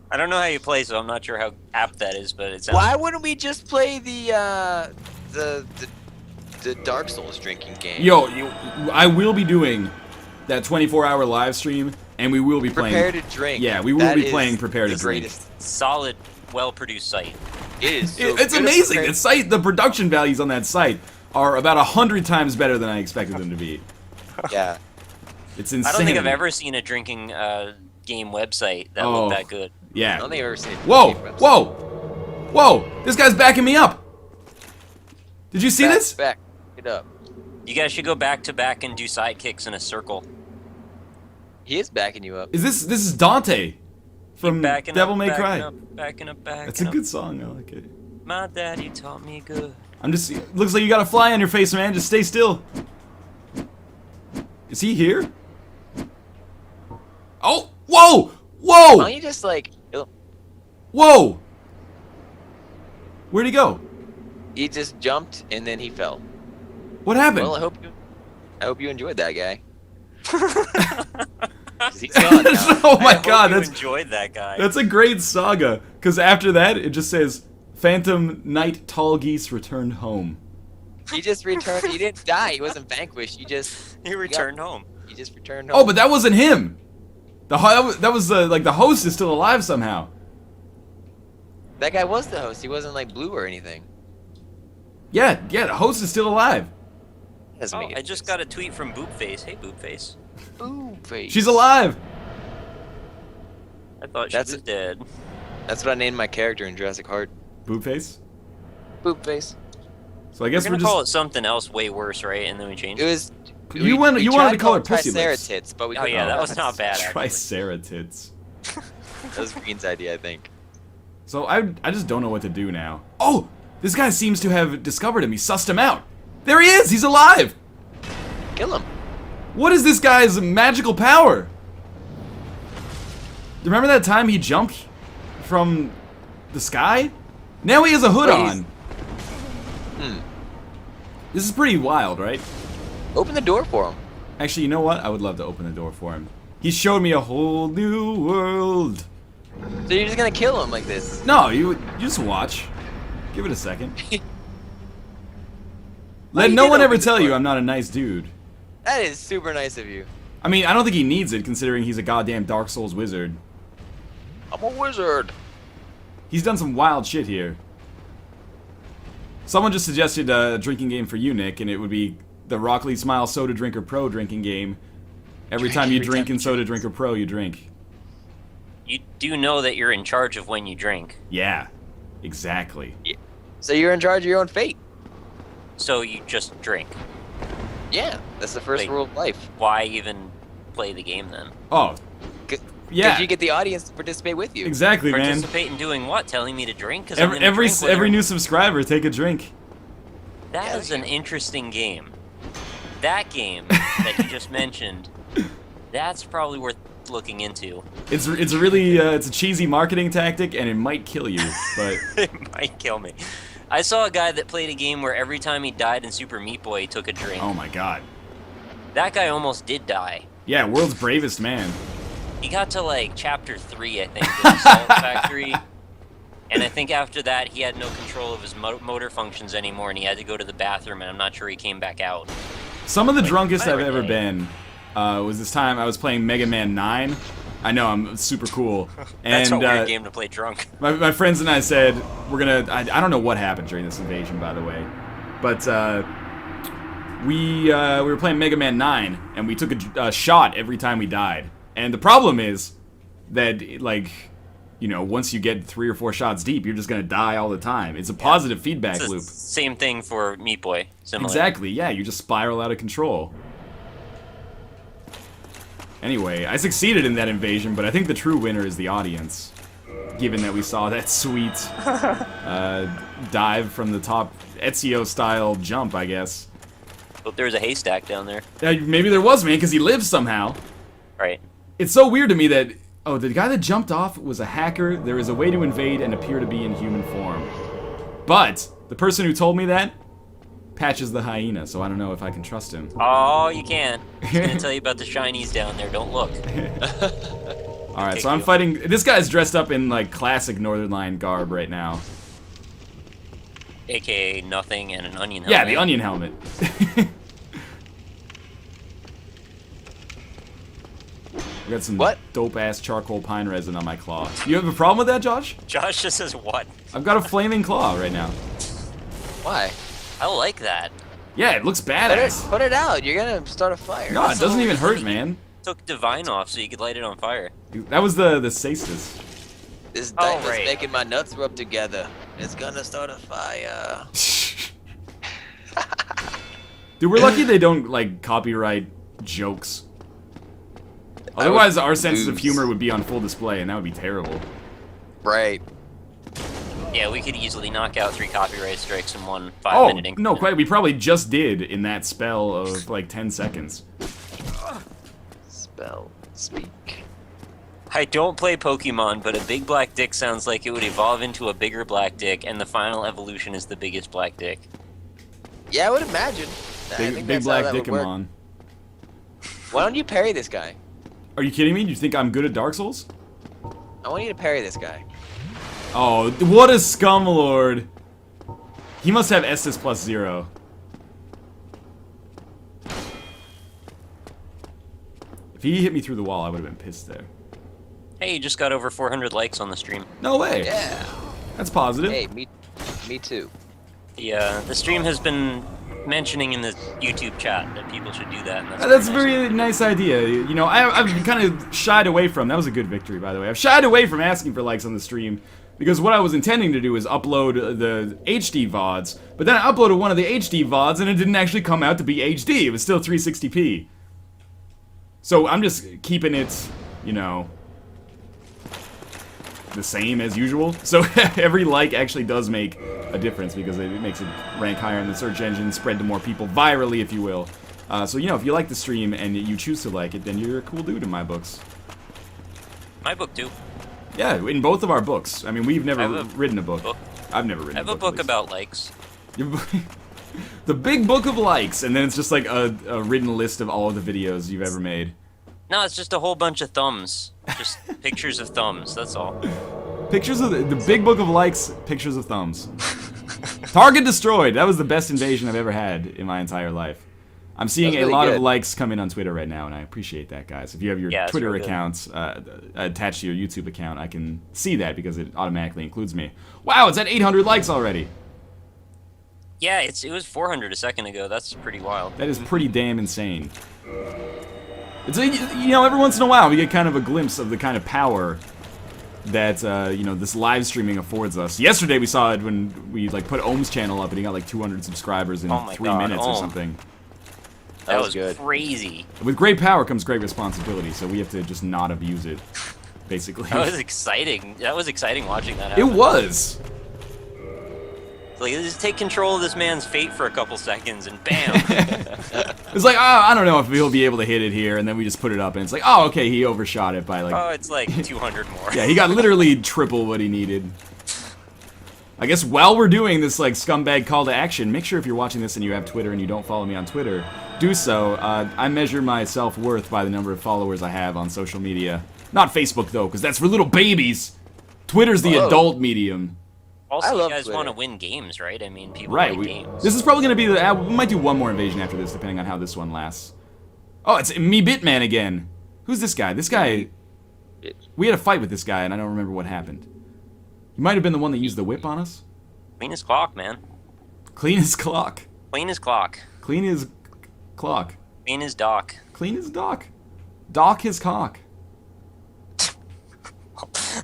I don't know how you play, so I'm not sure how apt that is, but it sounds... Why wouldn't we just play the Dark Souls drinking game? Yo, I will be doing that 24-hour live stream, and we will be playing... Prepare to drink. Yeah, we will be playing Prepare to Drink. Solid, well-produced site. It is. So It's amazing. The production values on that site are about 100 times better than I expected them to be. Yeah. It's insane. I don't think I've ever seen a drinking game website that looked that good. Yeah. I don't think I've ever seen it. Whoa! Whoa! Whoa! This guy's backing me up! Did you see this? Back it up. You guys should go back to back and do sidekicks in a circle. He is backing you up. This is Dante from Devil May Cry. Backing up. That's a good song. I like it. My daddy taught me good. Looks like you got a fly on your face, man. Just stay still. Is he here? Oh, whoa! Whoa! Why don't you just like... Whoa! Where'd he go? He just jumped and then he fell. What happened? Well, I hope you enjoyed that guy. He's gone now. Oh my God! I hope you enjoyed that guy. That's a great saga. Because after that, it just says, "Phantom Knight Tall Geese returned home." He just returned. He didn't die. He wasn't vanquished. He returned home. He just returned home. Oh, but that wasn't him. That was like the host is still alive somehow. That guy was the host. He wasn't like blue or anything. Yeah, the host is still alive. I just got a tweet from Boopface. Hey, Boopface. Boopface. She's alive. I thought she was dead. That's what I named my character in Jurassic Heart. Boopface? Boopface. So I guess we're just call it something else way worse, right? And then we changed it. It was... You wanted to call her Pussy Lips. Triceratits, but we oh yeah, that was not bad, actually. Triceratits. That was Green's idea, I think. So I just don't know what to do now. Oh! This guy seems to have discovered him. He sussed him out. There he is! He's alive! Kill him. What is this guy's magical power? Remember that time he jumped from the sky? Now he has a hood on. This is pretty wild, right? Open the door for him. Actually, you know what? I would love to open the door for him. He showed me a whole new world. So you're just gonna kill him like this? No, you just watch. Give it a second. Let no one ever tell you I'm not a nice dude. That is super nice of you. I mean, I don't think he needs it, considering he's a goddamn Dark Souls wizard. I'm a wizard. He's done some wild shit here. Someone just suggested a drinking game for you, Nick, and it would be the Rockley Smile Soda Drinker Pro drinking game. Every time you drink in Soda Drinker Pro, you drink. You do know that you're in charge of when you drink. Yeah, exactly. Yeah. So you're in charge of your own fate. So you just drink. Yeah, that's the first rule of life. Why even play the game then? Oh, yeah. Because you get the audience to participate with you. Exactly, man. Participate in doing what? Telling me to drink? Cause every new subscriber, take a drink. That is an interesting game. That game that you just mentioned, that's probably worth looking into. It's really it's a cheesy marketing tactic, and it might kill you, but it might kill me. I saw a guy that played a game where every time he died in Super Meat Boy, he took a drink. Oh my God. That guy almost did die. Yeah, world's bravest man. He got to like chapter 3, I think, in the Salt Factory. And I think after that, he had no control of his motor functions anymore, and he had to go to the bathroom, and I'm not sure he came back out. Some of the drunkest I've ever been was this time I was playing Mega Man 9. I know, I'm super cool. That's and, a weird game to play drunk. My friends and I said, we're gonna... I don't know what happened during this invasion, by the way. But we were playing Mega Man 9, and we took a shot every time we died. And the problem is that, like, you know, once you get 3 or 4 shots deep, you're just gonna die all the time. It's a positive feedback loop. Same thing for Meat Boy. Similar. Exactly, yeah, you just spiral out of control. Anyway, I succeeded in that invasion, but I think the true winner is the audience. Given that we saw that sweet dive from the top, Ezio-style jump, I guess. But there's a haystack down there. Maybe there was, man, because he lived somehow. Right. It's so weird to me that, oh, the guy that jumped off was a hacker. There is a way to invade and appear to be in human form. But the person who told me that patches the hyena, so I don't know if I can trust him. Oh, you can. He's gonna tell you about the shinies down there. Don't look. Alright, so I'm fighting... This guy's dressed up in, like, classic Northern Lion garb right now. AKA nothing and an onion helmet. Yeah, the onion helmet. I got some dope-ass charcoal pine resin on my claw. You have a problem with that, Josh? Josh just says what? I've got a flaming claw right now. Why? I like that. Yeah, it looks badass. Put it out. You're gonna start a fire. No, it doesn't even hurt, man. Took Divine off so you could light it on fire. That was the Cestus. This diamond's making my nuts rub together. It's gonna start a fire. Dude, we're lucky they don't, like, copyright jokes. Otherwise, our senses of humor would be on full display, and that would be terrible. Right. Yeah, we could easily knock out 3 copyright strikes in one 5-minute increment. No, quite. We probably just did in that spell of, like, 10 seconds. Spell. Speak. I don't play Pokemon, but a big black dick sounds like it would evolve into a bigger black dick, and the final evolution is the biggest black dick. Yeah, I would imagine. Big black Dickemon. Why don't you parry this guy? Are you kidding me? Do you think I'm good at Dark Souls? I want you to parry this guy. Oh, what a scumlord. He must have Estus plus 0. If he hit me through the wall, I would have been pissed there. Hey, you just got over 400 likes on the stream. No way. Yeah. That's positive. Hey, me too. The stream has been mentioning in the YouTube chat that people should do that. And that's a very nice idea. You know, I've kind of shied away from. That was a good victory, by the way. I've shied away from asking for likes on the stream because what I was intending to do is upload the HD VODs, but then I uploaded one of the HD VODs and it didn't actually come out to be HD. It was still 360p. So I'm just keeping it, you know, the same as usual. So every like actually does make a difference because it makes it rank higher in the search engine, spread to more people virally, if you will. So, you know, if you like the stream and you choose to like it, then you're a cool dude in my books. My book, too. Yeah, in both of our books. I mean, we've never written a book. I've never written a book. I have a book about likes. The big book of likes, and then it's just like a written list of all of the videos you've ever made. No, it's just a whole bunch of thumbs. Just pictures of thumbs, that's all. Pictures of the big book of likes, pictures of thumbs. Target destroyed. That was the best invasion I've ever had in my entire life. I'm seeing a lot of likes come in on Twitter right now, and I appreciate that, guys. If you have your Twitter accounts attached to your YouTube account, I can see that because it automatically includes me. Wow, it's at 800 likes already. Yeah, it was 400 a second ago. That's pretty wild. That is pretty damn insane. It's you know, every once in a while we get kind of a glimpse of the kind of power that you know, this live streaming affords us. Yesterday we saw it when we like put Ohm's channel up and he got like 200 subscribers in 3 minutes or something. That was good. Crazy. With great power comes great responsibility, so we have to just not abuse it, basically. That was exciting. That was exciting watching that happen. It was. Like, just take control of this man's fate for a couple seconds, and bam! It's like, oh, I don't know if he'll be able to hit it here, and then we just put it up, and it's like, oh, okay, he overshot it by like... Oh, it's like 200 more. Yeah, he got literally triple what he needed. I guess while we're doing this, like, scumbag call to action, make sure if you're watching this and you have Twitter and you don't follow me on Twitter, do so. I measure my self-worth by the number of followers I have on social media. Not Facebook, though, because that's for little babies. Twitter's the adult medium. Also, you guys want to win games, right? I mean, people like games. This is probably going to be the... we might do one more invasion after this, depending on how this one lasts. Oh, it's me Bitman again. Who's this guy? This guy... We had a fight with this guy, and I don't remember what happened. He might have been the one that used the whip on us. Clean as clock, man. Clean as clock. Clean as clock. Clean as clock. Clean as dock. Clean as dock. Dock his cock.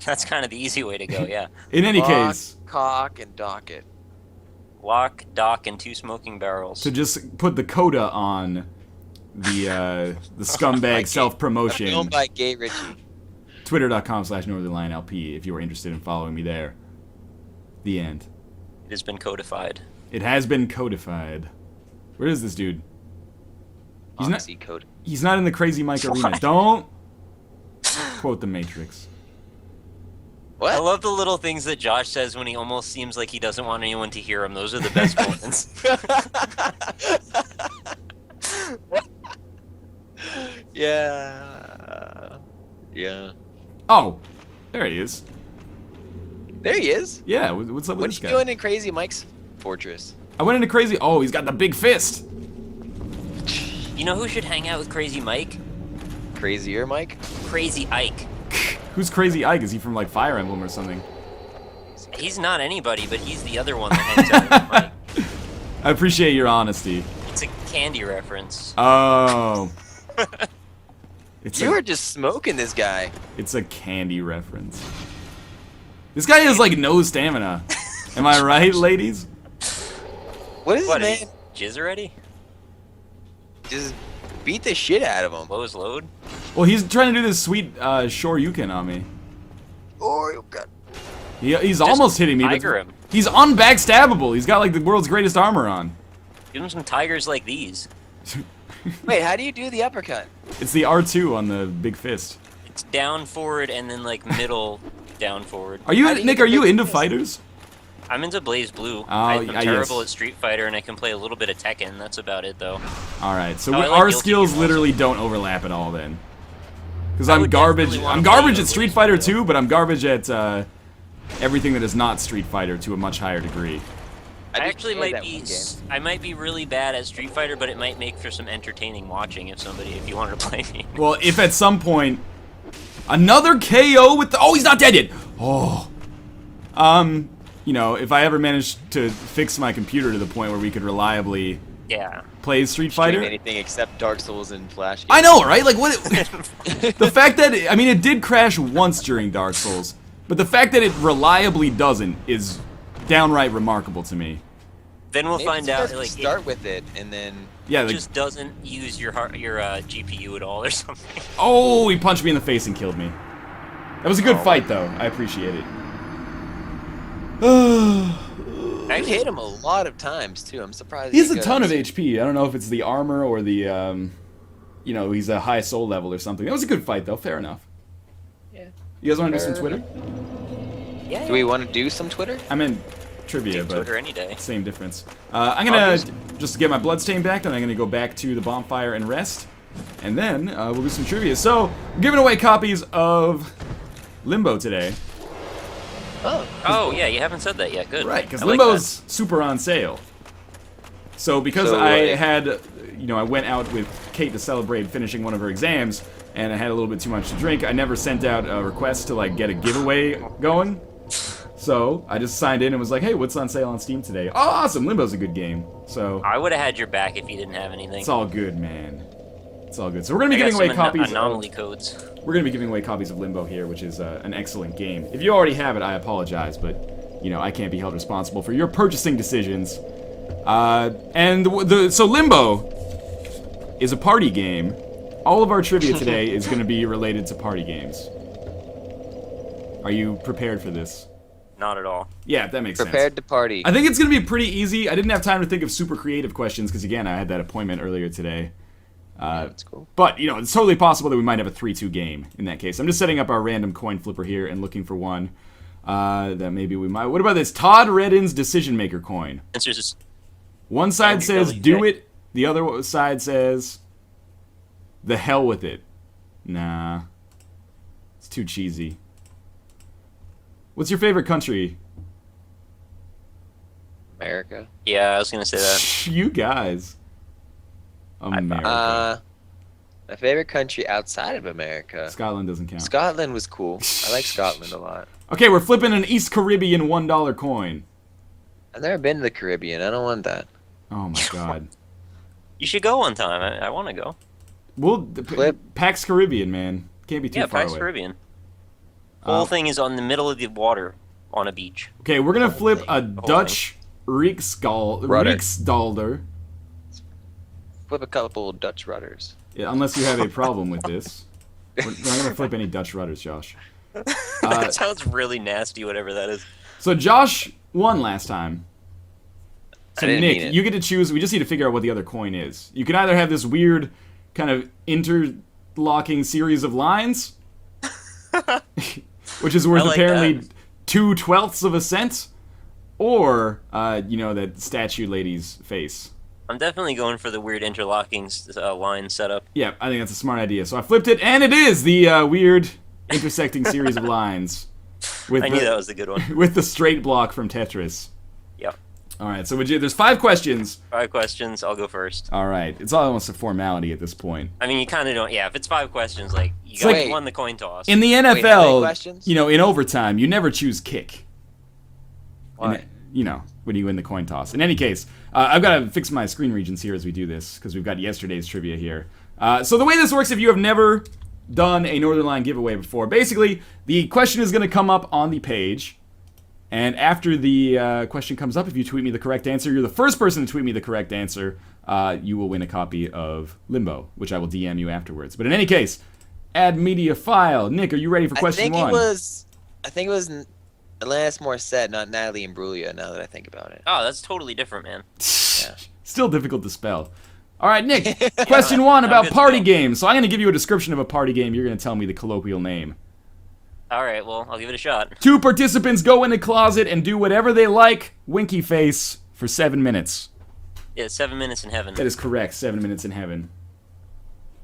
That's kind of the easy way to go, yeah. In any case... Cock and Docket. Lock, dock, and 2 smoking barrels. To just put the coda on the scumbag self-promotion. Owned by Gay Richie. Twitter.com/NorthernLionLP if you are interested in following me there. The end. It has been codified. It has been codified. Where is this dude? He's not in the Crazy Mike arena. Don't quote the Matrix. What? I love the little things that Josh says when he almost seems like he doesn't want anyone to hear him. Those are the best moments. Yeah. Yeah. Oh, there he is. There he is. Yeah, what's up with this guy? What you doing in Crazy Mike's fortress? I went into Crazy... Oh, he's got the big fist. You know who should hang out with Crazy Mike? Crazier Mike? Crazy Ike. Who's Crazy Ike? Is he from like Fire Emblem or something? He's not anybody, but he's the other one that hangs out with Mike. I appreciate your honesty. It's a candy reference. Oh. You were just smoking this guy. It's a candy reference. This guy has like no stamina. Am I right, ladies? What is this man? Jizz already? Just beat the shit out of him. Low's load. Well, he's trying to do this sweet Shoryuken on me. Or you got. He's almost hitting me. Tiger him. He's unbackstabbable. He's got like the world's greatest armor on. Give him some tigers like these. Wait, how do you do the uppercut? It's the R2 on the big fist. It's down forward and then like middle down forward. Are you, Nick? Are you into fighters? I'm into Blaze Blue. Oh, I'm terrible yes. at Street Fighter, and I can play a little bit of Tekken. That's about it, though. All right, so Oh, I like our Guilty skills Gear literally don't overlap at all then. Because I I'm would garbage. definitely wanna I'm play garbage the at Street Blaze Fighter Blue. too, but I'm garbage at everything that is not Street Fighter to a much higher degree. I just actually played might that be. one game. I might be really bad at Street Fighter, but it might make for some entertaining watching if you wanted to play me. Well, if at some point another KO with the, oh, he's not dead yet. Oh, you know, if I ever managed to fix my computer to the point where we could reliably Yeah. play Street Fighter. Anything except Dark Souls and Flash. I know, right? Like what? The fact that I mean, it did crash once during Dark Souls, but the fact that it reliably doesn't is downright remarkable to me. Then we'll Maybe find it's out. best to Like start with it and then. Yeah. it Like, just doesn't use your GPU at all or something. oh, he punched me in the face and killed me. That was a good fight, though. I appreciate it. I hit him a lot of times too. I'm surprised. He has a ton of HP. I don't know if it's the armor or the, you know, he's a high soul level or something. That was a good fight, though. Fair enough. Yeah. You guys want to do some Twitter? Yeah. Do we want to do some Twitter? I'm in trivia, but Twitter any day. same difference. I'm gonna just get my bloodstain back, then I'm gonna go back to the bonfire and rest, and then we'll do some trivia. So, we're giving away copies of Limbo today. Oh yeah, you haven't said that yet. Good. Right, because I like Limbo's super on sale. So because So, I had, you know, I went out with Kate to celebrate finishing one of her exams, and I had a little bit too much to drink, I never sent out a request to, like, get a giveaway going. So I just signed in and was like, hey, what's on sale on Steam today? Oh, awesome, Limbo's a good game. So I would have had your back if you didn't have anything. it's all good, man. It's all good. So we're gonna be I got giving away some copies. anomaly codes. We're going to be giving away copies of Limbo here, which is an excellent game. If you already have it, I apologize, but, you know, I can't be held responsible for your purchasing decisions. So Limbo is a party game. All of our trivia today is going to be related to party games. Are you prepared for this? Not at all. Yeah, that makes Prepared sense. to party. I think it's going to be pretty easy. I didn't have time to think of super creative questions because, again, I had that appointment earlier today. That's cool. But, you know, it's totally possible that we might have a 3-2 game in that case. I'm just setting up our random coin flipper here and looking for one that maybe we might... What about this? Todd Reddin's Decision Maker coin. Answer is One side Andy says, Kelly, do Jay. it. The other side says, the hell with it. Nah. It's too cheesy. What's your favorite country? America. Yeah, I was gonna say that. You guys. America. My favorite country outside of America. Scotland doesn't count. Scotland was cool. I like Scotland a lot. Okay, we're flipping an East Caribbean $1 coin. I've never been to the Caribbean. I don't want that. Oh my god. You should go one time. I want to go. Well, Flip. PAX Caribbean, man. Can't be too Yeah, far PAX away. Caribbean. Whole thing is on the middle of the water on a beach. Okay, we're gonna flip a thing. Dutch Rudder. Riksdalder. Flip a couple of Dutch rudders. Yeah, unless you have a problem with this. We're not gonna flip any Dutch rudders, Josh. That sounds really nasty, whatever that is. So Josh won last time. So I didn't mean Nick, it. you get to choose. We just need to figure out what the other coin is. You can either have this weird kind of interlocking series of lines, which is worth I like apparently that. 2/12 of a cent, or you know, that statue lady's face. I'm definitely going for the weird interlocking line setup. Yeah, I think that's a smart idea. So I flipped it, and it is the weird intersecting series of lines. With I knew that was the good one. with the straight block from Tetris. Yep. All right, so there's 5 questions. 5 questions. I'll go first. All right, it's almost a formality at this point. I mean, you kind of don't. Yeah, if it's 5 questions, like you like- won the coin toss. In the how many NFL, questions? you know, in overtime, you never choose kick. Why? You know, when you win the coin toss. In any case, I've got to fix my screen regions here as we do this, because we've got yesterday's trivia here. So the way this works, if you have never done a Northern Line giveaway before, basically, the question is going to come up on the page, And after the question comes up, if you tweet me the correct answer, you're the first person to tweet me the correct answer. You will win a copy of Limbo, which I will DM you afterwards. But in any case, add media file. Nick, are you ready for question one? I think it was Alanis Morissette, not Natalie Imbruglia, now that I think about it. Oh, that's totally different, man. Yeah. Still difficult to spell. All right, Nick, question one about party games. So I'm going to give you a description of a party game. You're going to tell me the colloquial name. All right, well, I'll give it a shot. 2 participants go in a closet and do whatever they like, winky face, for 7 minutes. Yeah, 7 minutes in heaven. That is correct, 7 minutes in heaven.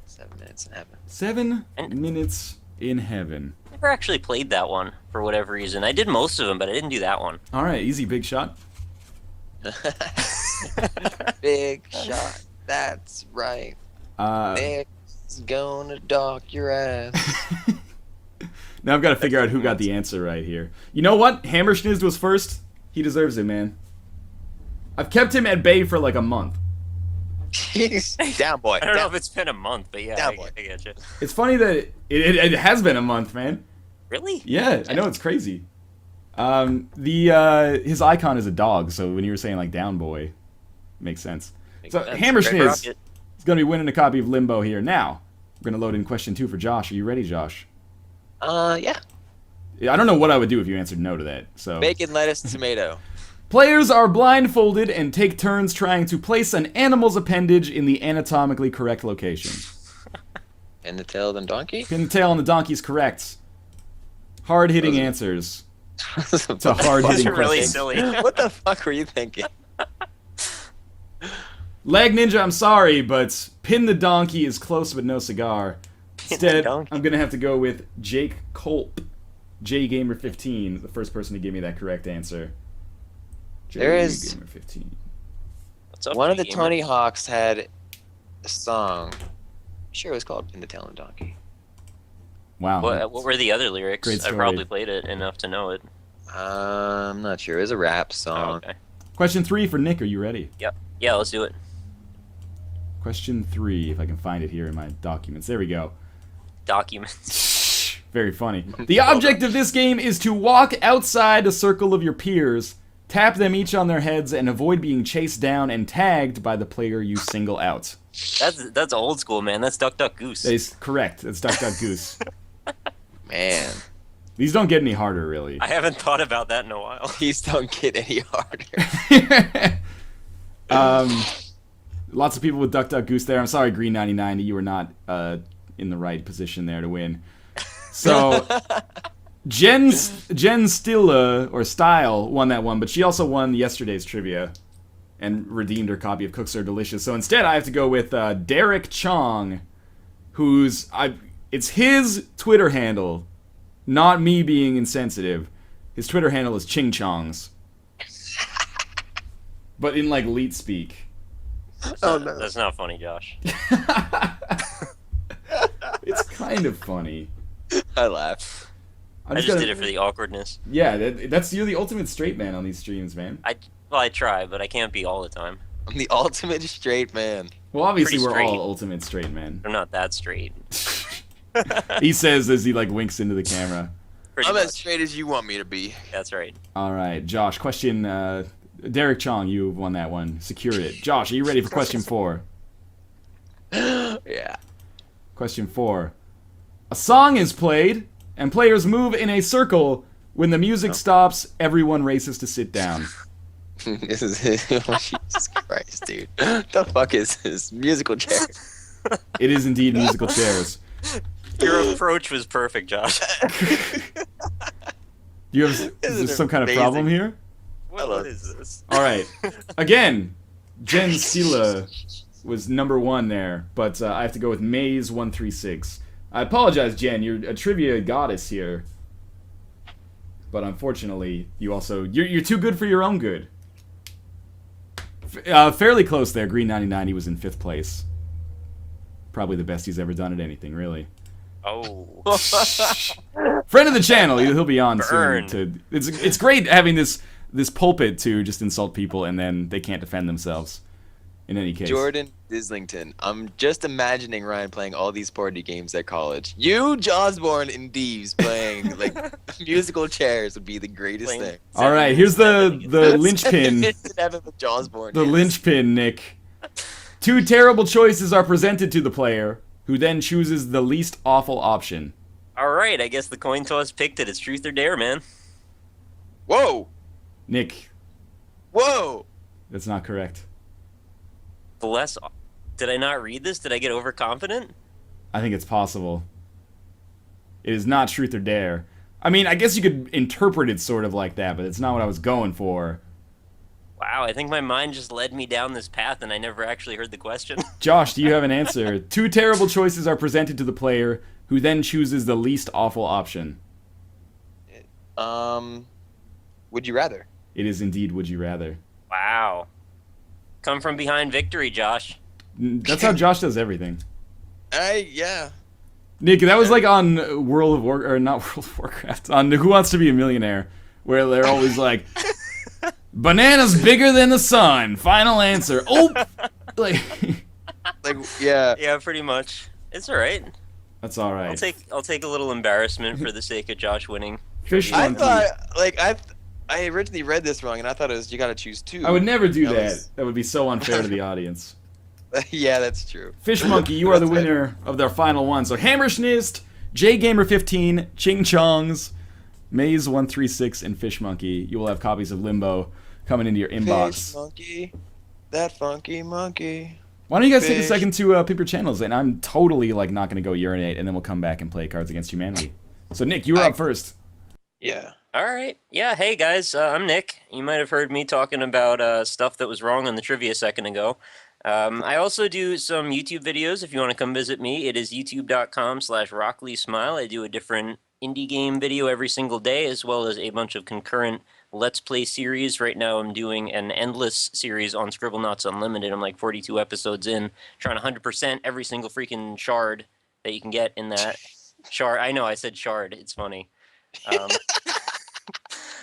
7 minutes in heaven. 7 minutes in heaven. I never actually played that one, for whatever reason. I did most of them, but I didn't do that one. All right, easy, big shot. Big shot. That's right. Nick's gonna dock your ass. Now I've got to figure out who got the answer right here. You know what? Hammerschnizzed was first. He deserves it, man. I've kept him at bay for like a month. Down, boy. I don't know if it's been a month, but yeah, I get you. It's funny that it has been a month, man. Really? Yeah, I know, it's crazy. His icon is a dog, so when you were saying like down boy, makes sense. So Hammerschniz is going to be winning a copy of Limbo here. Now, we're going to load in question 2 for Josh. Are you ready, Josh? Yeah. I don't know what I would do if you answered no to that. So bacon, lettuce, tomato. Players are blindfolded and take turns trying to place an animal's appendage in the anatomically correct location. Pin the tail on donkey? Pin the tail on the donkey is correct. Hard-hitting answers. It's a hard-hitting question. Really silly. What the fuck were you thinking? Lag Ninja, I'm sorry, but pin the donkey is close but no cigar. Instead, I'm going to have to go with Jake Kolp, JGamer15, the first person to give me that correct answer. There is JGamer15. What's up, one of the Gamer? Tony Hawks had a song. I'm sure it was called Pin the Tail on Donkey. Wow. What were the other lyrics? Great I story. probably played it enough to know it. I'm not sure. It was a rap song. Oh, okay. Question 3 for Nick. Are you ready? Yep. Yeah, let's do it. Question 3, if I can find it here in my documents. There we go. Documents. Very funny. The object of this game is to walk outside a circle of your peers, tap them each on their heads, and avoid being chased down and tagged by the player you single out. That's old school, man. That's Duck Duck Goose. That is correct. That's Duck Duck Goose. Man. These don't get any harder, really. I haven't thought about that in a while. These don't get any harder. Lots of people with Duck Duck Goose there. I'm sorry, Green 99, you were not in the right position there to win. So, Jen Stilla, or Style, won that one, but she also won yesterday's trivia and redeemed her copy of Cooks Are Delicious. So instead, I have to go with Derek Chong, it's his Twitter handle, not me being insensitive. His Twitter handle is Ching Chongs. But in, like, leet speak. Oh, no. That's not funny, Josh. It's kind of funny. I laugh. I just did it for the awkwardness. Yeah, you're the ultimate straight man on these streams, man. I try, but I can't be all the time. I'm the ultimate straight man. Well, obviously Pretty we're straight. all ultimate straight men. I'm not that straight. He says as he like winks into the camera. Pretty I'm much. as straight as you want me to be. That's right. All right, Josh. Question. Derek Chong, you won that one. Secured it. Josh, are you ready for question 4? Yeah. Question 4. A song is played, and players move in a circle. When the music stops, everyone races to sit down. This is oh, Jesus Christ, dude. The fuck is this? Musical chair. It is indeed musical chairs. Your approach was perfect, Josh. Is there some kind of problem here? What is this? All right. Again, Jen Stila was number 1 there, but I have to go with Maze136. I apologize, Jen. You're a trivia goddess here, but unfortunately, you're too good for your own good. Fairly close there. Green 99. He was in 5th place. Probably the best he's ever done at anything, really. Oh. Friend of the channel. He'll be on Burn. soon. It's great having this pulpit to just insult people and then they can't defend themselves. In any case. Jordan Islington. I'm just imagining Ryan playing all these party games at college. You, Osborne, and Deeves playing like musical chairs would be the greatest thing. All right, here's the linchpin. The linchpin, Nick. 2 terrible choices are presented to the player, who then chooses the least awful option. All right, I guess the coin toss picked it. It's truth or dare, man. Whoa. Nick. Whoa. That's not correct. Did I not read this? Did I get overconfident? I think it's possible. It is not truth or dare. I mean, I guess you could interpret it sort of like that, but it's not what I was going for. Wow, I think my mind just led me down this path and I never actually heard the question. Josh, do you have an answer? 2 terrible choices are presented to the player, who then chooses the least awful option. Would you rather? It is indeed would you rather. Wow. Come from behind victory, Josh. That's how Josh does everything. Yeah. Nick, that was like on not World of Warcraft, on Who Wants to Be a Millionaire, where they're always like, bananas bigger than the sun, final answer. Oh! Yeah. Yeah, pretty much. It's alright. That's alright. I'll take a little embarrassment for the sake of Josh winning. I thought, I originally read this wrong, and I thought it was you gotta choose 2. I would never do that. That would be so unfair to the audience. Yeah, that's true. Fish Monkey, you are the winner of their final one. So Hammerschnist, JGamer15, Ching Chongs, Maze136, and Fish Monkey. You will have copies of Limbo coming into your inbox. Fish Monkey, that funky monkey. Why don't you guys take a second to pick your channels, and I'm totally not going to go urinate, and then we'll come back and play Cards Against Humanity. So Nick, you were up first. Yeah. All right. Yeah, hey guys, I'm Nick. You might have heard me talking about stuff that was wrong on the trivia a second ago. I also do some YouTube videos if you want to come visit me. It is youtube.com/RocklySmile. I do a different indie game video every single day, as well as a bunch of concurrent Let's Play series. Right now I'm doing an endless series on Scribblenauts Unlimited. I'm like 42 episodes in, trying 100% every single freaking shard that you can get in that. Shard. I know, I said shard. It's funny.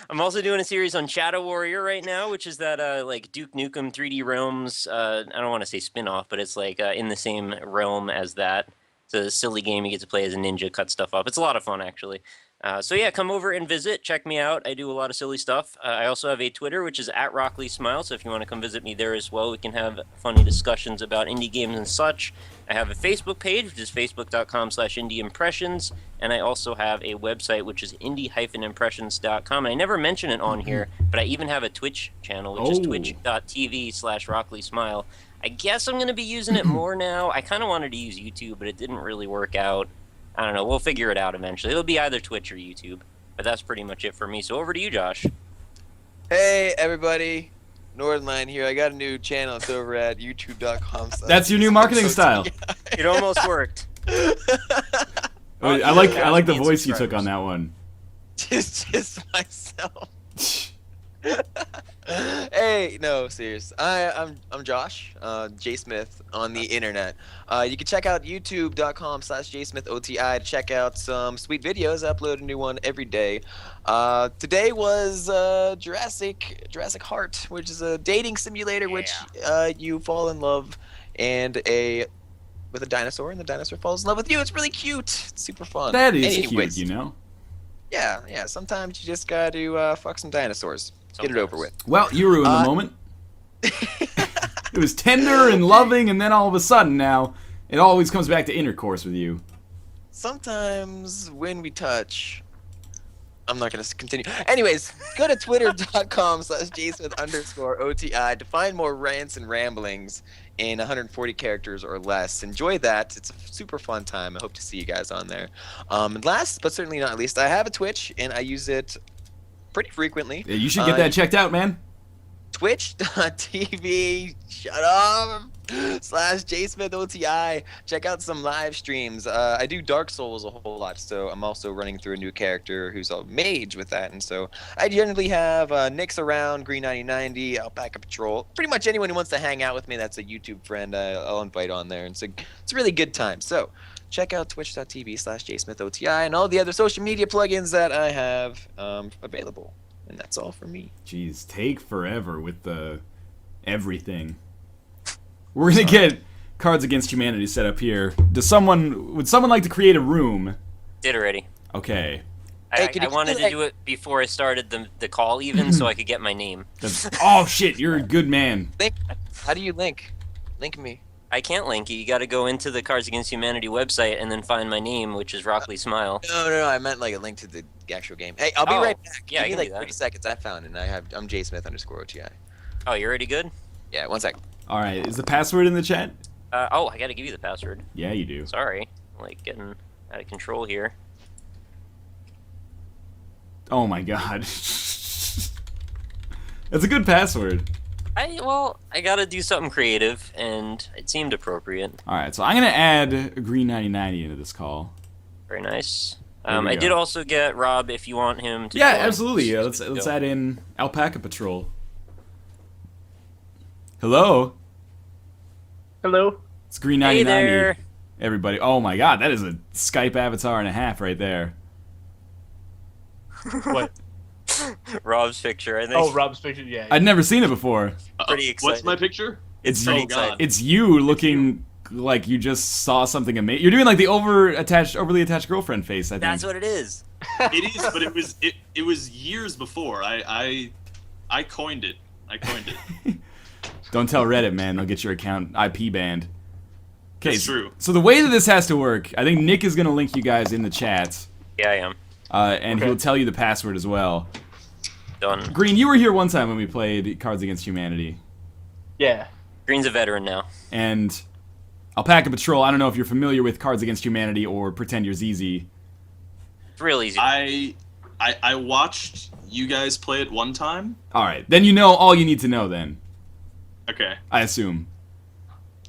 I'm also doing a series on Shadow Warrior right now, which is that like Duke Nukem 3D Realms. I don't want to say spin-off, but it's like in the same realm as that. It's a silly game you get to play as a ninja, cut stuff up. It's a lot of fun, actually. So yeah, come over and visit. Check me out. I do a lot of silly stuff. I also have a Twitter, which is @RocklySmile. So if you want to come visit me there as well, we can have funny discussions about indie games and such. I have a Facebook page, which is facebook.com/indieimpressions. And I also have a website, which is indie-impressions.com. And I never mention it on here, but I even have a Twitch channel, which is twitch.tv/RocklySmile. I guess I'm going to be using it more now. I kind of wanted to use YouTube, but it didn't really work out. I don't know. We'll figure it out eventually. It'll be either Twitch or YouTube. But that's pretty much it for me. So over to you, Josh. Hey, everybody. Northernline here. I got a new channel. It's over at youtube.com. That's your new marketing style. It almost worked. I like the voice you took on that one. Just myself. Hey, no, serious. I'm Josh, J Smith on the internet. You can check out youtube.com/JSmithOTI to check out some sweet videos. I upload a new one every day. Today was Jurassic Heart, which is a dating simulator, which you fall in love with a dinosaur, and the dinosaur falls in love with you. It's really cute. It's super fun. That is cute, you know. Yeah. Sometimes you just gotta fuck some dinosaurs. Get it over with. Well, you ruined the moment. It was tender and loving, and then all of a sudden now, it always comes back to intercourse with you. Sometimes when we touch, I'm not going to continue. Anyways, go to twitter.com/jsmith_OTI to find more rants and ramblings in 140 characters or less. Enjoy that. It's a super fun time. I hope to see you guys on there. And last, but certainly not least, I have a Twitch, and I use it pretty frequently. Yeah, you should get that checked out, man. Twitch.tv /JSmithOTI. Check out some live streams. I do Dark Souls a whole lot, so I'm also running through a new character who's a mage with that, and so I generally have Nyx around, Green 9090, Alpaca Patrol. Pretty much anyone who wants to hang out with me that's a YouTube friend, I'll invite on there, and so it's a really good time. So check out twitch.tv /JSmithOTI and all the other social media plugins that I have available. And that's all for me. Jeez, take forever with the everything. We're gonna get Cards Against Humanity set up here. Would someone like to create a room? Did already. Okay. I wanted to do it before I started the call even, so I could get my name. Oh shit, you're a good man. Link. How do you link? Link me. I can't link you. You got to go into the Cards Against Humanity website and then find my name, which is Rockley Smile. No, I meant like a link to the actual game. Hey, I'll be right back. Yeah, Give me I can like do 30 seconds. I found it. And I'm jsmith_OTI. Oh, you're already good? Yeah, 1 sec. All right, is the password in the chat? Oh, I got to give you the password. Yeah, you do. Sorry, like getting out of control here. Oh my god. That's a good password. I gotta do something creative, and it seemed appropriate. Alright, so I'm gonna add Green 9090 into this call. Very nice. There we I go. did also get Rob if you want him to Yeah, join. absolutely. Let's add in Alpaca Patrol. Hello? Hello? It's Green Hey 9090. there. Everybody. Oh my god, that is a Skype avatar and a half right there. What? Rob's picture, I think. Oh, Rob's picture, yeah. I'd never seen it before. Pretty excited. What's my picture? It's pretty you, exciting. it's you looking like you just saw something amazing. You're doing like the overly attached girlfriend face, I think. That's what it is. It is, but it was years before. I coined it. I coined it. Don't tell Reddit, man. They'll get your account IP banned. Okay, That's true. So the way that this has to work, I think Nick is going to link you guys in the chat. Yeah, I am. And Okay. he'll tell you the password as well. Done. Green, you were here one time when we played Cards Against Humanity. Yeah. Green's a veteran now. And Alpaca Patrol, I don't know if you're familiar with Cards Against Humanity or Pretend You're ZZ. It's real easy. I watched you guys play it one time. Alright, then you know all you need to know then, Okay. I assume.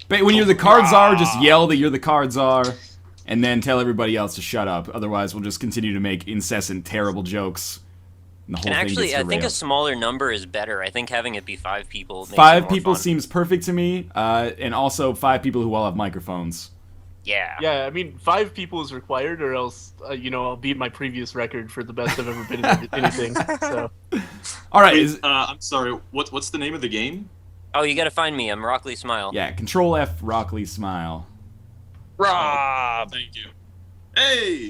But when you're the card czar, just yell that you're the card czar, and then tell everybody else to shut up. Otherwise, we'll just continue to make incessant, terrible jokes. And the whole And thing actually, gets I think a derailed. smaller number is better. I think having it be 5 people makes it 5 more people fun. seems perfect to me, and also 5 people who all have microphones. Yeah. Yeah, I mean, 5 people is required, or else, I'll beat my previous record for the best I've ever been in anything. So. Alright, Wait, I'm sorry. What's the name of the game? Oh, you gotta find me. I'm Rockley Smile. yeah, Control F, Rockley, Smile. Rob! Thank you. Hey.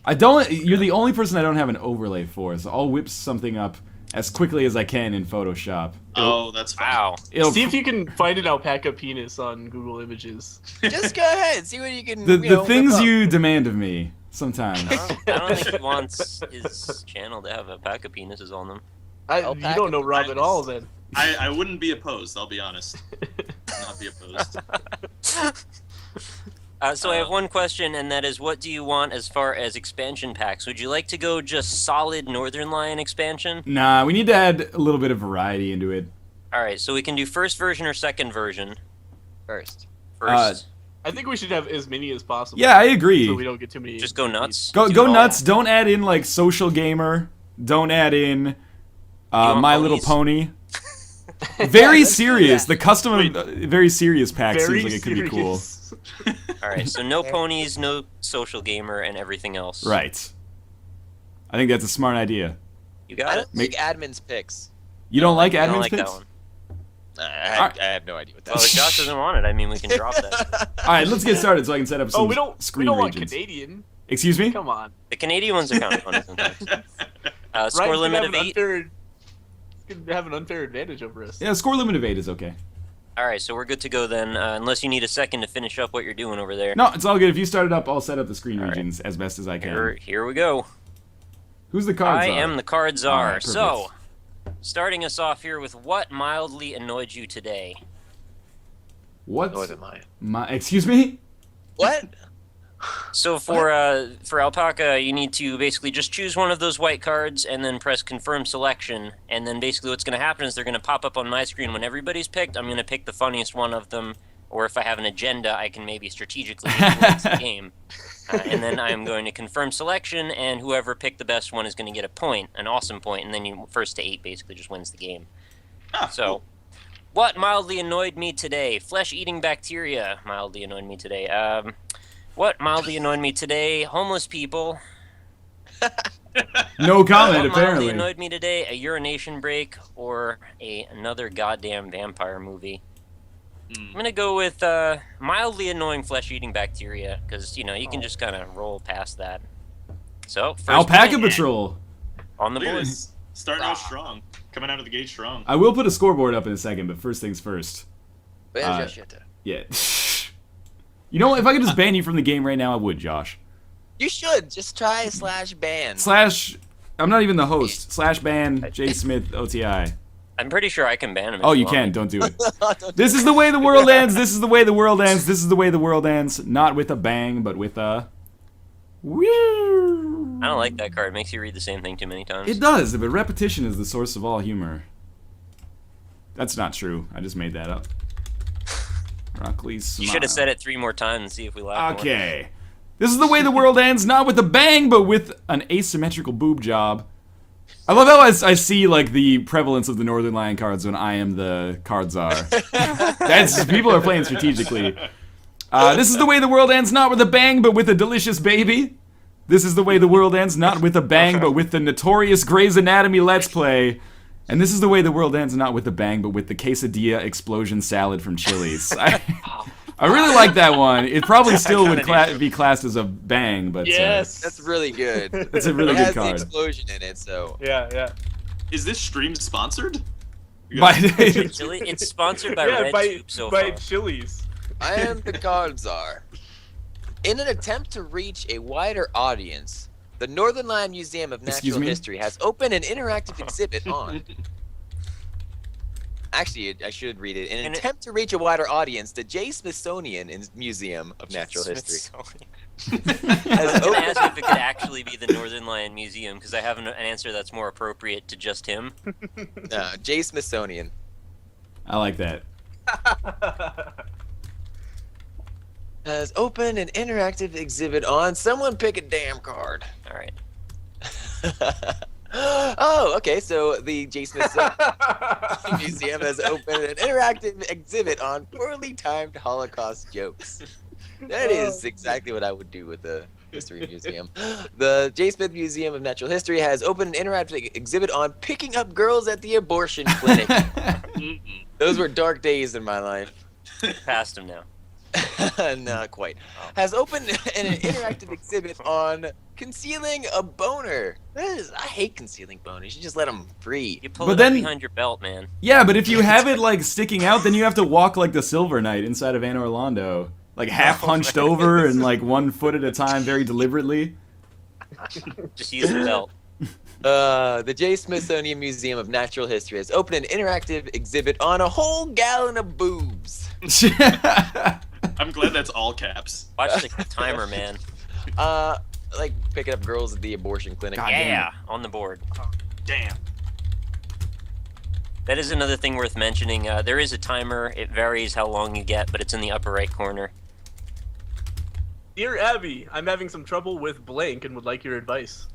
You're the only person I don't have an overlay for, so I'll whip something up as quickly as I can in Photoshop. Oh, that's fine. Wow. See if you can find an alpaca penis on Google Images. Just go ahead. See what you can. The things you demand of me, sometimes. I don't think he wants his channel to have alpaca penises on them. You Alpaca don't know Rob at penis. all, then. I wouldn't be opposed. I'll be honest. Not be opposed. So I have one question, and that is, what do you want as far as expansion packs? Would you like to go just solid Northern Lion expansion? Nah, we need to add a little bit of variety into it. Alright, so we can do first version or second version. First. First. I think we should have as many as possible. Yeah, I agree. So we don't get too many. Just go nuts. Go Do it go all. nuts. Don't add in like Social Gamer. Don't add in want My Little ponies? Pony. Very let's do serious. that. The custom very serious pack Very seems like it could be cool. serious. Alright, so no ponies, no social gamer, and everything else. Right. I think that's a smart idea. You I got it? don't like admin's picks. You don't like I don't admin's like that picks? one. I have no idea what that Well, if is. Josh doesn't want it, I mean, we can drop that. All right, let's get started so I can set up some Oh, we don't screen want regions. Canadian. Excuse me? Come on. The Canadian ones are kind of fun sometimes. Score Ryan's limit gonna of have an 8. Could have an unfair advantage over us. Yeah, score limit of 8 is okay. Alright, so we're good to go then, unless you need a second to finish up what you're doing over there. No, it's all good. If you start it up, I'll set up the screen All right. regions as best as I can. Here we go. Who's the card I czar? am the card czar. Alright, perfect. So, starting us off here with what mildly annoyed you today? What? Northern Lion. Excuse me? What? So for Alpaca, you need to basically just choose one of those white cards and then press confirm selection. And then basically what's going to happen is they're going to pop up on my screen when everybody's picked. I'm going to pick the funniest one of them. Or if I have an agenda, I can maybe strategically influence the game. And then I'm going to confirm selection, and whoever picked the best one is going to get a point, an awesome point, and then you first to 8 basically just wins the game. Ah, So, cool. what mildly annoyed me today? Flesh-eating bacteria mildly annoyed me today. What mildly annoyed me today? Homeless people. No comment, What mildly apparently. annoyed me today? A urination break or another goddamn vampire movie. I'm gonna go with mildly annoying flesh-eating bacteria, because you can just kind of roll past that. So first Alpaca point, Patrol. on the Look at board. this. Starting out strong. Coming out of the gate strong. I will put a scoreboard up in a second, but first things first. Yeah. You know what? If I could just ban you from the game right now, I would, Josh. You should just try /ban. I'm not even the host. /ban J Smith OTI. I'm pretty sure I can ban him. Oh, you can. Don't do it. This is the way the world ends. This is the way the world ends. This is the way the world ends. Not with a bang, but with a... Woo! I don't like that card. It makes you read the same thing too many times. It does, but repetition is the source of all humor. That's not true. I just made that up. Broccoli smile. You should have said it 3 more times and see if we laugh. Okay. This is the way the world ends, not with a bang, but with an asymmetrical boob job. I love how I see, like, the prevalence of the Northern Lion cards when I am the card czar. People are playing strategically. This is the way the world ends, not with a bang, but with a delicious baby. This is the way the world ends, not with a bang, but with the notorious Grey's Anatomy Let's Play. And this is the way the world ends, not with a bang, but with the quesadilla explosion salad from Chili's. I really like that one. It probably still would be classed as a bang, but yes, that's really good. That's a really good card. It has the explosion in it, so yeah. Is this stream sponsored? It's sponsored by Red Soup so by far. Chili's. I am the card czar. In an attempt to reach a wider audience, the Northern Lion Museum of Natural History has opened an interactive exhibit on... Actually, I should read it. In an attempt to reach a wider audience, the J. Smithsonian Museum of Natural History I was going to ask if it could actually be the Northern Lion Museum, because I have an answer that's more appropriate to just him. J. Smithsonian. I like that. Has opened an interactive exhibit on... Someone pick a damn card. All right. Oh, okay, so the J. Smithsonian Museum has opened an interactive exhibit on poorly timed Holocaust jokes. That is exactly what I would do with the History Museum. The J. Smith Museum of Natural History has opened an interactive exhibit on picking up girls at the abortion clinic. Those were dark days in my life. Past him now. Not quite. Has opened an interactive exhibit on concealing a boner. I hate concealing boners. You just let them free. You pull it up behind your belt, man. Yeah, but if you have it like sticking out, then you have to walk like the Silver Knight inside of Anne Orlando, like half hunched over and like 1 foot at a time, very deliberately. Just use the belt. The J. Smithsonian Museum of Natural History has opened an interactive exhibit on a whole gallon of boobs. I'm glad that's all caps. Watch the timer, man. Like picking up girls at the abortion clinic. God Yeah, on the board. Damn. That is another thing worth mentioning. There is a timer. It varies how long you get, but it's in the upper right corner. Dear Abby, I'm having some trouble with blank and would like your advice.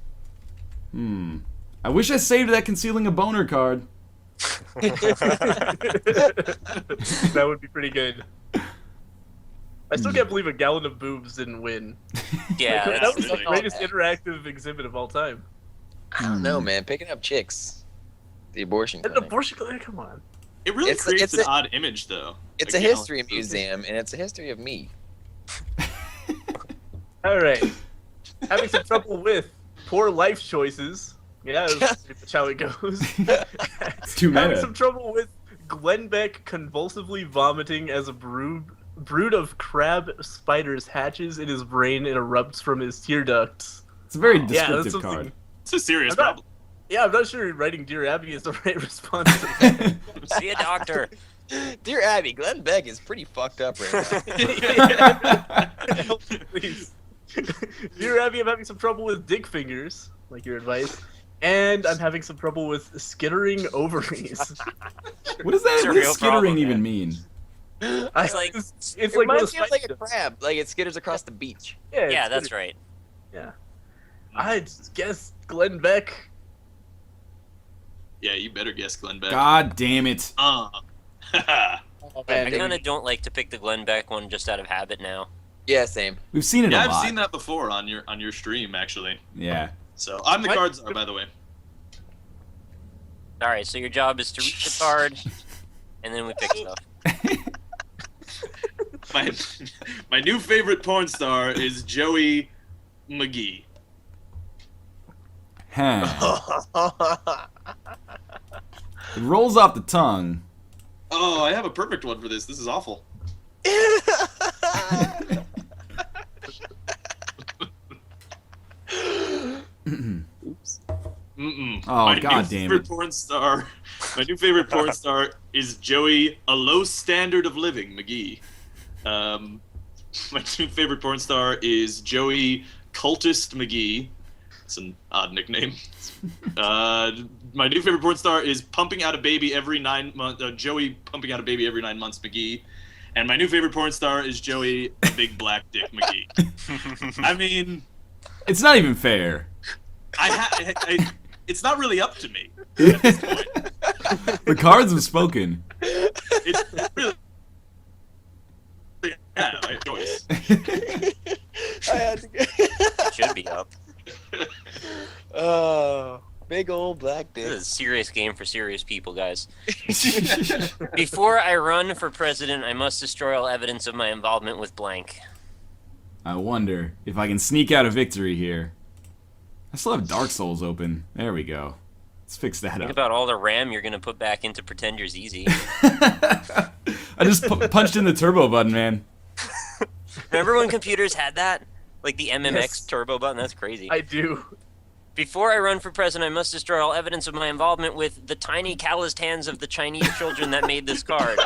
I wish I saved that concealing a boner card. That would be pretty good. I still can't believe a gallon of boobs didn't win. Yeah, That was the really greatest interactive exhibit of all time. I don't know, man. Picking up chicks. The abortion An clinic. abortion clinic? Come on. It really It's- creates it's an a- odd image, though. It's Like, a you know, history museum, and it's a history of me. Alright. Having some trouble with poor life choices. Yeah, that's pretty much how it goes. It's too Having meta. some trouble with Glenn Beck convulsively vomiting as a brood of crab spiders hatches in his brain and erupts from his tear ducts. It's a very Yeah, that's descriptive something. card. It's a serious I'm not- problem. Yeah, I'm not sure writing Dear Abby is the right response to that. See a doctor. Dear Abby, Glenn Beck is pretty fucked up right now. Please. Dear Abby, I'm having some trouble with dick fingers, like your advice. And I'm having some trouble with skittering ovaries. What does that? It's a What real does skittering problem, even man. mean? It's like- it's It like reminds what me of like a spider does. crab, like it skitters across the beach. Yeah, that's right. Yeah. I just guess Glenn Beck. Yeah, you better guess Glenn Beck. God damn it! Oh, I man, kind of don't like to pick the Glenn Beck one just out of habit now. yeah, same. We've seen it Yeah, a I've lot. seen that before on your stream, actually. Yeah. So I'm the What? card czar, by the way. All right, so your job is to read the card, and then we pick stuff. my new favorite porn star is Joey McGee. Huh. It rolls off the tongue. Oh, I have a perfect one for this. This is awful. Oops. Oh, god damn it. My new favorite porn star is Joey, a low standard of living, McGee. My new favorite porn star is Joey, cultist McGee. It's an odd nickname. My new favorite porn star is pumping out a baby every 9 months. Joey pumping out a baby every 9 months, McGee. And my new favorite porn star is Joey, big black dick McGee. I mean, it's not even fair. It's not really up to me at this point. The cards have spoken. It's really, yeah, my choice. I had to It should be up. Oh, big old black dick. This is a serious game for serious people, guys. Before I run for president, I must destroy all evidence of my involvement with blank. I wonder if I can sneak out a victory here. I still have Dark Souls open. There we go. Let's fix that Think up. about all the RAM you're going to put back into Pretender's Easy. I just punched in the turbo button, man. Remember when computers had that? Like the MMX Yes. turbo button? That's crazy. I do. Before I run for president, I must destroy all evidence of my involvement with the tiny calloused hands of the Chinese children that made this card.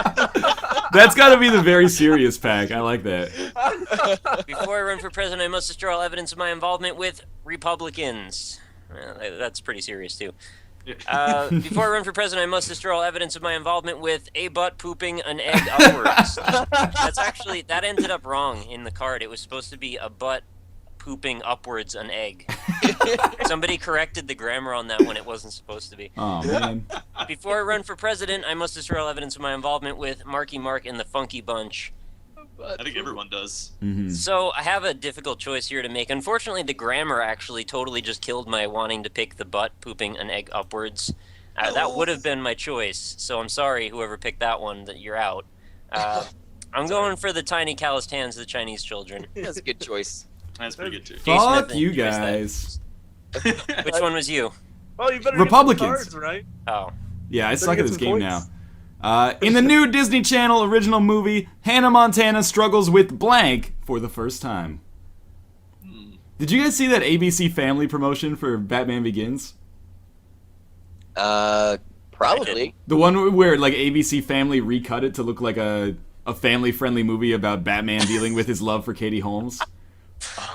That's got to be the very serious pack. I like that. Before I run for president, I must destroy all evidence of my involvement with Republicans. That's pretty serious, too. Before I run for president, I must destroy all evidence of my involvement with a butt pooping an egg upwards. That ended up wrong in the card. It was supposed to be a butt pooping upwards an egg. Somebody corrected the grammar on that when it wasn't supposed to be. Oh, man. Before I run for president, I must destroy all evidence of my involvement with Marky Mark and the Funky Bunch. I think everyone does. Mm-hmm. So I have a difficult choice here to make. Unfortunately, the grammar actually totally just killed my wanting to pick the butt pooping an egg upwards. That would have been my choice. So I'm sorry, whoever picked that one, that you're out. I'm going for the tiny calloused hands of the Chinese children. That's a good choice. That's pretty good too. Jay Smith Fuck and you Chris guys. Which one was you? Oh, you better Republicans. Get the cards, right? Oh. Yeah, I suck get at this some game points. now. In the new Disney Channel original movie, Hannah Montana struggles with blank for the first time. Did you guys see that ABC Family promotion for Batman Begins? Probably. The one where like ABC Family recut it to look like a family-friendly movie about Batman dealing with his love for Katie Holmes.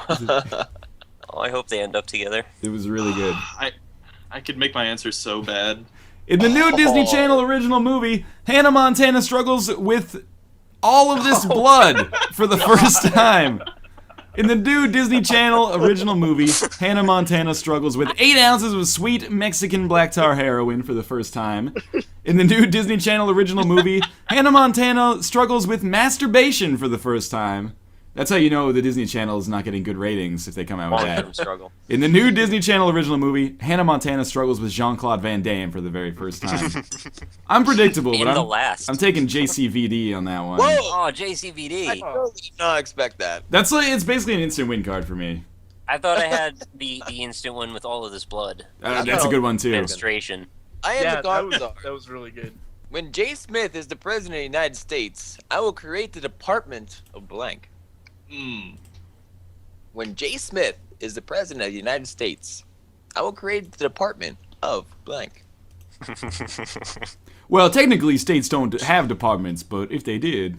Oh, I hope they end up together. It was really good. I could make my answer so bad. In the new Disney Channel original movie, Hannah Montana struggles with all of this blood for the first time. In the new Disney Channel original movie, Hannah Montana struggles with 8 ounces of sweet Mexican black tar heroin for the first time. In the new Disney Channel original movie, Hannah Montana struggles with masturbation for the first time. That's how you know the Disney Channel is not getting good ratings if they come out with Long-term that. struggle. In the new Disney Channel original movie, Hannah Montana struggles with Jean-Claude Van Damme for the very first time. I'm predictable, In but the last. I'm taking JCVD on that one. Whoa! Oh, JCVD. I totally did not expect that. That's like, it's basically an instant win card for me. I thought I had the instant one with all of this blood. That's a good one too. Menstruation. I am the that Godfather. was really good. When Jay Smith is the president of the United States, I will create the Department of Blank. When Jay Smith is the president of the United States, I will create the Department of Blank. Well, technically, states don't have departments, but if they did,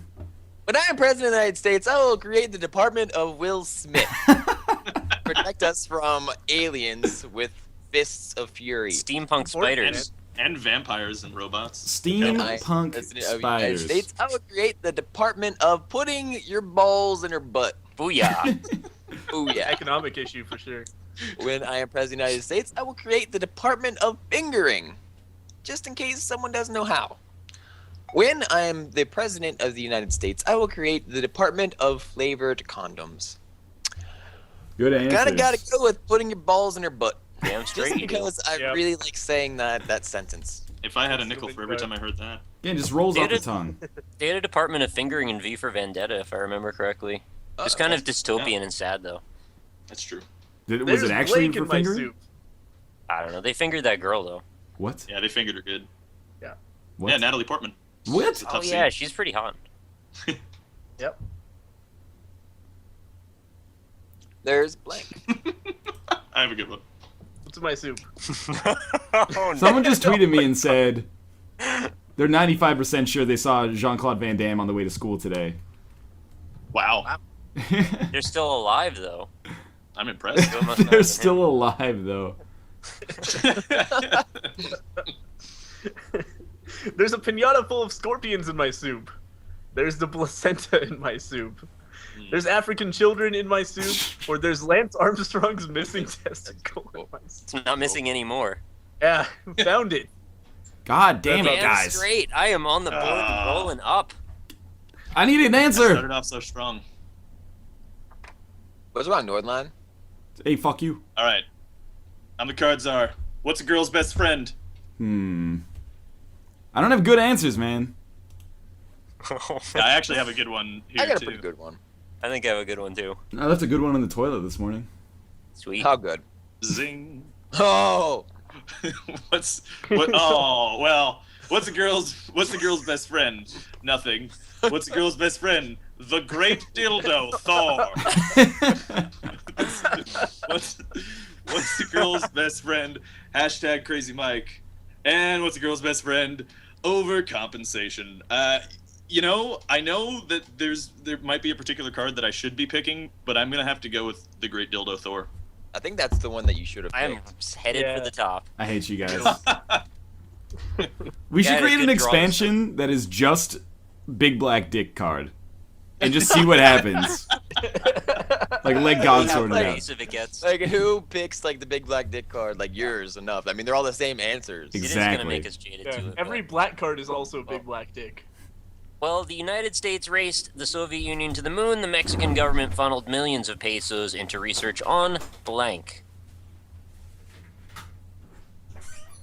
When I am president of the United States, I will create the Department of Will Smith. Protect us from aliens with fists of fury. Steampunk spiders. And vampires and robots. steampunk President of the United spiders. States, I will create the Department of putting your balls in your butt. Booyah. Ooh yeah. Economic issue for sure. When I am president of the United States, I will create the Department of Fingering, just in case someone doesn't know how. When I am the president of the United States, I will create the Department of Flavored Condoms. Good answer. Gotta go with putting your balls in your butt. Damn straight Just you do. because I Yep. really like saying that sentence. If I had a nickel for every time I heard that. Again, just rolls They off the had a- tongue. They had a department of fingering in V for Vendetta, if I remember correctly. It's kind of dystopian and sad, though. That's true. Was There's it actually Blake for in my fingering? soup. I don't know. They fingered that girl, though. What? Yeah, they fingered her good. What? Yeah, Natalie Portman. What? It's a tough Oh, yeah, she's pretty hot. Yep. There's blank. I have a good one. What's in my soup? Oh, Someone just tweeted me and said they're 95% sure they saw Jean-Claude Van Damme on the way to school today. Wow. They're still alive, though. I'm impressed. So it must not They're have been still alive, though. There's a pinata full of scorpions in my soup. There's the placenta in my soup. There's African children in my soup. Or there's Lance Armstrong's missing testicle in my soup. It's not missing anymore. Yeah, found it. God damn it, Damn guys. straight. I am on the board and rolling up. I need an answer. Started off so strong. What's about Nordline? Hey, fuck you. All right. I'm the card czar. What's a girl's best friend? I don't have good answers, man. I actually have a good one here I got a too. pretty good one. I think I have a good one, too. I left a good one on the toilet this morning. Sweet. How good? Zing. Oh! Oh well. What's the girl's best friend? Nothing. What's the girl's best friend? The great dildo Thor. what's the girl's best friend? Hashtag Crazy Mike. And what's the girl's best friend? Overcompensation. You know, I know that there might be a particular card that I should be picking, but I'm gonna have to go with the great dildo Thor. I think that's the one that you should have I am picked. headed for the top. I hate you guys. We should Yeah, create an good draws. expansion that is just Big Black Dick card. And just see what happens. Like, let God How sort it many out. if it gets. Like, who picks, like, the big black dick card? Like, yours enough. I mean, they're all the same answers. It is Exactly. gonna make us jaded Yeah, to it. every but- black card is also a big black dick. Well, the United States raced the Soviet Union to the moon. The Mexican government funneled millions of pesos into research on blank.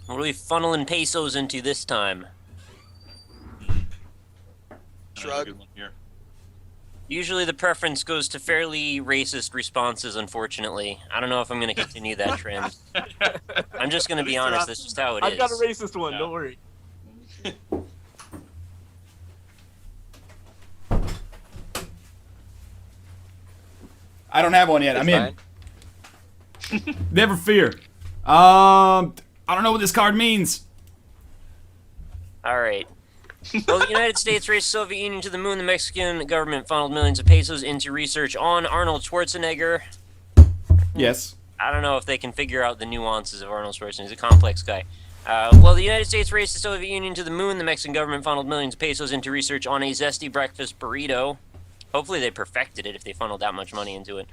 What are we funneling pesos into this time? I have a Shrug. good one here. Usually the preference goes to fairly racist responses, unfortunately. I don't know if I'm going to continue that trend. I'm just going to be honest, that's just how it is. I've got a racist one, Yeah. don't worry. I don't have one yet. I'm It's in. fine. Never fear. I don't know what this card means. All right. Well, the United States raced the Soviet Union to the moon. The Mexican government funneled millions of pesos into research on Arnold Schwarzenegger. Yes. I don't know if they can figure out the nuances of Arnold Schwarzenegger. He's a complex guy. Well, the United States raced the Soviet Union to the moon. The Mexican government funneled millions of pesos into research on a zesty breakfast burrito. Hopefully they perfected it if they funneled that much money into it.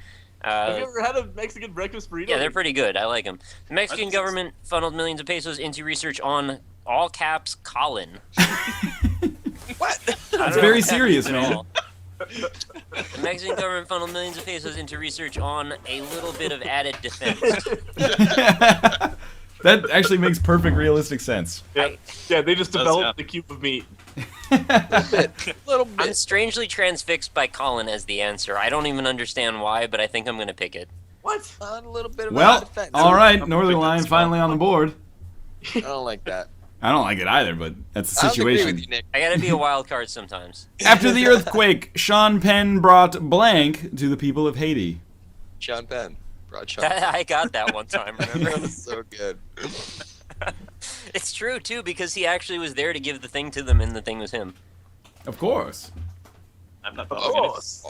Have you ever had a Mexican breakfast burrito? Yeah, they're pretty good. I like them. The Mexican government funneled millions of pesos into research on, all caps, Colin. What? It's very serious, at man. all. The Mexican government funneled millions of pesos into research on a little bit of added defense. That actually makes perfect realistic sense. Yeah, they just Does, developed yeah. the cube of meat. Little I'm bit. strangely transfixed by Colin as the answer. I don't even understand why, but I think I'm going to pick it. What? A little bit of Well, defense. all right, I'm Northern picking Lion this finally one. on the board. I don't like that. I don't like it either, but that's the I don't agree situation. with you, Nick. I got to be a wild card sometimes. After the earthquake, Sean Penn brought blank to the people of Haiti. Sean Penn. Brought Sean. I got that one time, that remember? was so good. It's true, too, because he actually was there to give the thing to them, and the thing was him. Of course. I'm not Of following it. course.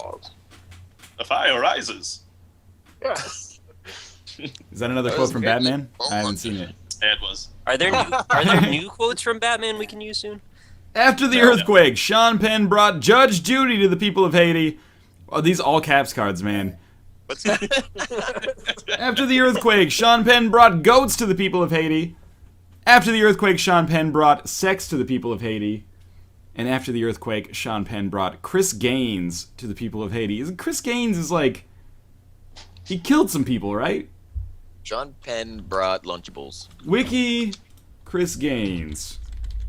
The fire rises. Yes. Is that another That quote was from good. Batman? I haven't seen it. Yeah, it was. Are there new quotes from Batman we can use soon? After the earthquake, Sean Penn brought Judge Judy to the people of Haiti. Oh, these all caps cards, man. What's After the earthquake, Sean Penn brought goats to the people of Haiti. After the earthquake, Sean Penn brought sex to the people of Haiti. And after the earthquake, Sean Penn brought Chris Gaines to the people of Haiti. Chris Gaines is like... He killed some people, right? Sean Penn brought Lunchables. Wiki, Chris Gaines.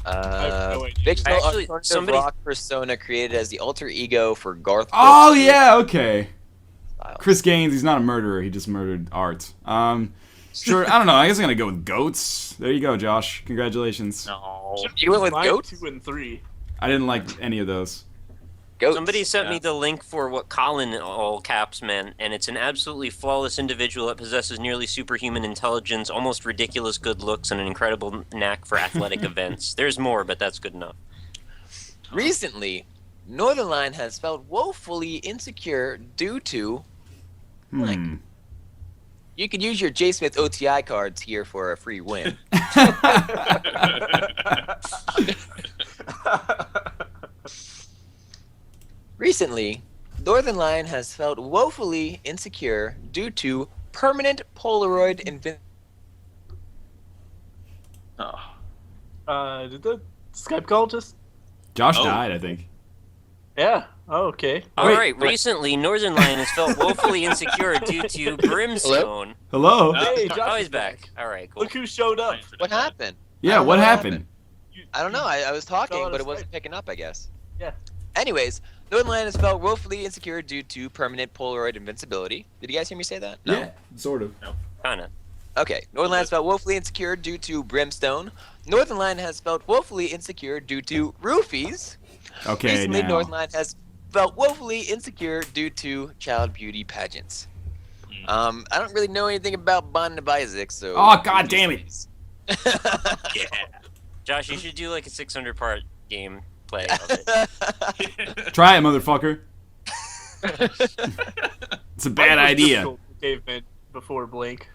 have no idea. Fictional Actually, alternative rock persona created as the alter ego for Garth. Oh Brooks' yeah, okay. style. Chris Gaines, he's not a murderer. He just murdered art. Sure. I don't know. I guess I'm gonna go with goats. There you go, Josh. Congratulations. No. You went with Mine goats? 2 and 3. I didn't like any of those. Goats. Somebody sent me the link for what Colin in all caps meant, and it's an absolutely flawless individual that possesses nearly superhuman intelligence, almost ridiculous good looks, and an incredible knack for athletic events. There's more, but that's good enough. Recently, Northernline has felt woefully insecure due to blank. You could use your J Smith OTI cards here for a free win. Recently, Northernline has felt woefully insecure due to permanent Polaroid Oh. Did the Skype call just? Josh Oh. died, I think. Yeah. Oh, okay. All Wait, right, recently, Northern Lion has felt woefully insecure due to Brimstone. Hello? Hey, Josh Oh, is he's back. All right, cool. Look who showed up. What happened? Yeah, what happened? I don't know. I was talking, Fell out but of it wasn't Skype. picking up, I guess. Yeah. Anyways, Northernline has felt woefully insecure due to permanent Polaroid invincibility. Did you guys hear me say that? No. Yeah, sort of. Kinda. Okay. Northernline has felt woefully insecure due to Brimstone. Northernline has felt woefully insecure due to roofies. Okay, Recently, now. Northernline has felt woefully insecure due to child beauty pageants. I don't really know anything about Bond and Isaac, so. Oh, god damn it. Yeah. Josh, you should do like a 600-part game play of it. Try it, motherfucker. It's a bad Mine was idea. difficult for Caveman before Blink.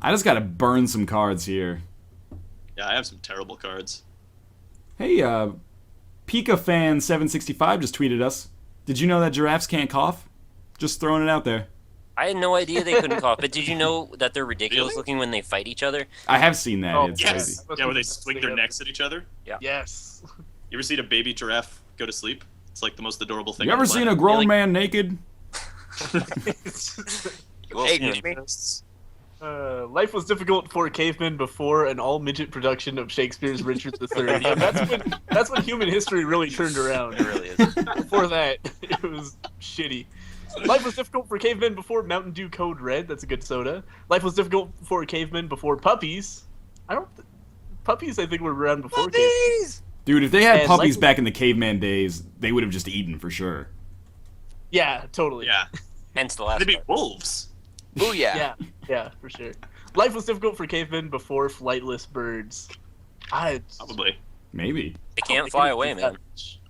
I just gotta burn some cards here. Yeah, I have some terrible cards. Hey, Pika Fan 765 just tweeted us. Did you know that giraffes can't cough? Just throwing it out there. I had no idea they couldn't cough, but did you know that they're ridiculous Really? looking when they fight each other? I have seen that. Oh, It's Yes. crazy. Yeah, where they swing their necks at each other. Yes. You ever seen a baby giraffe go to sleep? It's like the most adorable thing. You on ever the seen a planet. grown Really? man naked? Hey, Yeah. Christmas. Life was difficult for Caveman before an all-midget production of Shakespeare's Richard III. Yeah, that's when human history really turned around. It really is. Before that, it was shitty. Life was difficult for Cavemen before Mountain Dew Code Red. That's a good soda. Life was difficult for Cavemen before puppies. Puppies, I think, were around before Cavemen. Puppies! Dude, if they had And puppies like- back in the caveman days, they would have just eaten for sure. Yeah, totally. Yeah. Hence the last They'd be part. wolves. Booyah. Yeah, for sure. Life was difficult for Cavemen before flightless birds. Probably. Maybe. They can't fly away, man.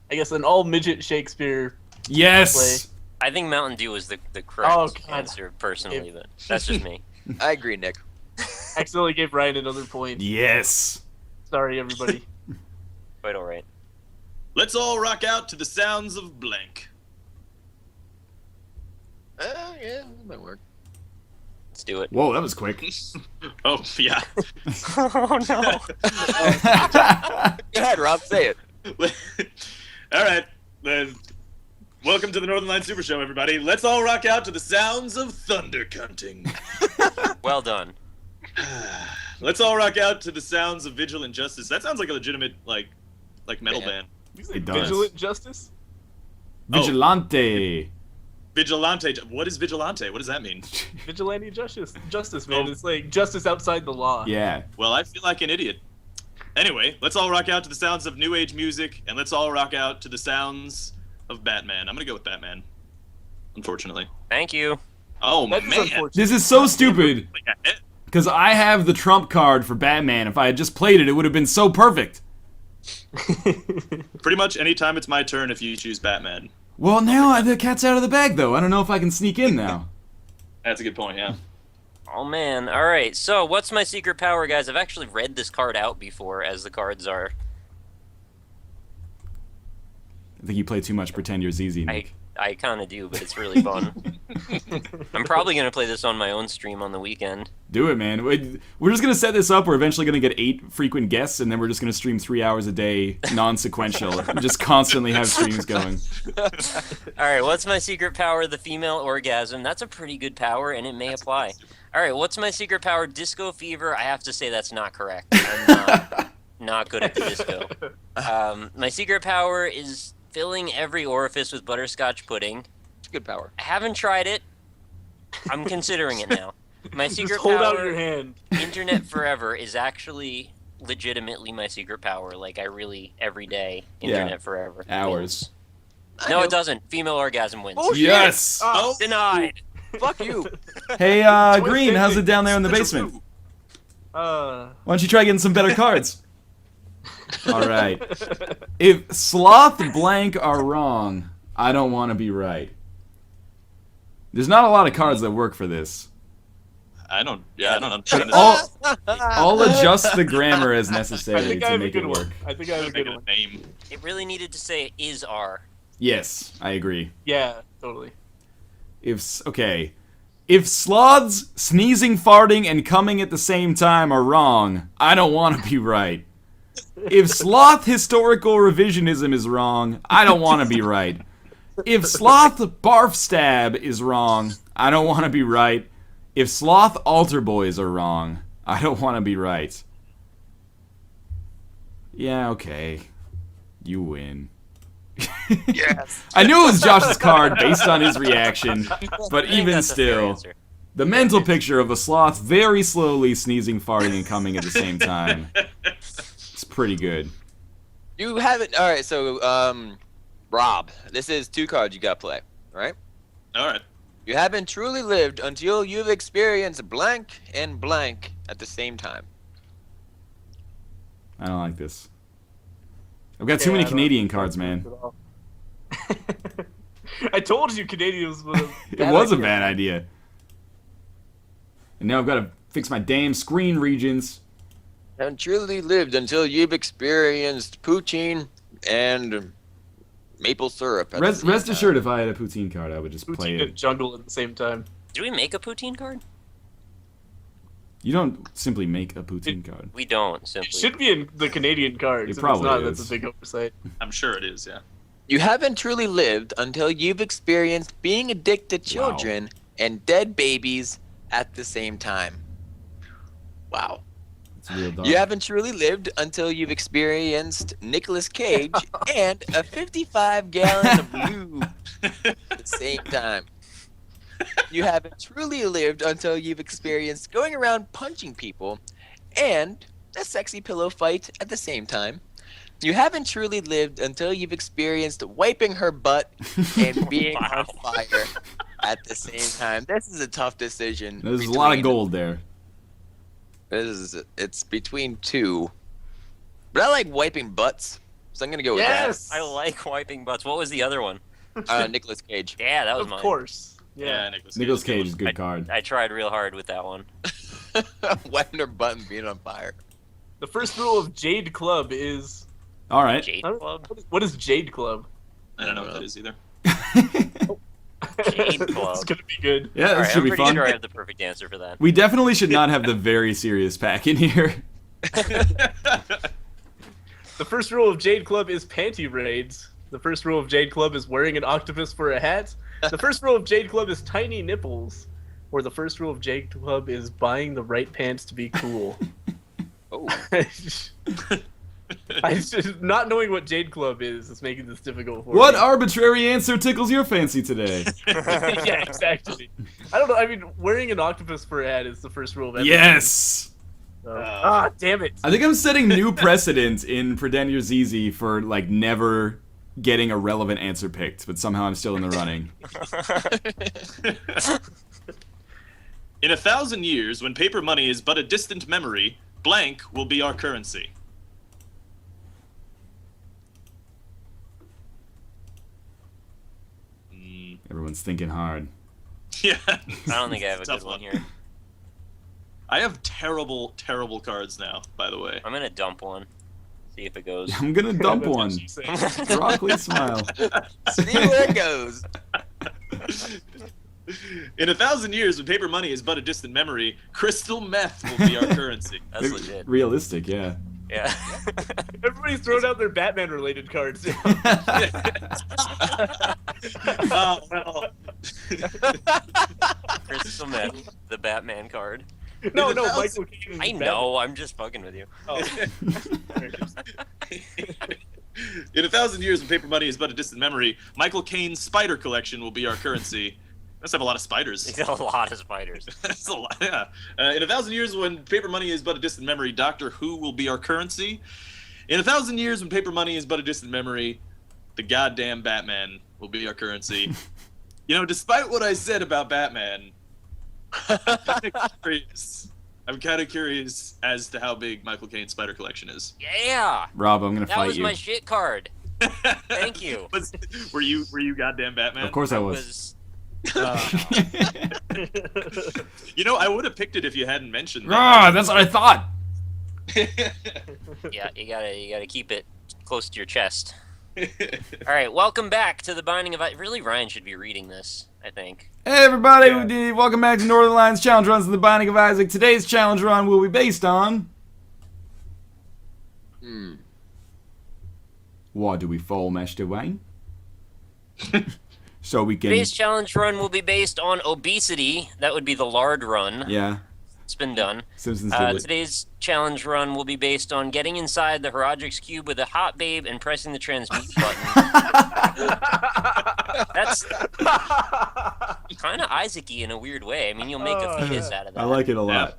I guess an all-midget Shakespeare. Yes! I think Mountain Dew is the correct God. answer, personally, but that's just me. I agree, Nick. Accidentally gave Ryan another point. Yes! Sorry, everybody. Quite alright. Let's all rock out to the sounds of blank. Yeah, that might work. Let's do it. Whoa, that was quick. Oh, yeah. Oh, no. Go ahead, Rob, say it. All right. Welcome to the Northern Line Super Show, everybody. Let's all rock out to the sounds of thunder cunting. Well done. Let's all rock out to the sounds of Vigilant Justice. That sounds like a legitimate, like metal Yeah. band. You say It does. Vigilant Justice? Vigilante. Vigilante. What is Vigilante? What does that mean? Vigilante justice, man. Oh. It's like justice outside the law. Yeah. Well, I feel like an idiot. Anyway, let's all rock out to the sounds of new age music, and let's all rock out to the sounds of Batman. I'm gonna go with Batman. Unfortunately. Thank you. Oh That is man. unfortunate. This is so stupid. Because I have the trump card for Batman. If I had just played it, it would have been so perfect. Pretty much anytime it's my turn if you choose Batman. Well, now the cat's out of the bag, though. I don't know if I can sneak in now. That's a good point, yeah. Oh, man. All right. So, what's my secret power, guys? I've actually read this card out before, as the cards are. I think you play too much Pretend You're ZZ, Nick. I kind of do, but it's really fun. I'm probably going to play this on my own stream on the weekend. Do it, man. We're just going to set this up. We're eventually going to get 8 frequent guests, and then we're just going to stream 3 hours a day, non-sequential. Just constantly have streams going. All right, what's my secret power? The female orgasm. That's a pretty good power, and it may apply. All right, what's my secret power? Disco fever. I have to say that's not correct. I'm not good at the disco. My secret power is filling every orifice with butterscotch pudding. It's a good power. I haven't tried it. I'm considering it now. My secret Just hold power, out your hand. Internet forever, is actually legitimately my secret power. Like, I really, every day, Internet forever. Hours. No, it doesn't. Female orgasm wins. Bullshit. Yes! Oh, denied. Fuck you. Hey, Green, how's it down there in the basement? Why don't you try getting some better cards? Alright. If sloth blank are wrong, I don't want to be right. There's not a lot of cards that work for this. I don't understand this. I'll adjust the grammar as necessary to make it work. I think I have a good one. Name. It really needed to say is R. Yes, I agree. Yeah, totally. If sloths sneezing, farting, and coming at the same time are wrong, I don't want to be right. If sloth historical revisionism is wrong, I don't want to be right. If sloth barf stab is wrong, I don't want to be right. If sloth altar boys are wrong, I don't want to be right. Yeah, okay. You win. Yes. I knew it was Josh's card based on his reaction, but even still, the mental picture of a sloth very slowly sneezing, farting, and coming at the same time is pretty good. You haven't. All right, so Rob, this is 2 cards you got to play, right? All right. You haven't truly lived until you've experienced blank and blank at the same time. I don't like this. I've got too many Canadian cards, man. I told you Canadian was a It was a bad idea. And now I've got to fix my damn screen regions. Haven't truly lived until you've experienced poutine and maple syrup. At Rest the same assured, time. if I had a poutine card, I would just play poutine it. and jungle at the same time. Do we make a poutine card? You don't simply make a poutine card. We don't, It simply. should be in the Canadian cards. It If probably it's not, is. that's a big oversight. I'm sure it is, yeah. You haven't truly lived until you've experienced being addicted to children and dead babies at the same time. Wow. It's real dark. You haven't truly lived until you've experienced Nicolas Cage and a 55-gallon of lube at the same time. You haven't truly lived until you've experienced going around punching people and a sexy pillow fight at the same time. You haven't truly lived until you've experienced wiping her butt and being on fire at the same time. This is a tough decision. There's a lot of gold there. It's between 2. But I like wiping butts, so I'm going to go with Yes! I like wiping butts. What was the other one? that. Nicolas Cage. Yeah, that was Of mine. course. Yeah. Nicolas Cage is a good card. I tried real hard with that one. Wiping her butt and being on fire. The first rule of Jade Club is... All right. Jade I don't- Club? What is Jade Club? I don't know what that is either. Jade Club. It's gonna be good. Yeah, All this right, should I'm be pretty fun. sure I have the perfect answer for that. We definitely should not have the very serious pack in here. The first rule of Jade Club is panty raids. The first rule of Jade Club is wearing an octopus for a hat. The first rule of Jade Club is tiny nipples. Or the first rule of Jade Club is buying the right pants to be cool. Oh. Not knowing what Jade Club is making this difficult for What me. arbitrary answer tickles your fancy today? Yeah, exactly. I don't know. I mean, wearing an octopus for a hat is the first rule of everything. Yes! So- damn it. I think I'm setting new precedent in Pretend You're ZZ for, like, never getting a relevant answer picked, but somehow I'm still in the running. In 1,000 years, when paper money is but a distant memory, blank will be our currency. Everyone's thinking hard. Yeah. I don't think I have a Tough good one one. here. I have terrible, terrible cards now, by the way. I'm gonna dump one. See if it goes. I'm gonna dump That's what one. she said. Broccoli smile. See where it goes. In 1,000 years, when paper money is but a distant memory, crystal meth will be our currency. That's legit. Realistic, yeah. Yeah. Everybody's throwing out their Batman-related cards. Oh, well. Crystal Meth, the Batman card. No, Michael Keaton. I know, I'm just fucking with you. Oh. In 1,000 years, when paper money is but a distant memory, Michael Caine's spider collection will be our currency. Let's have a lot of spiders. He's got a lot of spiders. That's a lot, yeah. In 1,000 years, when paper money is but a distant memory, Doctor Who will be our currency. In 1,000 years, when paper money is but a distant memory, the goddamn Batman will be our currency. You know, despite what I said about Batman, I'm kind of curious as to how big Michael Caine's spider collection is. Yeah! Rob, I'm gonna That fight was you. my shit card. Thank you. Were you goddamn Batman? Of course I was. You know, I would have picked it if you hadn't mentioned that. Ah, that's what I thought. Yeah, you gotta keep it close to your chest. Alright, welcome back to the Binding of Isaac. Really, Ryan should be reading this, I think. Hey everybody, welcome back to Northern Lions Challenge Runs of the Binding of Isaac. Today's challenge run will be based on... What do we fall, Master Wayne? So we can... Today's challenge run will be based on obesity. That would be the lard run. Yeah. It's been done. Simpsons did it. Today's challenge run will be based on getting inside the Herodrix Cube with a hot babe and pressing the transmute button. That's kind of Isaac-y in a weird way. I mean, you'll make a fetus out of that. I like it a lot.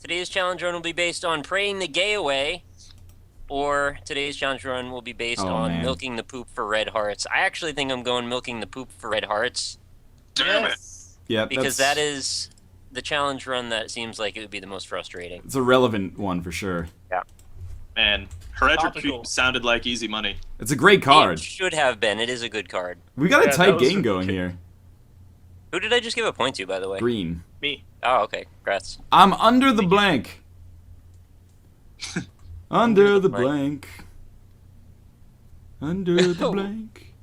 Today's challenge run will be based on praying the gay away, or today's challenge run will be based on milking the poop for red hearts. I actually think I'm going milking the poop for red hearts. Damn it! Yeah, because that is the challenge run that seems like it would be the most frustrating. It's a relevant one for sure. Yeah. Man, Hereditary Cube sounded like easy money. It's a great card. It should have been. It is a good card. We got a tight game going here. Who did I just give a point to, by the way? Green. Me. Oh, okay. Congrats. I'm under the blank. Under the blank. Under the blank.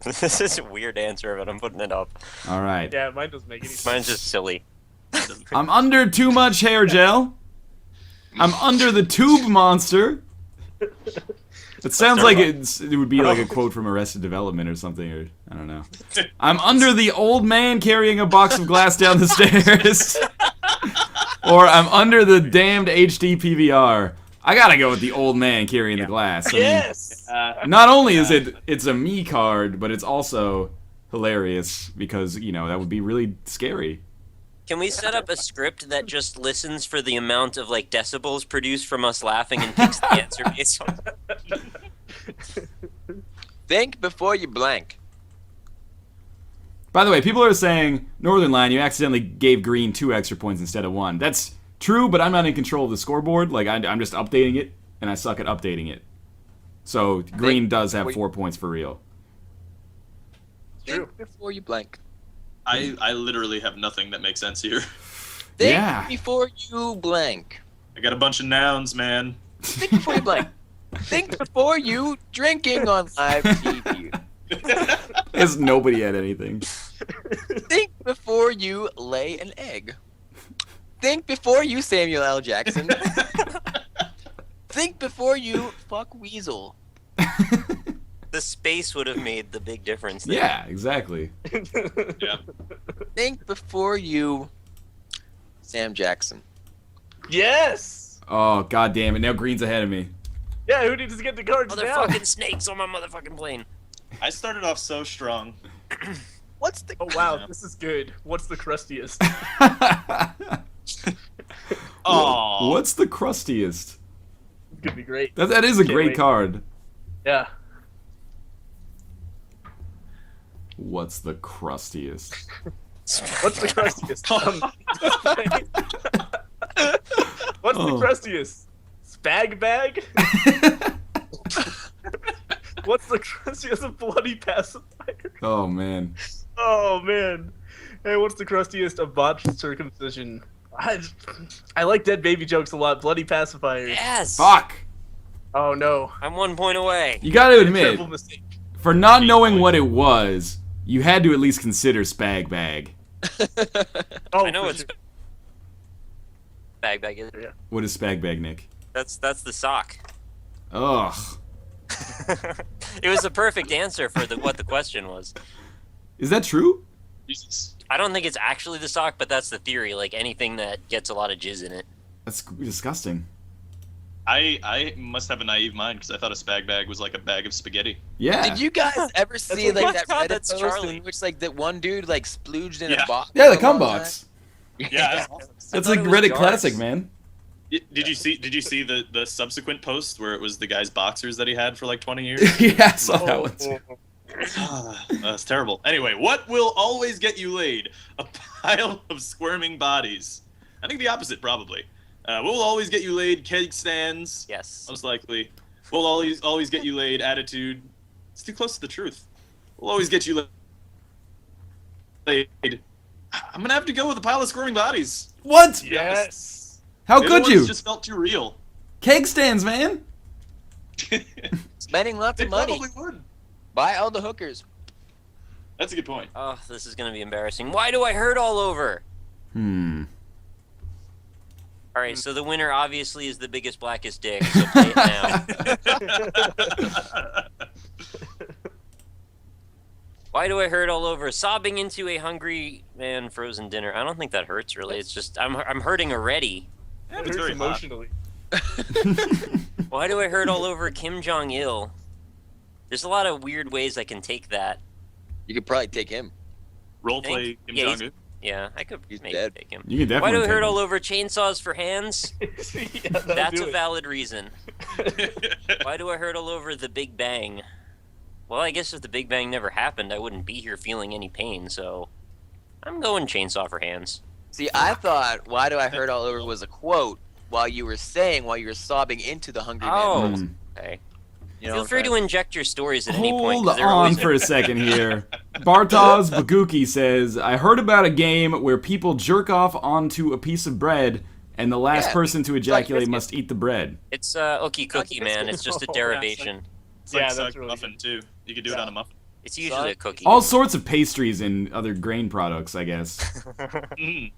This is a weird answer, but I'm putting it up. All right. Yeah, mine doesn't make any sense. Mine's just silly. I'm under too much hair gel. I'm under the tube monster. It sounds like it would be like a quote from Arrested Development or something, or I don't know. I'm under the old man carrying a box of glass down the stairs. Or I'm under the damned HD PVR. I gotta go with the old man carrying the glass. I mean, not only is it's a me card, but it's also hilarious because, you know, that would be really scary. Can we set up a script that just listens for the amount of, like, decibels produced from us laughing and picks the answer based on that? Think before you blank. By the way, people are saying, Northern Line, you accidentally gave green 2 extra points instead of 1. That's true, but I'm not in control of the scoreboard. Like, I'm just updating it, and I suck at updating it. So, green does have 4 points for real. Think before you blank. I literally have nothing that makes sense here. Think before you blank. I got a bunch of nouns, man. Think before you blank. Think before you drinking on live TV. There's nobody at anything. Think before you lay an egg. Think before you Samuel L. Jackson. Think before you fuck Weasel. The space would have made the big difference there. Yeah, exactly. Yeah. Think before you Sam Jackson. Yes! Oh, god damn it. Now green's ahead of me. Yeah, who needs to get the cards now? Motherfucking snakes on my motherfucking plane. I started off so strong. What's the... Oh, wow, this is good. What's the crustiest? Oh, What's the crustiest? It's gonna be great. That is a great wait. card. Yeah. What's the crustiest? What's the crustiest? What's the crustiest? Spag bag? What's the crustiest of bloody pacifier? Oh, man. Oh, man. Hey, what's the crustiest of botched circumcision? I like dead baby jokes a lot. Bloody pacifiers. Yes! Fuck! Oh, no. I'm 1 point away. You gotta admit, Terrible mistake. for not knowing what it was, you had to at least consider Spag Bag. Oh, I know for it's sure. bag is. Yeah. What is Spag Bag, Nick? That's the sock. Ugh. It was the perfect answer for what the question was. Is that true? Jesus. I don't think it's actually the sock, but that's the theory. Like anything that gets a lot of jizz in it. That's disgusting. I must have a naive mind because I thought a spag bag was like a bag of spaghetti. Yeah. Did you guys ever see what- like Oh my that God, Reddit that's post Charlie. in which like that one dude like splooged in Yeah. a box? Yeah, the for a cum long box. Yeah. That's thought like it was Reddit jars. classic, man. Did you see the subsequent post where it was the guy's boxers that he had for like 20 years? Yeah, I saw that one too. That's terrible. Anyway, what will always get you laid? A pile of squirming bodies. I think the opposite, probably. What will always get you laid? Keg stands. Yes. Most likely. What will always get you laid? Attitude. It's too close to the truth. Will always get you laid. I'm gonna have to go with a pile of squirming bodies. What? Yes. How The could other you? ones just felt too real. Keg stands, man. Spending lots They of money. probably would. Buy all the hookers. That's a good point. Oh, this is gonna be embarrassing. Why do I hurt all over? All right, so the winner obviously is the biggest, blackest dick. So play it now. Why do I hurt all over? Sobbing into a hungry man frozen dinner. I don't think that hurts really. It's just I'm hurting already. Yeah, It it's hurts very hot. emotionally. Why do I hurt all over Kim Jong Il? There's a lot of weird ways I can take that. You could probably take him. Roleplay Kim Yeah, Jong-un. Yeah, I could He's maybe dead. take him. You can Why definitely. do I hurt take all it. over chainsaws for hands? Yeah, that'll That's do a it. valid reason. Why do I hurt all over the Big Bang? Well, I guess if the Big Bang never happened, I wouldn't be here feeling any pain, so I'm going chainsaw for hands. See, I thought "Why do I hurt all over" was a quote while you were sobbing into the hungry man. Oh, frozen. okay. You know Feel what free I'm to inject your stories at any point. Hold 'cause they're on always for a second here. Bartosz Baguki says, I heard about a game where people jerk off onto a piece of bread, and the last Yeah, person to like ejaculate biscuit. must eat the bread. It's Ookie Cookie, man. biscuit. It's just a Oh, derivation. It's like Yeah, suck that's really muffin too. You could do it on a muffin. It's usually a cookie. All sorts of pastries and other grain products, I guess. Mm.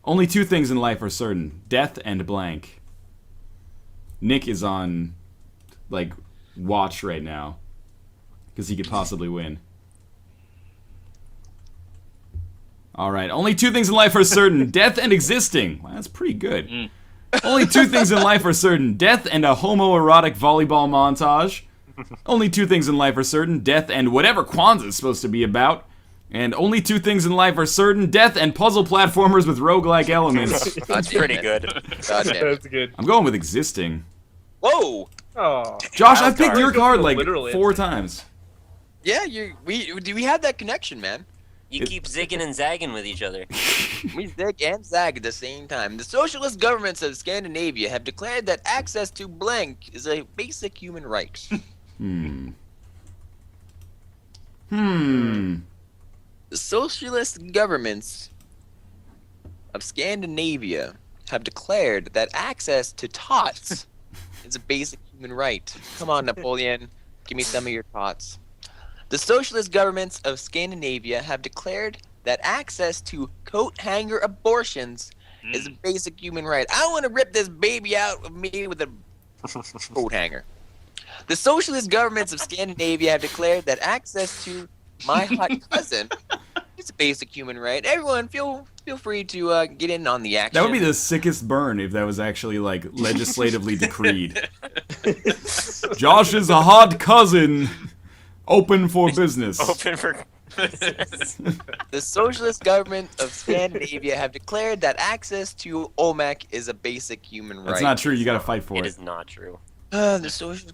Only two things in life are certain: death and blank. Nick is on, like, watch right now, because he could possibly win. Alright, only two things in life are certain: death and existing. Well, that's pretty good. Mm. Only two things in life are certain: death and a homoerotic volleyball montage. Only two things in life are certain: death and whatever Kwanzaa is supposed to be about. And only two things in life are certain: death and puzzle platformers with roguelike elements. God It's damn pretty it. good. God damn it. That's good. I'm going with existing. Whoa! Oh. Josh, Wild I've picked card. your Let's go card for the like literal 4 answer. times. Yeah, we have that connection, man. You keep zigging and zagging with each other. We zig and zag at the same time. The socialist governments of Scandinavia have declared that access to blank is a basic human right. The socialist governments of Scandinavia have declared that access to tots is a basic human right. Come on, Napoleon. Give me some of your tots. The socialist governments of Scandinavia have declared that access to coat hanger abortions is a basic human right. I want to rip this baby out of me with a coat hanger. The socialist governments of Scandinavia have declared that access to my hot cousin is a basic human right. Everyone, feel free to get in on the action. That would be the sickest burn if that was actually, like, legislatively decreed. Josh is a hot cousin. Open for business. Open for. The socialist government of Scandinavia have declared that access to OMAC is a basic human right. That's not true. You gotta fight for It it. is not true. The social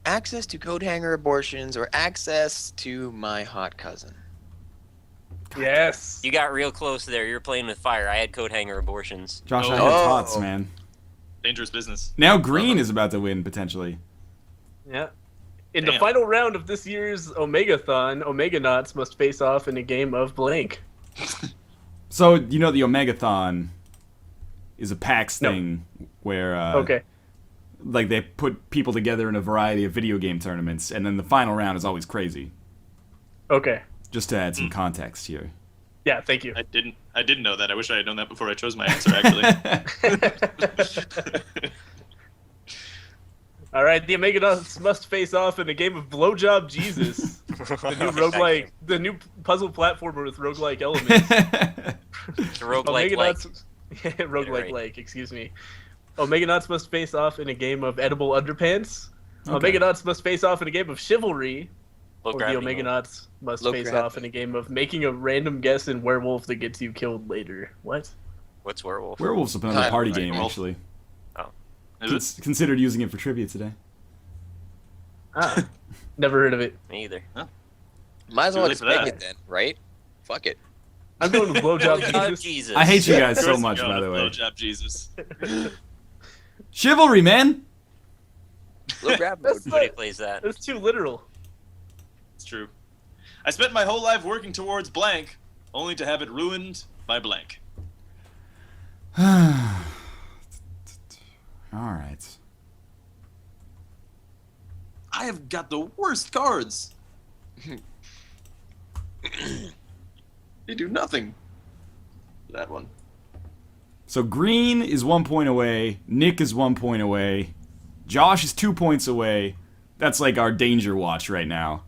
access to coat hanger abortions or access to my hot cousin. Yes. You got real close there. You're playing with fire. I had coat hanger abortions. Josh, I Oh. had tots, man. Dangerous business. Now Green is about to win, potentially. Yeah. In the Damn. final round of this year's Omegathon, Omeganauts must face off in a game of blank. So, you know the Omegathon is a PAX No. thing where, Okay. like, they put people together in a variety of video game tournaments, and then the final round is always crazy. Okay. Just to add some context here. Yeah, thank you. I didn't know that. I wish I had known that before I chose my answer, actually. All right, the Omeganauts must face off in a game of Blowjob Jesus. The new roguelike, the new puzzle platformer with roguelike elements. Roguelike. Roguelike, excuse me. Omeganauts must face off in a game of edible underpants. Okay. Omeganauts must face off in a game of chivalry. Low Or the gravity mode. Omeganauts must Low face gravity. off in a game of making a random guess in werewolf that gets you killed later. What? What's werewolf? Werewolf's another Kind party of game, werewolf. actually. Is it? Considered using it for trivia today. Ah, never heard of it. Me either. Might as Too well late just for pick that. it then, right? Fuck it. I'm going with blowjob Oh, Jesus. Jesus. I hate you guys so First much, go by to the way. Blowjob Jesus. Chivalry, man! Low grab mode. That's Nobody not, plays that. that's too literal. It's true. I spent my whole life working towards blank, only to have it ruined by blank. Alright. I have got the worst cards. They do nothing. That one. So green is 1 point away, Nick is 1 point away, Josh is 2 points away. That's like our danger watch right now.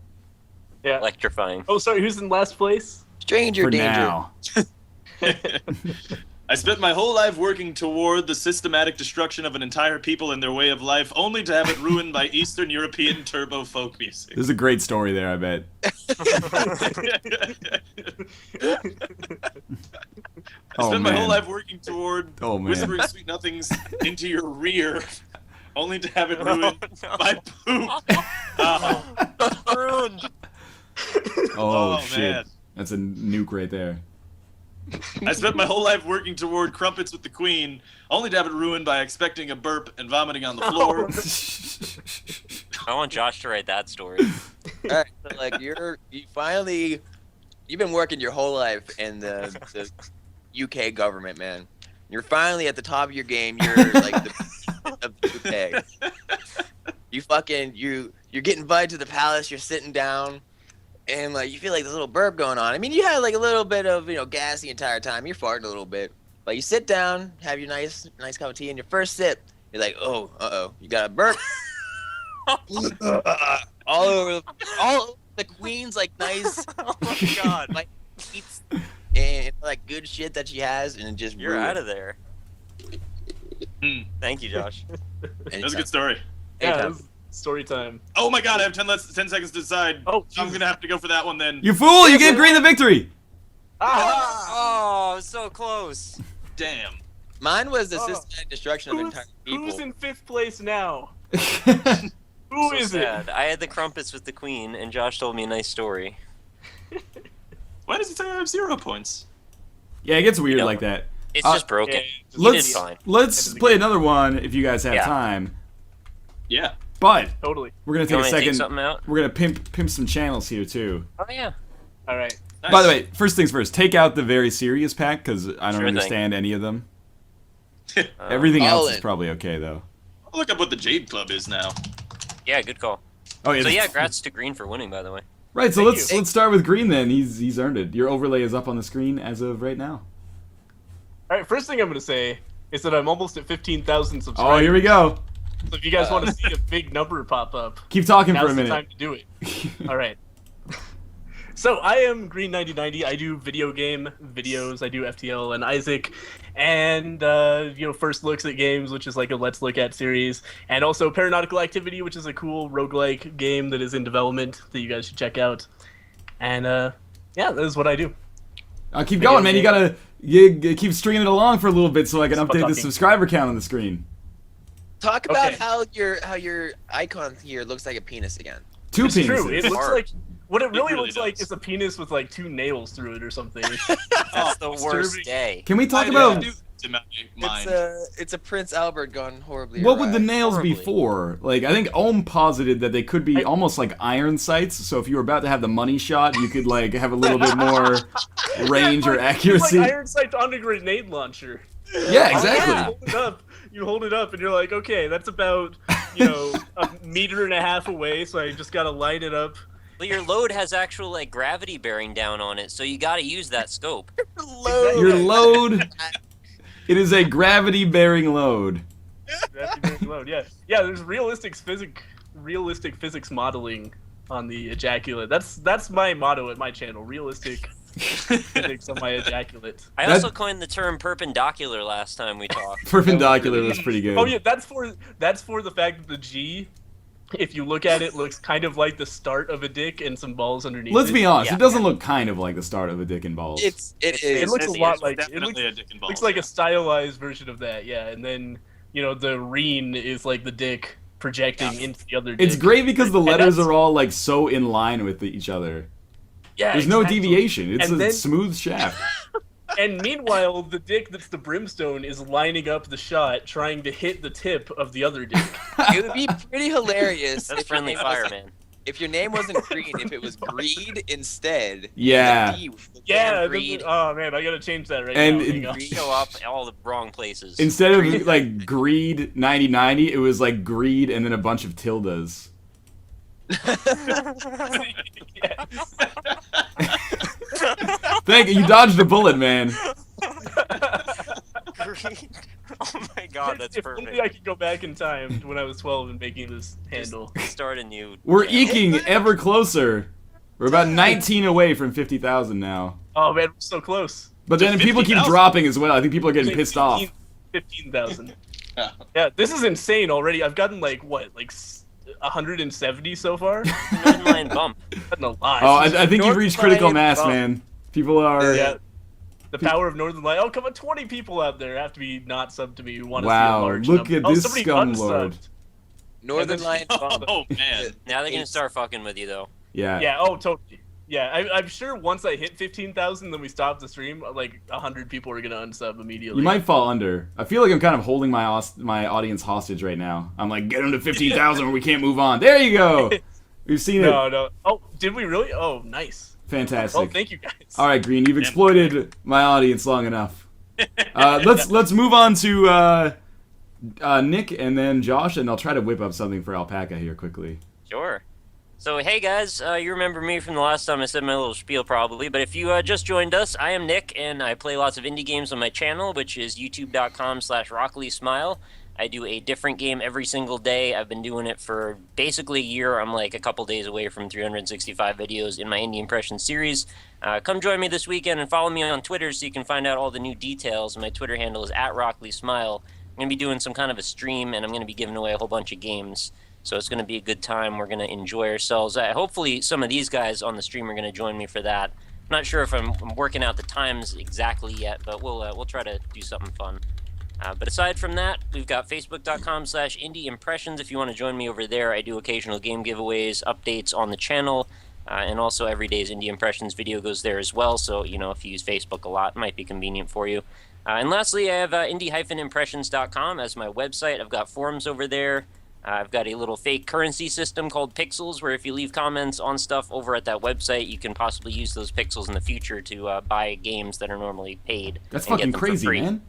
Yeah. Electrifying. Oh, sorry. Who's in last place? Stranger For danger. now. I spent my whole life working toward the systematic destruction of an entire people and their way of life, only to have it ruined by Eastern European turbo folk music. There's a great story there, I bet. I Oh, spent my whole man. life working toward Oh, man. whispering sweet nothings into your rear, only to have it ruined by poop. Ruined. Oh, Oh, shit. man. That's a nuke right there. I spent my whole life working toward crumpets with the queen, only to have it ruined by expecting a burp and vomiting on the floor. I want Josh to write that story. All right, so like you've been working your whole life in the UK government, man. You're finally at the top of your game. You're like the of the UK. You're getting invited to the palace. You're sitting down, and like you feel like there's a little burp going on. I mean, you had like a little bit of gas the entire time. You're farting a little bit, but you sit down, have your nice cup of tea, and your first sip, you're like, oh, you got a burp. all over the queen's like nice Oh my god. like eats and like good shit that she has, and it just You're out of there. Hmm. Thank you, Josh. That was a good story. Yeah, Anytime. this is story time. Oh my god, I have 10 seconds to decide. Oh, I'm Jesus. gonna have to go for that one then. You fool! You gave green the victory! Oh, so close. Damn. Mine was the Oh. systematic destruction of entire people. Who's in 5th place now? Who So is sad. I had the crumpets with the queen, and Josh told me a nice story. Why does it say I have 0 points? Yeah, it gets weird You know, like that. It's Uh, just broken. Yeah, You did Let's fine. let's play another one if you guys have Yeah. time. Yeah. But it? Totally. we're gonna You take a want me to take second. something out? We're gonna pimp some channels here too. Oh, yeah. All right. Nice. By the way, first things first. Take out the very serious pack because I don't Sure thing. understand any of them. Um, Everything all else is in. probably okay though. I'll look up what the Jade Club is now. Yeah, good call. Oh yeah. So yeah, congrats to Green for winning, by the way. Right. So Thank let's you. let's start with green then. He's earned it. Your overlay is up on the screen as of right now. All right. First thing I'm gonna say is that I'm almost at 15,000 subscribers. Oh, here we go. So if you guys want to see a big number pop up, Keep talking for now's a the minute. time to do it. All right. So I am Green9090. I do video game videos. I do FTL and Isaac, and first looks at games, which is like a Let's Look At series, and also Paranautical Activity, which is a cool roguelike game that is in development that you guys should check out. And yeah, that is what I do. Keep going, man. You keep stringing it along for a little bit so I can Stop update the talking. subscriber count on the screen. Talk about Okay. how your icon here looks like a penis again. Two It's penises. true. It looks Hard. like what it really really looks like does. is a penis with like 2 nails through it or something. That's the worst disturbing. day. Can we talk I about do to my mind. It's a Prince Albert gone horribly what would the awry. nails be Horribly. for? Like, I think Ohm posited that they could be almost like iron sights. So if you were about to have the money shot, you could like have a little bit more range or It's accuracy. like iron sight on a grenade launcher. Yeah, exactly. yeah. You hold it up, and you're like, okay, that's about a meter and a half away. So I just gotta light it up. But your load has actual like gravity bearing down on it, so you got to use that scope. Load. Your load. It is a gravity-bearing load. Gravity bearing load. Yeah. There's realistic physics modeling on the ejaculate. That's my motto at my channel. Realistic physics on my ejaculate. I also coined the term perpendicular last time we talked. Perpendicular was pretty good. Oh yeah, that's for the fact that the G, if you look at it, looks kind of like the start of a dick and some balls underneath. Let's be honest, Yeah. it doesn't look kind of like the start of a dick and balls. It looks a lot like definitely a dick and balls. looks like a stylized version of that, yeah. And then the reen is like the dick projecting into the other dick. It's great because the letters are all like so in line with each other. Yeah, There's no deviation. It's And a then- smooth shaft. And meanwhile, the dick that's the brimstone is lining up the shot, trying to hit the tip of the other dick. It would be pretty hilarious. That's if your friendly name fire, wasn't- man. If your name wasn't Greed, if it was Greed instead. Yeah. The D was the Yeah, damn this Greed. is- oh man, I gotta change that right And now. it- Hang on. Show up all the wrong places. Instead of like greed 9090, it was like greed and then a bunch of tildes. Thank you. You dodged a bullet, man. Oh my god, that's If only I perfect. could go back in time to when I was 12 and making this handle. Start a new. We're channel. eking ever closer. We're about 19 away from 50,000 now. Oh man, we're so close. But then people keep 50,000? dropping as well. I think people are getting pissed off. 15,000. Yeah, this is insane already. I've gotten like 170 so far. Northern Line bump. Gotten a lot. Oh, I think you've reached critical North mass, Line, man. People are... Yeah. The power of Northern Light. Oh, come on, 20 people out there have to be not subbed to me who want to see a Wow, large look number. at this somebody scumlord. unsubbed. Northern Lion Bump. Oh man. Now they're gonna start fucking with you though. Yeah. Yeah, oh, totally. Yeah, I'm sure once I hit 15,000, then we stop the stream, like 100 people are gonna unsub immediately. You might fall under. I feel like I'm kind of holding my audience hostage right now. I'm like, get them to 15,000 or we can't move on. There you go. We've seen it. No. Oh, did we really? Oh, nice. Fantastic. Oh, thank you guys. All right, Green, you've exploited my audience long enough. Let's move on to Nick and then Josh, and I'll try to whip up something for Alpaca here quickly. Sure. So hey guys, you remember me from the last time I said my little spiel probably, but if you just joined us, I am Nick, and I play lots of indie games on my channel, which is youtube.com/rocklysmile. I do a different game every single day. I've been doing it for basically a year. I'm like a couple days away from 365 videos in my indie impression series. Come join me this weekend and follow me on Twitter so you can find out all the new details. My Twitter handle is @rocklysmile. I'm going to be doing some kind of a stream, and I'm going to be giving away a whole bunch of games. So it's going to be a good time. We're going to enjoy ourselves. Hopefully some of these guys on the stream are going to join me for that. I'm not sure if I'm working out the times exactly yet, but we'll try to do something fun. But aside from that, we've got facebook.com/indieimpressions if you want to join me over there. I do occasional game giveaways, updates on the channel, and also every day's Indie Impressions video goes there as well. So, if you use Facebook a lot, it might be convenient for you. And lastly, I have indie-impressions.com as my website. I've got forums over there. I've got a little fake currency system called Pixels, where if you leave comments on stuff over at that website, you can possibly use those pixels in the future to buy games that are normally paid. That's and get fucking them for crazy, free. man.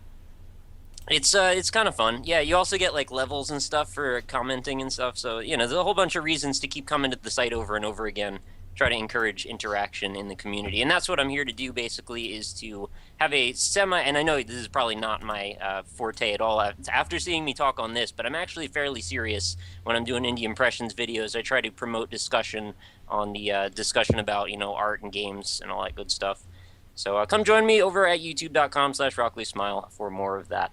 It's kind of fun. Yeah, you also get like levels and stuff for commenting and stuff. So, there's a whole bunch of reasons to keep coming to the site over and over again. Try to encourage interaction in the community. And that's what I'm here to do basically, is to have a and I know this is probably not my forte at all after seeing me talk on this, but I'm actually fairly serious when I'm doing Indie Impressions videos. I try to promote discussion on the discussion about, art and games and all that good stuff. So come join me over at youtube.com/rocklysmile for more of that.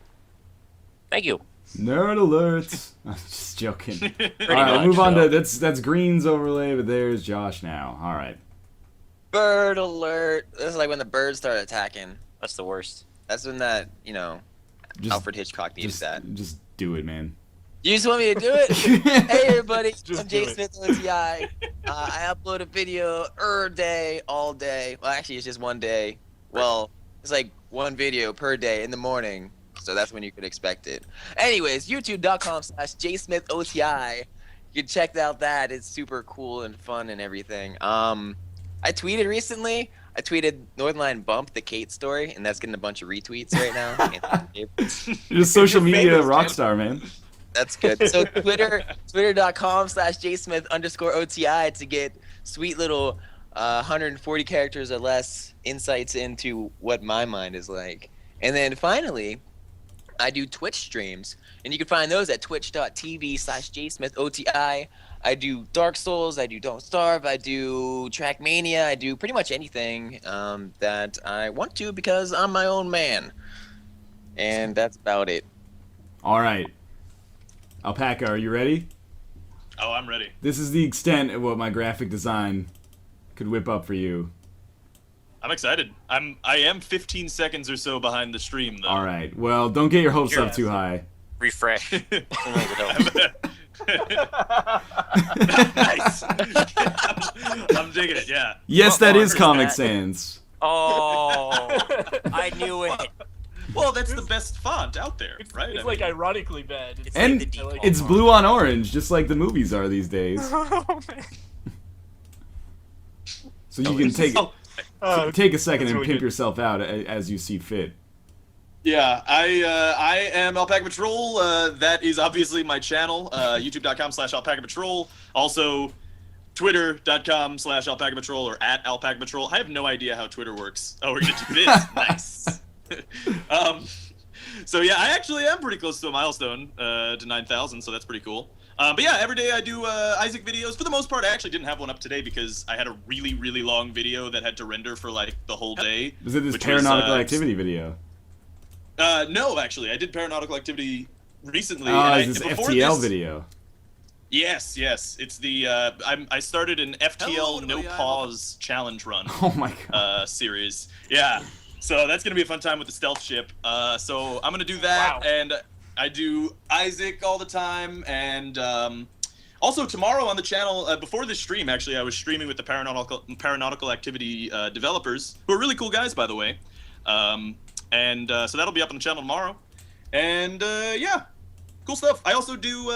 Thank you. Nerd alert. I'm just joking. All right, much, we'll move on so. to that's Green's overlay, but there's Josh now. All right. Bird alert. This is like when the birds start attacking. That's the worst. That's when that, Just, Alfred Hitchcock needed that. Just do it, man. You just want me to do it? Hey everybody, Just I'm do Jay it. Smith OTI. I upload a video day, all day. Well, actually, it's just one day. Well, it's like one video per day in the morning. So that's when you could expect it. Anyways, youtube.com/jsmithoti. You can check out that. It's super cool and fun and everything. I tweeted recently. I tweeted Northern Line Bump, the Kate story, and that's getting a bunch of retweets right now. You're a social You're media famous, rock man. star, man. That's good. So twitter.com/jsmith_OTI to get sweet little 140 characters or less insights into what my mind is like. And then finally, I do Twitch streams, and you can find those at twitch.tv/jsmithoti. I do Dark Souls, I do Don't Starve, I do Trackmania, I do pretty much anything that I want to because I'm my own man. And that's about it. All right. Alpaca, are you ready? Oh, I'm ready. This is the extent of what my graphic design could whip up for you. I'm excited. I am 15 seconds or so behind the stream, though. All right. Well, don't get your hopes up too high. Refresh. Nice. I'm digging it, yeah. Yes, that is is Comic that? Sans. Oh, I knew it. Well, that's the best font out there, right? It's I like mean, ironically bad. It's And like the default it's font. blue on orange, just like the movies are these days. Oh, man. So you can take Oh, take a second that's and really pimp good. yourself out as you see fit. yeah, I am Alpaca Patrol. That is obviously my channel, youtube.com/Alpaca Patrol. Also, twitter.com/Alpaca Patrol or @Alpaca Patrol. I have no idea how Twitter works. Oh, we're gonna do this. Nice. So yeah, I actually am pretty close to a milestone, to 9,000, so that's pretty cool. But yeah, every day I do Isaac videos. For the most part, I actually didn't have one up today because I had a really, really long video that had to render for like the whole day. Was it this which paranautical activity video? No, actually, I did paranautical activity recently. Oh, and it's this before FTL this- video. Yes, it's the I started an FTL no pause challenge run Oh my god. series. Yeah, so that's gonna be a fun time with the stealth ship. So I'm gonna do that, Wow. and I do Isaac all the time, and also tomorrow on the channel before this stream, actually, I was streaming with the paranautical activity developers, who are really cool guys, by the way. And so that'll be up on the channel tomorrow, and yeah, cool stuff. I also do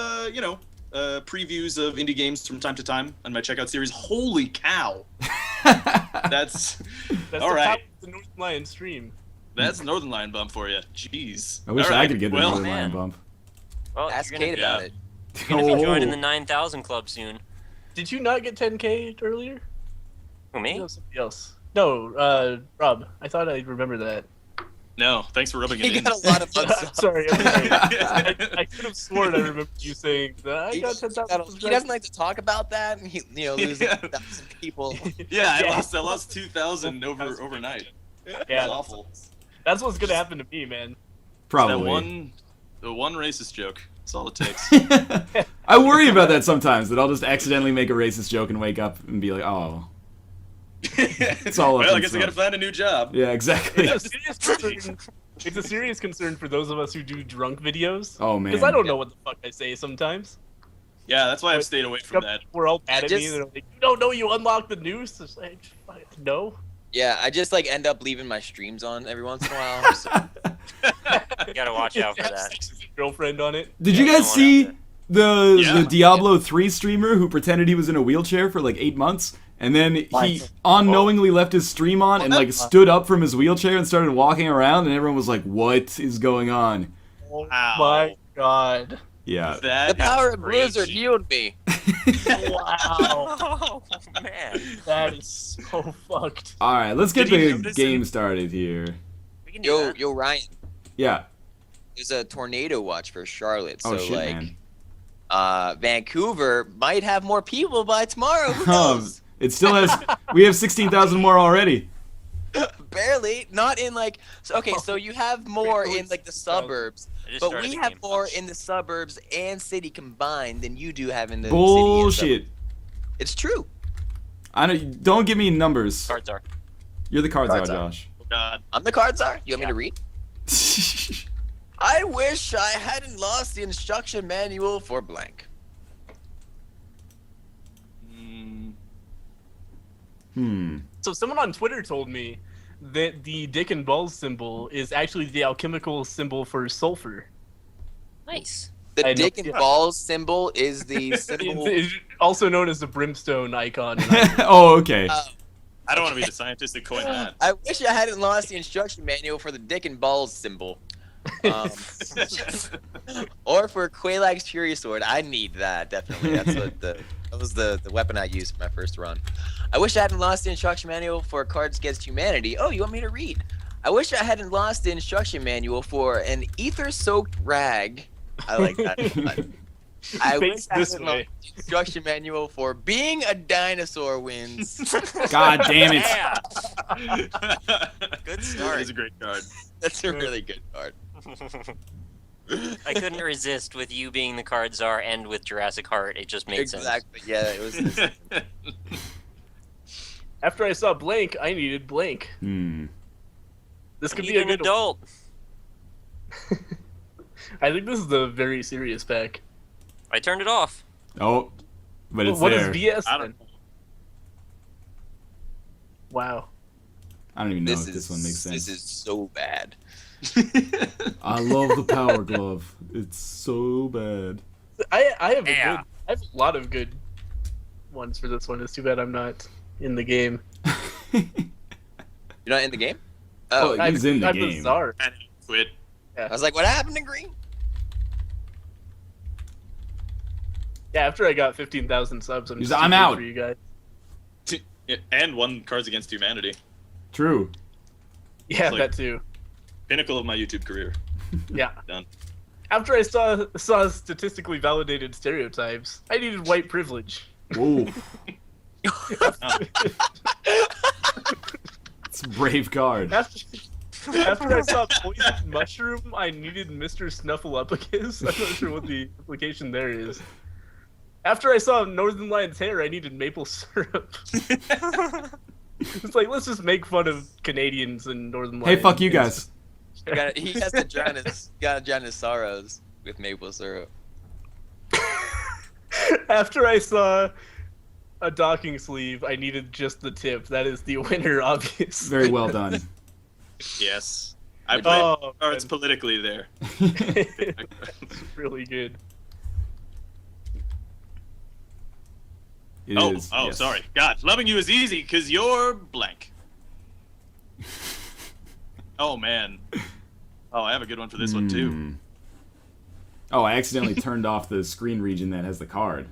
previews of indie games from time to time on my checkout series. Holy cow! That's That's all the right. top of the North Lion stream. That's Northern Lion bump for you. Jeez. I wish All I right, could get the well, Northern man. Lion bump. Well, Ask you're Kate gonna, about it. you're gonna be joining Oh. the 9,000 club soon. Did you not get 10K earlier? Who, me? No, somebody else. No, Rob. I thought I remember that. No, thanks for rubbing it He in. got a lot of I'm unsubs. sorry. I could have sworn I remember you saying that I got 10,000. He doesn't like to talk about that, and he, losing Yeah. 1,000 people. Yeah, I Yeah. lost 2,000 overnight. Yeah, That's awful. that's what's gonna happen to me, man. Probably. The one racist joke. That's all it takes. I worry about that sometimes, that I'll just accidentally make a racist joke and wake up and be like, oh. It's all up Well, I in guess I smoke. gotta find a new job. Yeah, exactly. It's a serious concern. It's a serious concern for those of us who do drunk videos. Oh, man. Because I don't know what the fuck I say sometimes. Yeah, that's why I've stayed away from that. We're all mad at me. And they're like, "You don't know you unlocked the noose." It's like, no. Yeah, I just end up leaving my streams on every once in a while. So. You gotta watch out for that. Girlfriend on it. Did you Yeah, guys don't see wanna the Diablo 3 streamer who pretended he was in a wheelchair for like 8 months? And then he unknowingly left his stream on and stood up from his wheelchair and started walking around, and everyone was like, what is going on? Oh Wow. my god. Yeah. That The power is of Blizzard crazy. healed me. Wow. Oh, man. That is so fucked. Alright, let's get Did he the notice game started here. We can do that. Yo, Ryan. Yeah. There's a tornado watch for Charlotte, so Oh, shit, man. Vancouver might have more people by tomorrow. Who Um, knows? it still has... We have 16,000 more already. Barely. Not in so you have more in the suburbs, I just but started we the have game. more in the suburbs and city combined than you do have in the Bullshit. city. And it's true. Don't give me numbers. Cards are. You're the cards Cards are, are. Josh. Oh, God. I'm the cards are. You want me to read? I wish I hadn't lost the instruction manual for blank. So someone on Twitter told me that the dick and balls symbol is actually the alchemical symbol for sulfur. Nice. The I know- dick and yeah. balls symbol is the symbol. It's also known as the brimstone icon. Oh, okay. I don't want to be the scientist that coined that. I wish I hadn't lost the instruction manual for the dick and balls symbol. Or for Quelaag's Fury Sword. I need that, definitely. That was the weapon I used for my first run. I wish I hadn't lost the instruction manual for Cards Against Humanity. Oh, you want me to read? I wish I hadn't lost the instruction manual for an ether-soaked rag. I like that. I wish I hadn't lost the instruction manual for being a dinosaur wins. God damn it. Yeah. Good start. That is a great card. That's a really good card. I couldn't resist with you being the card czar and with Jurassic Heart. It just made sense. Exactly. Yeah, it was. After I saw blank, I needed blank. This could be a an good adult. I think this is a very serious pack. I turned it off. Oh, but it's What there. is VS I then? don't know. Wow. I don't even know if this one makes sense. This is so bad. I love the Power Glove. It's so bad. I have Yeah. I have a lot of good ones for this one. It's too bad I'm not in the game. You're not in the game? Oh, Oh, he's in the I'm game. Czar. And quit. I was like, what happened to Green? Yeah, after I got 15,000 subs, I'm He's just like, I'm too good out. for you guys. Yeah, and won Cards Against Humanity. True. Yeah, Like- that too. Pinnacle of my YouTube career. Yeah. Done. After I saw statistically validated stereotypes, I needed white privilege. Whoa. It's a brave card. After I saw poison mushroom, I needed Mr. Snuffleupagus. I'm not sure what the implication there is. After I saw Northern Lion's hair, I needed maple syrup. It's like, let's just make fun of Canadians and Northern Lions. Hey, fuck you guys. He has to drown his sorrows with maple syrup. After I saw a docking sleeve, I needed just the tip. That is the winner, obviously. Very well done. Yes. I played Oh, cards man. politically there. That's really good. It Oh, is, yes. sorry. God, loving you is easy because you're blank. Oh, man. Oh, I have a good one for this one, too. Oh, I accidentally turned off the screen region that has the card.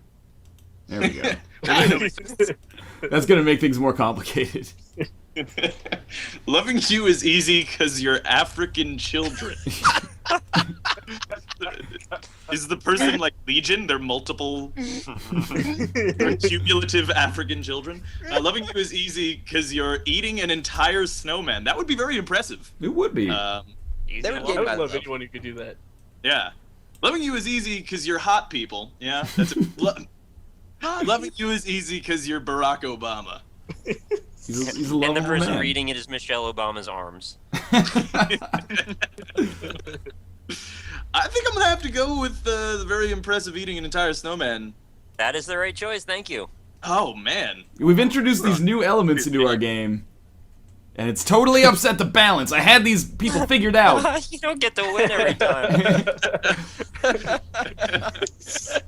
There we go. That's going to make things more complicated. Loving you is easy because you're African children. Is the person like Legion? They're multiple, they're cumulative African children. Loving you is easy because you're eating an entire snowman. That would be very impressive. It would be. That would I get would my love love. anyone who could do that. Yeah. Loving you is easy because you're hot people. Yeah. That's loving you is easy because you're Barack Obama. He's a And the lovable person man. reading it is Michelle Obama's arms. I think I'm gonna have to go with the very impressive eating an entire snowman. That is the right choice, thank you. Oh man. We've introduced these new elements into our game, and it's totally upset the balance. I had these people figured out. You don't get to win every time.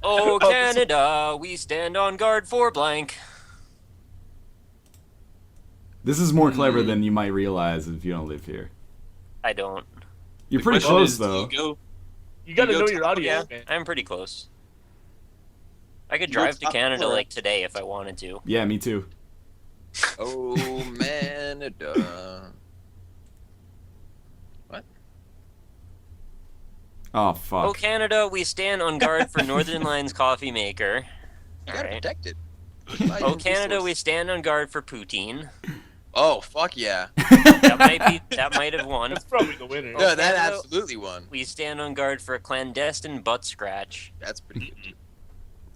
Oh, Canada, we stand on guard for blank. This is more clever than you might realize if you don't live here. I don't. You're The pretty question close, is, do though. you go- You gotta You go know your top audience, Yeah, man. I'm pretty close. I could You go drive to top Canada four. like today if I wanted to. Yeah, me too. Oh man, what? Oh, fuck. Oh, Canada, we stand on guard for Northern Lions coffee maker. You gotta Alright. protect it. Oh, Canada, we stand on guard for poutine. Oh fuck yeah! That might have won. That's probably the winner. No, that Canada- absolutely won. We stand on guard for a clandestine butt scratch. That's pretty good.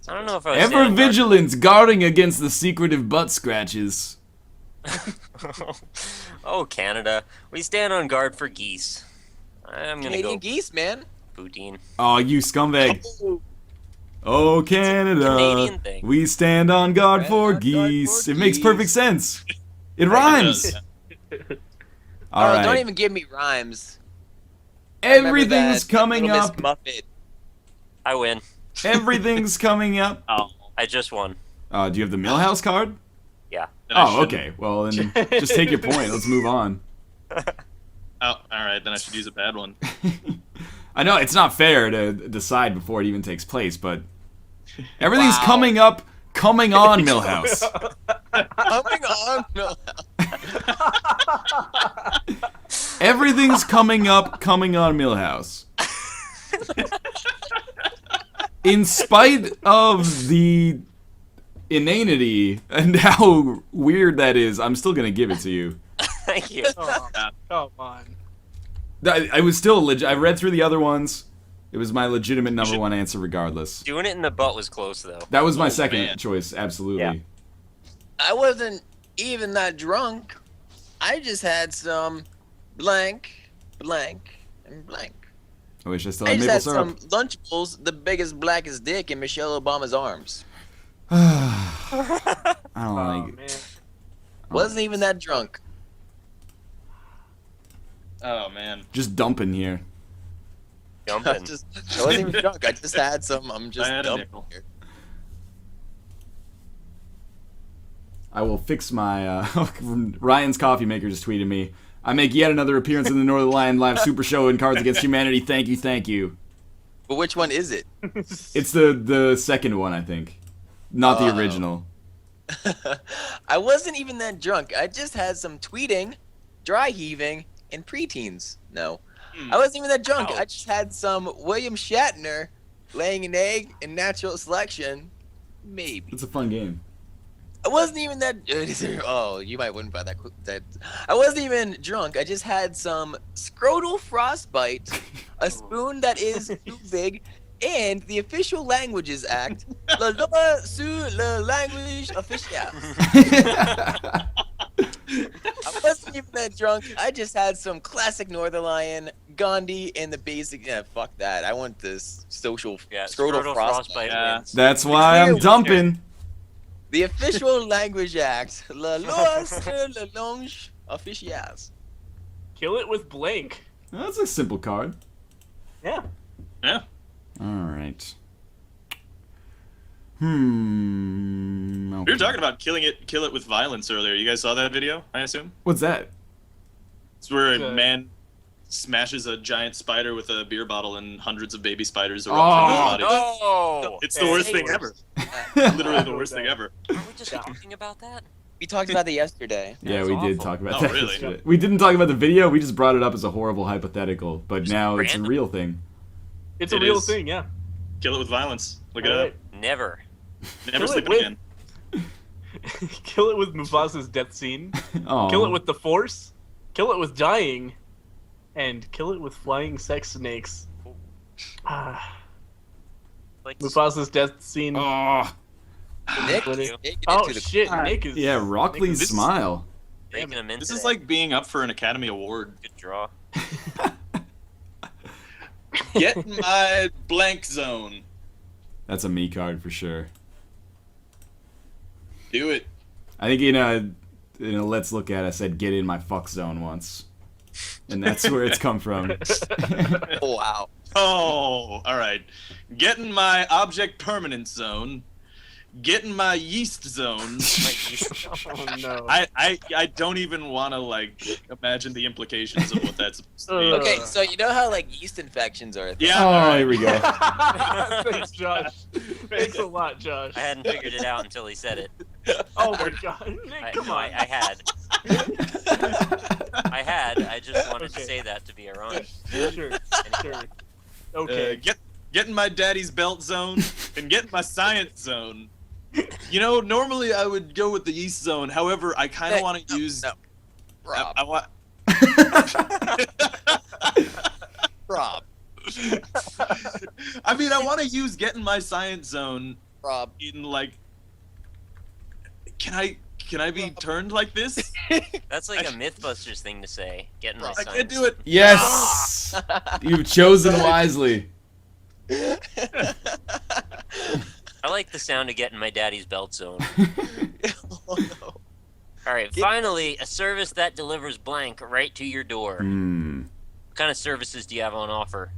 I don't know if I was Ever standing guard- vigilant, guarding against the secretive butt scratches. Oh, Canada, we stand on guard for geese. I'm gonna Canadian go geese, man. poutine. Oh, you scumbag. Oh, Canada, Canadian thing. we stand on guard Stand for on guard geese. for It makes geese. perfect sense. It It rhymes. does, yeah. All Oh, right. don't even give me rhymes. Remember Everything's that coming Little Miss up. Muffet. I win. Everything's coming up. Oh, I just won. Do you have the Millhouse card? Yeah. then I Oh, shouldn't. okay. Well, then just take your point. Let's move on. Oh, all right. Then I should use a bad one. I know it's not fair to decide before it even takes place, but everything's Wow. coming up, coming on, Millhouse. Coming on. No. Everything's coming on Millhouse. In spite of the inanity and how weird that is, I'm still gonna give it to you. Thank you. Oh, come on. I was still legit. I read through the other ones. It was my legitimate number one answer, regardless. Doing it in the butt was close, though. That was my second choice, absolutely. Yeah. I wasn't even that drunk. I just had some blank, blank, and blank. I wish I still I had just maple had syrup. some Lunchables, the biggest, blackest dick in Michelle Obama's arms. I don't Oh, like it. man. Wasn't even that drunk. Oh man. Just dumping here. I Jumping. wasn't even drunk. I just had some. I'm just I had a dumping nickel. here. I will fix my, Ryan's Coffee Maker just tweeted me. I make yet another appearance in the Northern Lion Live Super Show in Cards Against Humanity. Thank you, thank you. But which one is it? It's the second one, I think. Not the original. I wasn't even that drunk. I just had some tweeting, dry heaving, and preteens. No. I wasn't even that drunk. I just had some William Shatner laying an egg in natural selection. Maybe. It's a fun game. I wasn't even that. Oh, you might win by that. I wasn't even drunk. I just had some scrotal frostbite, a spoon that is too big, and the Official Languages Act, la loi sur la language officielle. I wasn't even that drunk. I just had some classic Northern Lion, Gandhi, and the basic. Yeah, fuck that. I want this social scrotal frostbite. Yeah. That's why I'm dumping. The Official Language Act, la loi sur la langue officielle. Kill it with blank. That's a simple card. Yeah. Yeah. Alright. Okay. We were talking about kill it with violence earlier. You guys saw that video, I assume? What's that? It's where a man smashes a giant spider with a beer bottle and hundreds of baby spiders erupt from his body. Oh! It's the worst thing ever. Literally the worst thing ever. Aren't we just talking about that? We talked about that yesterday. Yeah, That's we did awful. talk about Oh, that. really? yesterday. We didn't talk about the video, we just brought it up as a horrible hypothetical, but now it's a random. real thing. It's a It real is. thing, yeah. Kill it with violence. Look it All up. right. Never. Never Kill sleep it with- again. Kill it with Mufasa's death scene. Oh. Kill it with the Force. Kill it with dying. And kill it with flying sex snakes. Ah, Like, Mufasa's death scene. Oh. Nick, you. Nick, get Oh into the- shit, Nick is. Yeah, Rockley's This- smile. breaking him in This today. is like being up for an Academy Award. Good draw. Get my blank zone. That's a me card for sure. Do it. I think in a Let's Look At, I said get in my fuck zone once. And that's where it's come from. Oh, wow. Oh, all right. Get in my object permanence zone. Get in my yeast zone. Oh no. I don't even want to like imagine the implications of what that's supposed to be. Okay, so you know how like yeast infections are a thing? Yeah. Oh, here we go. Thanks, Josh. Thanks a lot, Josh. I hadn't figured it out until he said it. Oh my god. Nick, come on. I had. I had. I just wanted to Okay. say that to be ironic. Sure. Sure. Okay. Get in my daddy's belt zone and get in my science zone. You know, normally I would go with the yeast zone. However, I kind of want to use. No. Rob. I want. Rob. I mean, I want to use get in my science zone Rob. in like. Can I be turned like this? That's like a Mythbusters thing to say. Get in my I science. can't do it. Yes! You've chosen wisely. I like the sound of getting my daddy's belt zone. Oh, no. Alright, finally, a service that delivers blank right to your door. Hmm. What kind of services do you have on offer?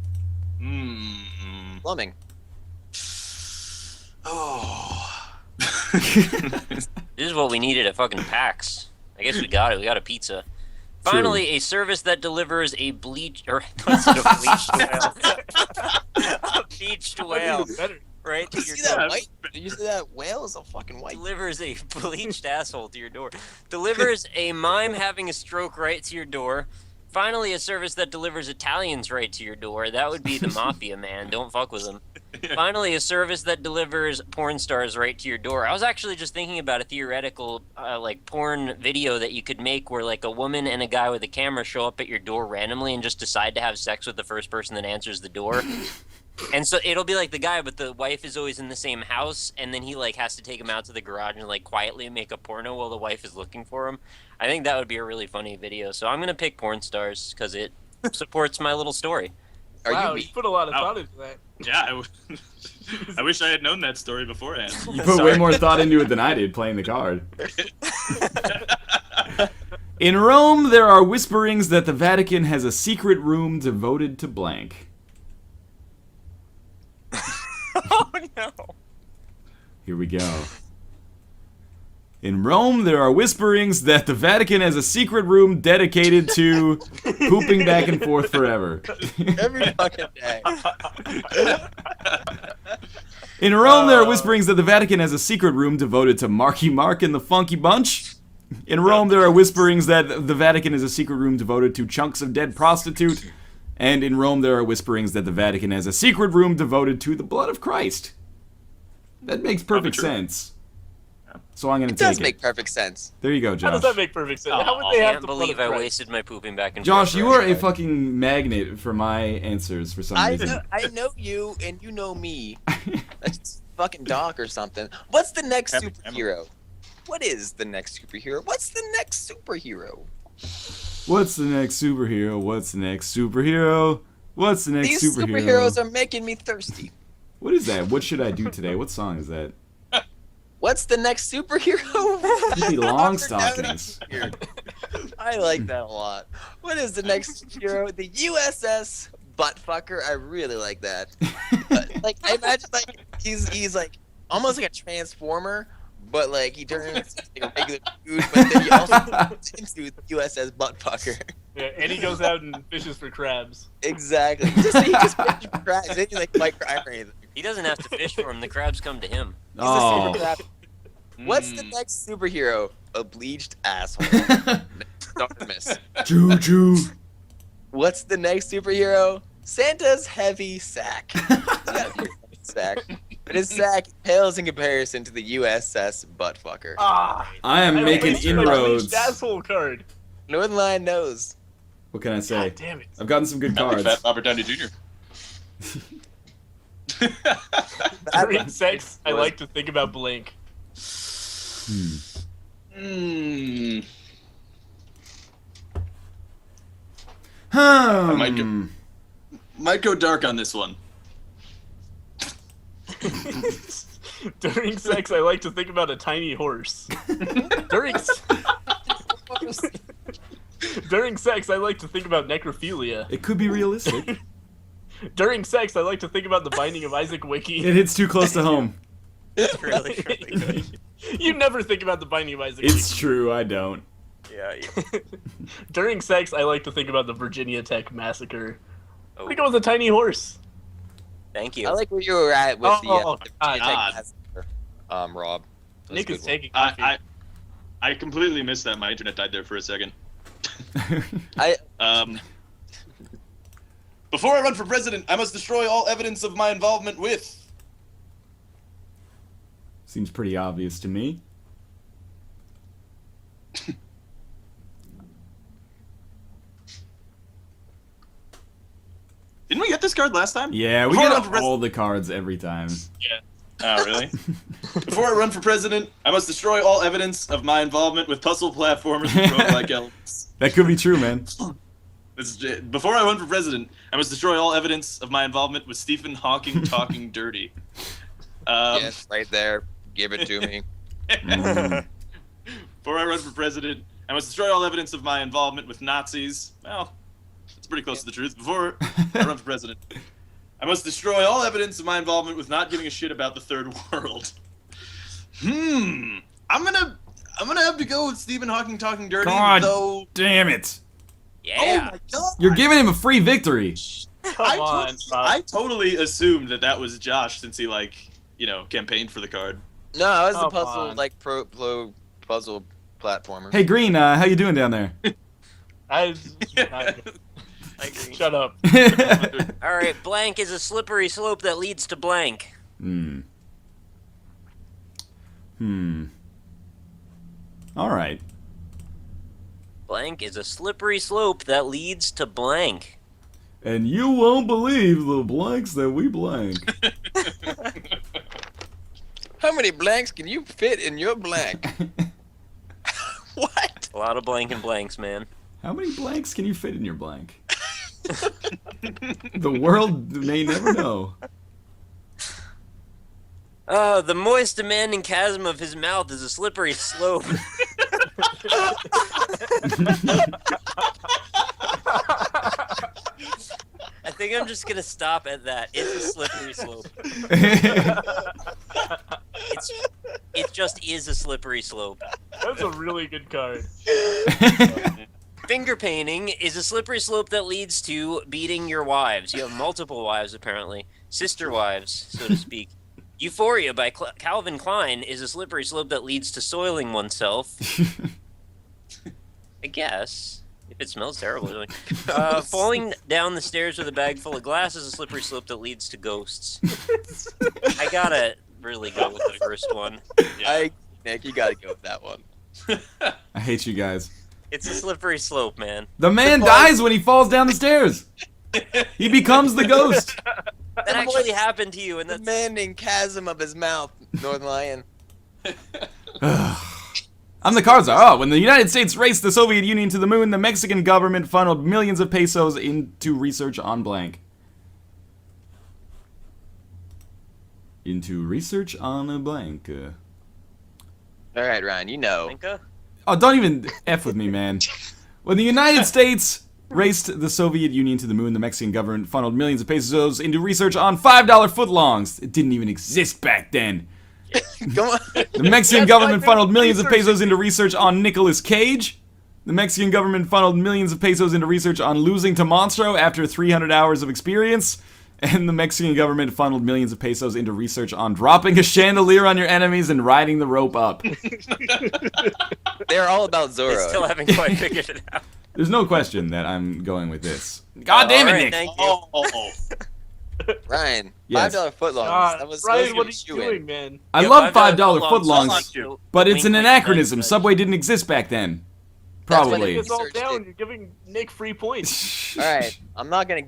Mm. Plumbing. Oh. This is what we needed at fucking PAX. I guess we got it. We got a pizza. Finally, a service that delivers a bleach or instead of bleached whale, a beached whale Better. right to See your that door. white You see that whale is a fucking white. Delivers a bleached asshole to your door. Delivers a mime having a stroke right to your door. Finally, a service that delivers Italians right to your door. That would be the mafia, man. Don't fuck with them. Finally, a service that delivers porn stars right to your door. I was actually just thinking about a theoretical, like, porn video that you could make where, like, a woman and a guy with a camera show up at your door randomly and just decide to have sex with the first person that answers the door. And so it'll be like the guy, but the wife is always in the same house, and then he, like, has to take him out to the garage and, like, quietly make a porno while the wife is looking for him. I think that would be a really funny video. So I'm going to pick porn stars because it supports my little story. Wow, you put a lot of thought into that. Yeah, I wish I had known that story beforehand. You put way more thought into it than I did playing the card. In Rome, there are whisperings that the Vatican has a secret room devoted to blank. Oh, no. Here we go. In Rome, there are whisperings that the Vatican has a secret room dedicated to pooping back and forth forever. Every fucking day. In Rome, there are whisperings that the Vatican has a secret room devoted to Marky Mark and the Funky Bunch. In Rome, there are whisperings that the Vatican has a secret room devoted to chunks of dead prostitute. And in Rome, there are whisperings that the Vatican has a secret room devoted to the blood of Christ. That makes perfect sense. So I'm going to take it. It does make perfect sense. There you go, Josh. How does that make perfect sense? How would I they have can't to believe I wasted my pooping back and forth. Josh, you are a fucking magnet for my answers for some reason. I know you, and you know me. That's fucking Doc or something. What's the next superhero? What is the next superhero? What's the next superhero? What's the next superhero? What's the next superhero? What's the next These superhero? These superheroes are making me thirsty. What is that? What should I do today? What song is that? What's the next superhero? Maybe Long Stockings. I like that a lot. What is the next superhero? The USS Buttfucker. I really like that. Like, I imagine like he's like almost like a transformer, but like he turns into like a regular dude, but then he also turns into the USS Buttfucker. Yeah, and he goes out and fishes for crabs. Exactly. He just fishes for crabs. He doesn't like fight crime or anything. He doesn't have to fish for them. The crabs come to him. He's a super crab. What's the next superhero? A bleached asshole. Don't miss. Choo-choo. What's the next superhero? Santa's heavy sack. Sack. But his sack pales in comparison to the USS Buttfucker. Ah, I am making inroads. Asshole card. Northern Line knows. What can I say? God damn it. I've gotten some good cards. Fat Robert Downey Jr. During sex, I like to think about blank. I might go dark on this one. During sex, I like to think about a tiny horse. During sex, I like to think about necrophilia. It could be realistic. During sex, I like to think about the Binding of Isaac wiki. It hits too close to home. It's really, really good. You never think about the Binding of Isaac It's wiki. true, I don't. Yeah. During sex, I like to think about the Virginia Tech massacre. I think it was a tiny horse. Thank you. I like where you were at with the God. Massacre, Rob. That was Nick a is good taking coffee. I completely missed that. My internet died there for a second. one. Before I run for president, I must destroy all evidence of my involvement with. Seems pretty obvious to me. Didn't we get this card last time? Yeah, we Before I get run for all the cards every time. Yeah. Oh, really? Before I run for president, I must destroy all evidence of my involvement with puzzle platformers and roguelike elements. That could be true, man. Before I run for president, I must destroy all evidence of my involvement with Stephen Hawking talking dirty. Yes, right there. Give it to me. Before I run for president, I must destroy all evidence of my involvement with Nazis. Well, it's pretty close to the truth. Before I run for president, I must destroy all evidence of my involvement with not giving a shit about the third world. I'm gonna have to go with Stephen Hawking talking dirty, God though. damn it. Yeah. Oh my god! You're giving him a free victory. Come on, Rob. I totally assumed that was Josh, since he campaigned for the card. No, it was the puzzle, like pro puzzle platformer. Hey, Green, how you doing down there? Shut up. All right, blank is a slippery slope that leads to blank. All right. Blank is a slippery slope that leads to blank. And you won't believe the blanks that we blank. How many blanks can you fit in your blank? What? A lot of blank and blanks, man. How many blanks can you fit in your blank? The world may never know. The moist, demanding chasm of his mouth is a slippery slope. I think I'm just gonna stop at that. It's a slippery slope. It just is a slippery slope. That's a really good card. Finger painting is a slippery slope that leads to beating your wives. You have multiple wives, apparently. Sister wives, so to speak. Euphoria by Calvin Klein is a slippery slope that leads to soiling oneself. I guess. If it smells terrible. Really. Falling down the stairs with a bag full of glass is a slippery slope that leads to ghosts. I gotta really go with the first one. Yeah. Nick, you gotta go with that one. I hate you guys. It's a slippery slope, man. The man dies when he falls down the stairs. He becomes the ghost. That actually happened to you, and that's... Demanding chasm of his mouth, Northern Lion. I'm the card czar. Oh, when the United States raced the Soviet Union to the moon, the Mexican government funneled millions of pesos into research on blank. Into research on a blank. All right, Ryan, you know. Blanca? Oh, don't even F with me, man. When the United States raced the Soviet Union to the moon, the Mexican government funneled millions of pesos into research on $5 footlongs. It didn't even exist back then. Come on. The Mexican government funneled millions of pesos into research on Nicolas Cage. The Mexican government funneled millions of pesos into research on losing to Monstro after 300 hours of experience. And the Mexican government funneled millions of pesos into research on dropping a chandelier on your enemies and riding the rope up. They're all about They Zorro. still haven't quite figured it out. There's no question that I'm going with this. God damn it, All right, Nick! thank you. Oh. Ryan, Yes. $5 footlongs. That was Ryan, what are those you were doing, man? I Yeah, love $5 $5 footlongs, footlongs, but it's an Wink, wink, anachronism. nudge, nudge. Subway didn't exist back then. That's what Probably. it It's all Researched down. it. You're giving Nick free points. All right, I'm not gonna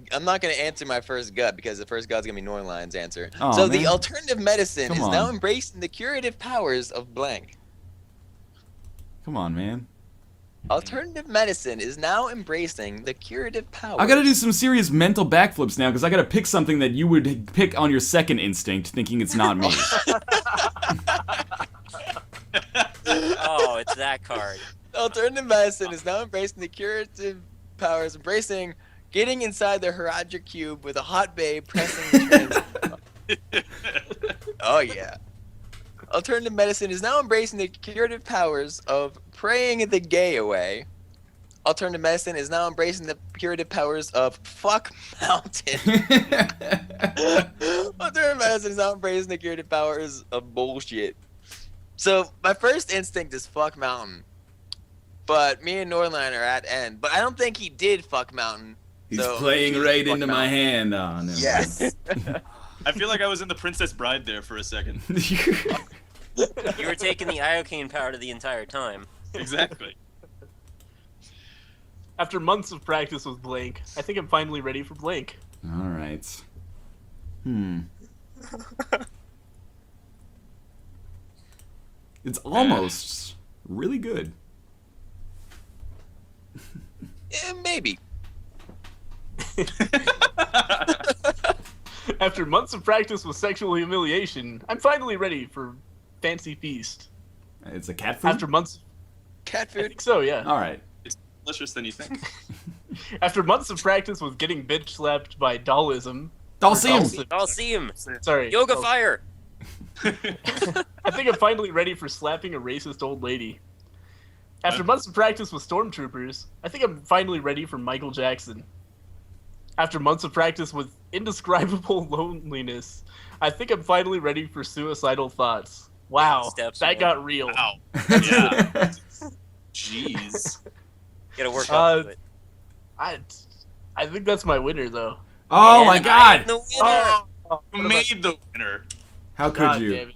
answer my first gut because the first gut's gonna be Northern Lion's answer. Oh, So man. the alternative medicine Come is on. now embracing the curative powers of blank. Come on, man. Alternative medicine is now embracing the curative powers. I gotta do some serious mental backflips now because I gotta pick something that you would pick on your second instinct, thinking it's not me. Oh, it's that card. Alternative medicine is now embracing the curative powers, embracing getting inside the Herodric cube with a hot babe pressing the trans. Oh yeah. Alternative medicine is now embracing the curative powers of praying the gay away. Alternative medicine is now embracing the curative powers of fuck mountain. Alternative medicine is now embracing the curative powers of bullshit. So my first instinct is fuck mountain. But me and Northline are at end. But I don't think he did fuck mountain. He's So, playing choose right fuck into my mountain. hand. Oh, no. Yes. I feel like I was in the Princess Bride there for a second. You were taking the iocane powder the entire time. Exactly. After months of practice with blank, I think I'm finally ready for blank. All right. It's almost really good. Maybe. After months of practice with sexual humiliation, I'm finally ready for fancy feast. It's a cat food? After months, Cat I food. think so, yeah. All right. It's delicious than you think. After months of practice with getting bitch slapped by dollism. I'll see him. I'll see him. Sorry. Yoga Oh, fire. I think I'm finally ready for slapping a racist old lady. After months of practice with stormtroopers, I think I'm finally ready for Michael Jackson. After months of practice with indescribable loneliness, I think I'm finally ready for suicidal thoughts. Wow, that got real. Wow. Yeah. Jeez. Gotta work up to it. I think that's my winner, though. Oh my God! The winner. You made the winner. How could you?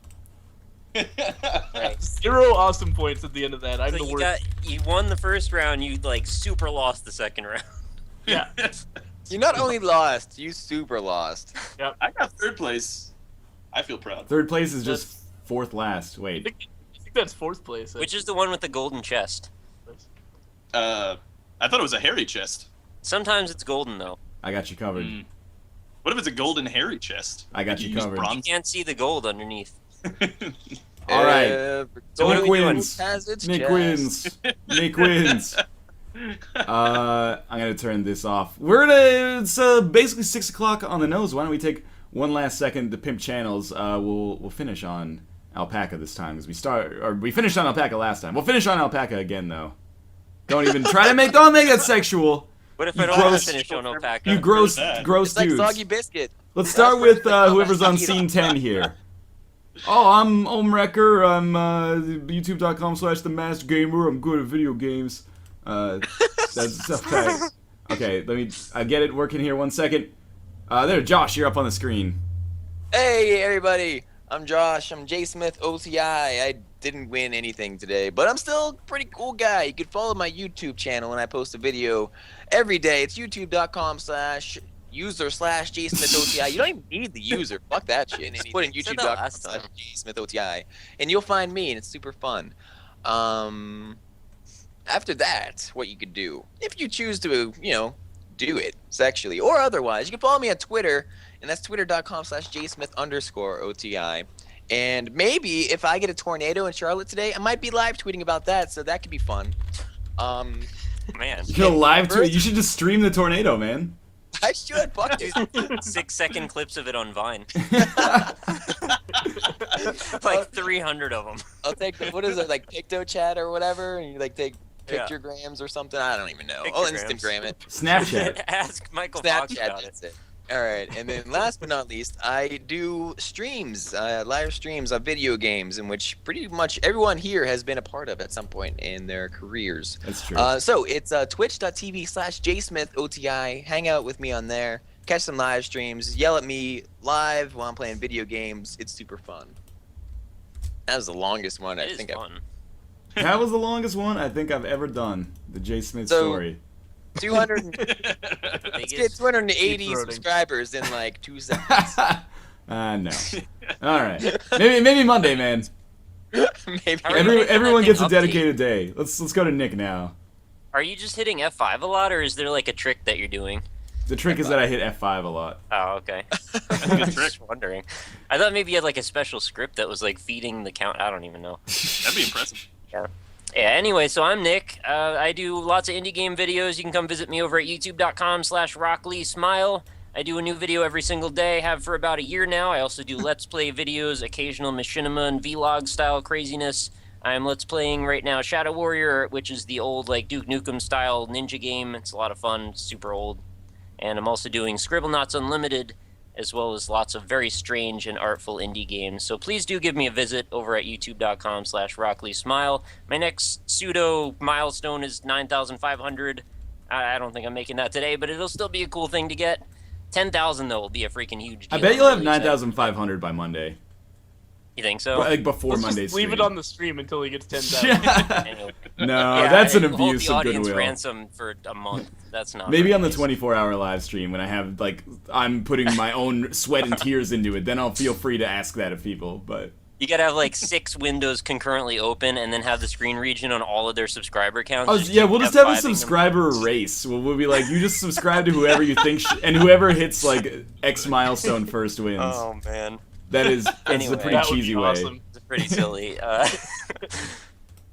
Right. 0 awesome points at the end of that. I'm So the you worst. you won the first round. You like super lost the second round. Yeah. You not only lost, you super lost. I got 3rd place. I feel proud. 3rd place is just 4th last. I Wait. think that's 4th place. Which is the one with the golden chest? I thought it was a hairy chest. Sometimes it's golden though. I got you covered. What if it's a golden hairy chest? I got you use covered. You bronze? can't see the gold underneath. All right. So what Nick are we doing? wins. Has its Nick chest. wins. Nick wins. I'm gonna turn this off. It's basically 6 o'clock on the nose. Why don't we take one last second to pimp channels? We'll finish on Alpaca this time because we finished on Alpaca last time. We'll finish on Alpaca again though. Don't even try to don't make that sexual. What if You I don't want gross- to finish on Alpaca? You gross It's like dudes. soggy biscuit. Let's start with whoever's on scene 10 here. Oh, I'm Omrecker. I'm youtube.com/themaskgamer. I'm good at video games. That's okay. Okay, let me. I get it working here. 1 second. There, Josh, you're up on the screen. Hey everybody, I'm Josh. I'm J Smith OTI. I didn't win anything today, but I'm still a pretty cool guy. You can follow my YouTube channel when I post a video every day. It's youtube.com/user/JSmithOTI. You don't even need the user. Fuck that shit. Just put in You said that last time. youtube.com/JSmithOTI, and you'll find me, and it's super fun. After that, what you could do, if you choose to, do it sexually or otherwise, you can follow me on Twitter, and that's twitter.com/JSmith_OTI. And maybe if I get a tornado in Charlotte today, I might be live tweeting about that, so that could be fun. Man, You can live tweet. You should just stream the tornado, man. I should. Fuck it. 6-second clips of it on Vine. Like 300 of them. I'll take what is it, like PictoChat or whatever, and you like take pictograms or something. I don't even know. I'll Instagram it. Snapchat. Ask Michael Fox Snapchat. about That's it. All right, and then last but not least, I do streams, live streams of video games, in which pretty much everyone here has been a part of at some point in their careers. That's true. So it's twitch.tv/JSmithOTI. Hang out with me on there, catch some live streams, yell at me live while I'm playing video games. It's super fun. That was the longest one It I is think fun. That was the longest one I think I've ever done. The J Smith So- story. 200. Let's get 280 Deep throating. subscribers in like 2 seconds. No. All right. Maybe Monday, man. Maybe. Are we making Everyone like gets an a dedicated day. Let's go to Nick now. Are you just hitting F5 a lot, or is there like a trick that you're doing? The trick is that I hit F5 a lot. Oh, okay. That's a I good was trick. just wondering. I thought maybe you had like a special script that was like feeding the count. I don't even know. That'd be impressive. Yeah, anyway, so I'm Nick. I do lots of indie game videos. You can come visit me over at youtube.com/RockLeeSmile. I do a new video every single day, have for about a year now. I also do Let's Play videos, occasional machinima and vlog style craziness. I'm Let's Playing right now Shadow Warrior, which is the old like Duke Nukem style ninja game. It's a lot of fun, it's super old. And I'm also doing Scribblenauts Unlimited, as well as lots of very strange and artful indie games. So please do give me a visit over at youtube.com/RockLeeSmile. My next pseudo milestone is 9,500. I don't think I'm making that today, but it'll still be a cool thing to get. 10,000 though will be a freaking huge deal. I bet you'll I'm have really excited. 9,500 by Monday. You think so? Like before Let's Monday's just leave stream. it on the stream until he gets 10,000. Anyway. No, Yeah, that's an and hold abuse the of audience goodwill. ransom for a month. That's not Maybe very on the nice. 24-hour live stream when I have I'm putting my own sweat and tears into it, then I'll feel free to ask that of people. But You gotta have like 6 windows concurrently open, and then have the screen region on all of their subscriber counts. oh, Just yeah, keep we'll just have a F5ing them. subscriber race. We'll be like, you just subscribe to whoever you think, and whoever hits like X milestone first wins. Oh man, That's Anyway. a pretty That would cheesy be way. awesome. it's pretty silly.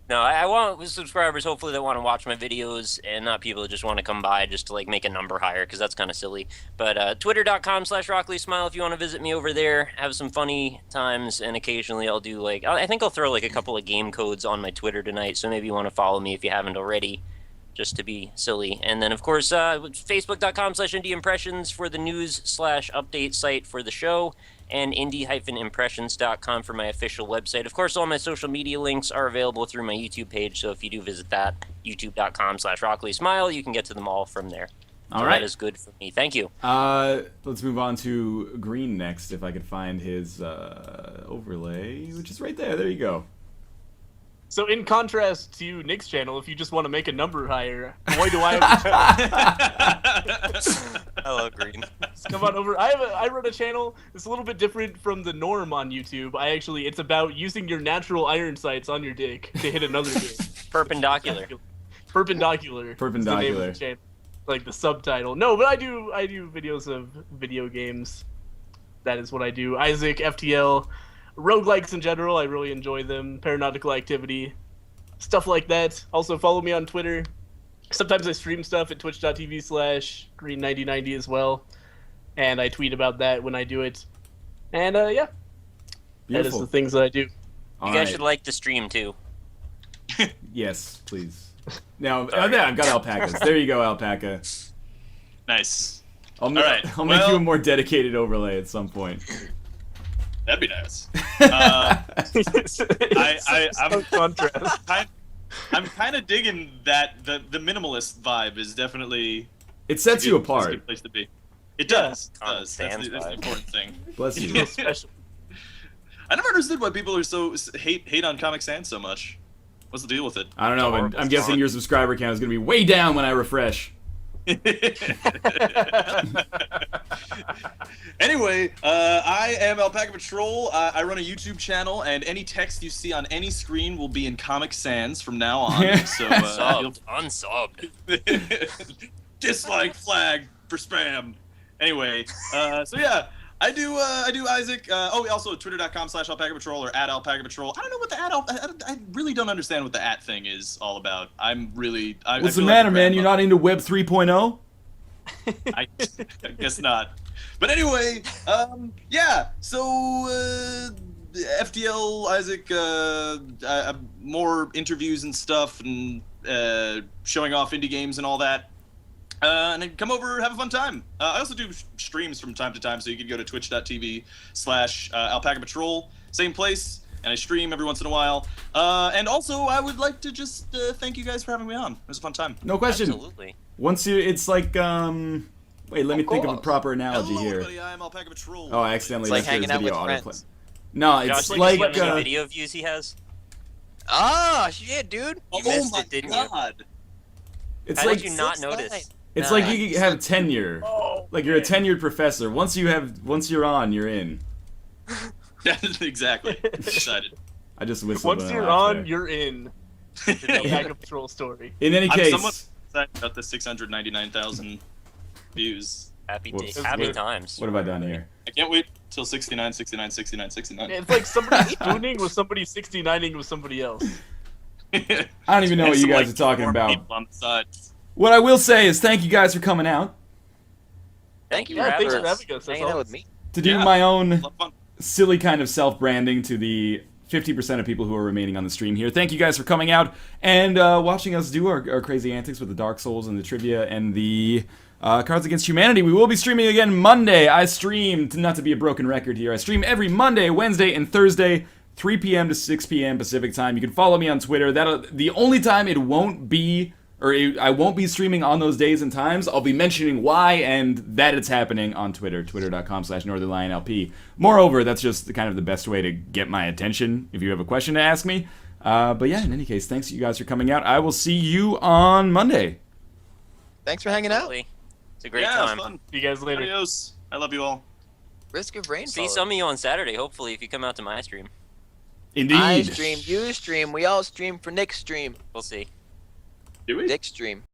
No, I want subscribers hopefully that want to watch my videos, and not people that just want to come by just to like make a number higher, because that's kind of silly. But twitter.com/RockLeeSmile if you want to visit me over there, have some funny times, and occasionally I'll do like I think I'll throw like a couple of game codes on my Twitter tonight, so maybe you want to follow me if you haven't already. just to be silly. And then, of course, facebook.com/indieimpressions for the news/update site for the show, and indie-impressions.com for my official website. Of course, all my social media links are available through my YouTube page, so if you do visit that, youtube.com/RockleySmile, you can get to them all from there. All so right. That is good for me. Thank you. Let's move on to Green next, if I could find his overlay, which is right there. There you go. So in contrast to Nick's channel, if you just want to make a number higher, boy do I have a channel. Hello, Green. Come on over. I run a channel. It's a little bit different from the norm on YouTube. It's about using your natural iron sights on your dick to hit another dick. Perpendicular. Perpendicular. Is the name of the channel. Like the subtitle. No, but I do videos of video games. That is what I do. Isaac, FTL, roguelikes in general. I really enjoy them. Paranautical Activity, stuff like that. Also follow me on Twitter. Sometimes I stream stuff at twitch.tv/green9090 as well, and I tweet about that when I do it. And yeah, that is the things that I do. You guys should like the stream too. Yes, please. Now, I've got alpacas. There you go, alpaca. Nice. I'll make you a more dedicated overlay at some point. That'd be nice. I'm kind of digging that the minimalist vibe is definitely. It sets you apart. It's a good place to be. It does. That's the important thing. Bless you. Special. I never understood why people are so hate on Comic Sans so much. What's the deal with it? I don't know, but I'm guessing your subscriber count is going to be way down when I refresh. Anyway, I am Alpaca Patrol. I run a YouTube channel, and any text you see on any screen will be in Comic Sans from now on. So, unsubbed. Dislike flag for spam. Anyway, so yeah. I do Isaac. Also twitter.com/Alpaca Patrol or @Alpaca Patrol. I don't know what the I really don't understand what the @thing is all about. What's the matter, man? You're not into Web 3.0? I guess not. But anyway, yeah. So FTL Isaac, more interviews and stuff, and showing off indie games and all that. And then come over, have a fun time. I also do streams from time to time, so you can go to twitch.tv/Alpaca Patrol, same place, and I stream every once in a while. And also, I would like to just thank you guys for having me on. It was a fun time. No question. Absolutely. It's like, wait, let me think of a proper analogy Hello, here. everybody, I'm Alpaca Patrol. Oh, I accidentally It's like left his hanging out video with autoplay. friends. No, it's Josh, like how many video views he has? Ah, shit, dude. You missed it, didn't you? It's How like did you not notice? it's like you have tenure. Like you're a tenured professor. Once you're on, you're in. Exactly. Excited. I just whistled. Once you're on, you're in. The Alpaca Patrol story. In any case, I'm somewhat excited about the 699,000 views. Happy What- times. what have I done here? I can't wait till 69, 69, 69, 69. It's like somebody spooning with somebody 69ing with somebody else. I don't even know what you guys are talking about. On the side. What I will say is thank you guys for coming out Thank you Yeah, thanks for for having us. having us. That's Hanging out all. with me. to do Yeah. my own A lot of fun. silly kind of self-branding to the 50% of people who are remaining on the stream here. Thank you guys for coming out and watching us do our crazy antics with the Dark Souls and the trivia and the Cards Against Humanity. We will be streaming again Monday. I stream, not to be a broken record here, I stream every Monday, Wednesday, and Thursday, 3 p.m. to 6 p.m. Pacific time. You can follow me on Twitter. The only time it won't be, I won't be streaming on those days and times, I'll be mentioning why and that it's happening on Twitter, twitter.com/NorthernLionLP. Moreover, that's just kind of the best way to get my attention if you have a question to ask me. But yeah, in any case, thanks you guys for coming out. I will see you on Monday. Thanks for hanging out. Absolutely. It's a great Yeah, it was time. fun. See you guys later. Adios. I love you all. Risk of rainfall. See some of you on Saturday, hopefully, if you come out to my stream. Indeed. I stream, you stream, we all stream for Nick's stream. We'll see. Do we? Dick's stream.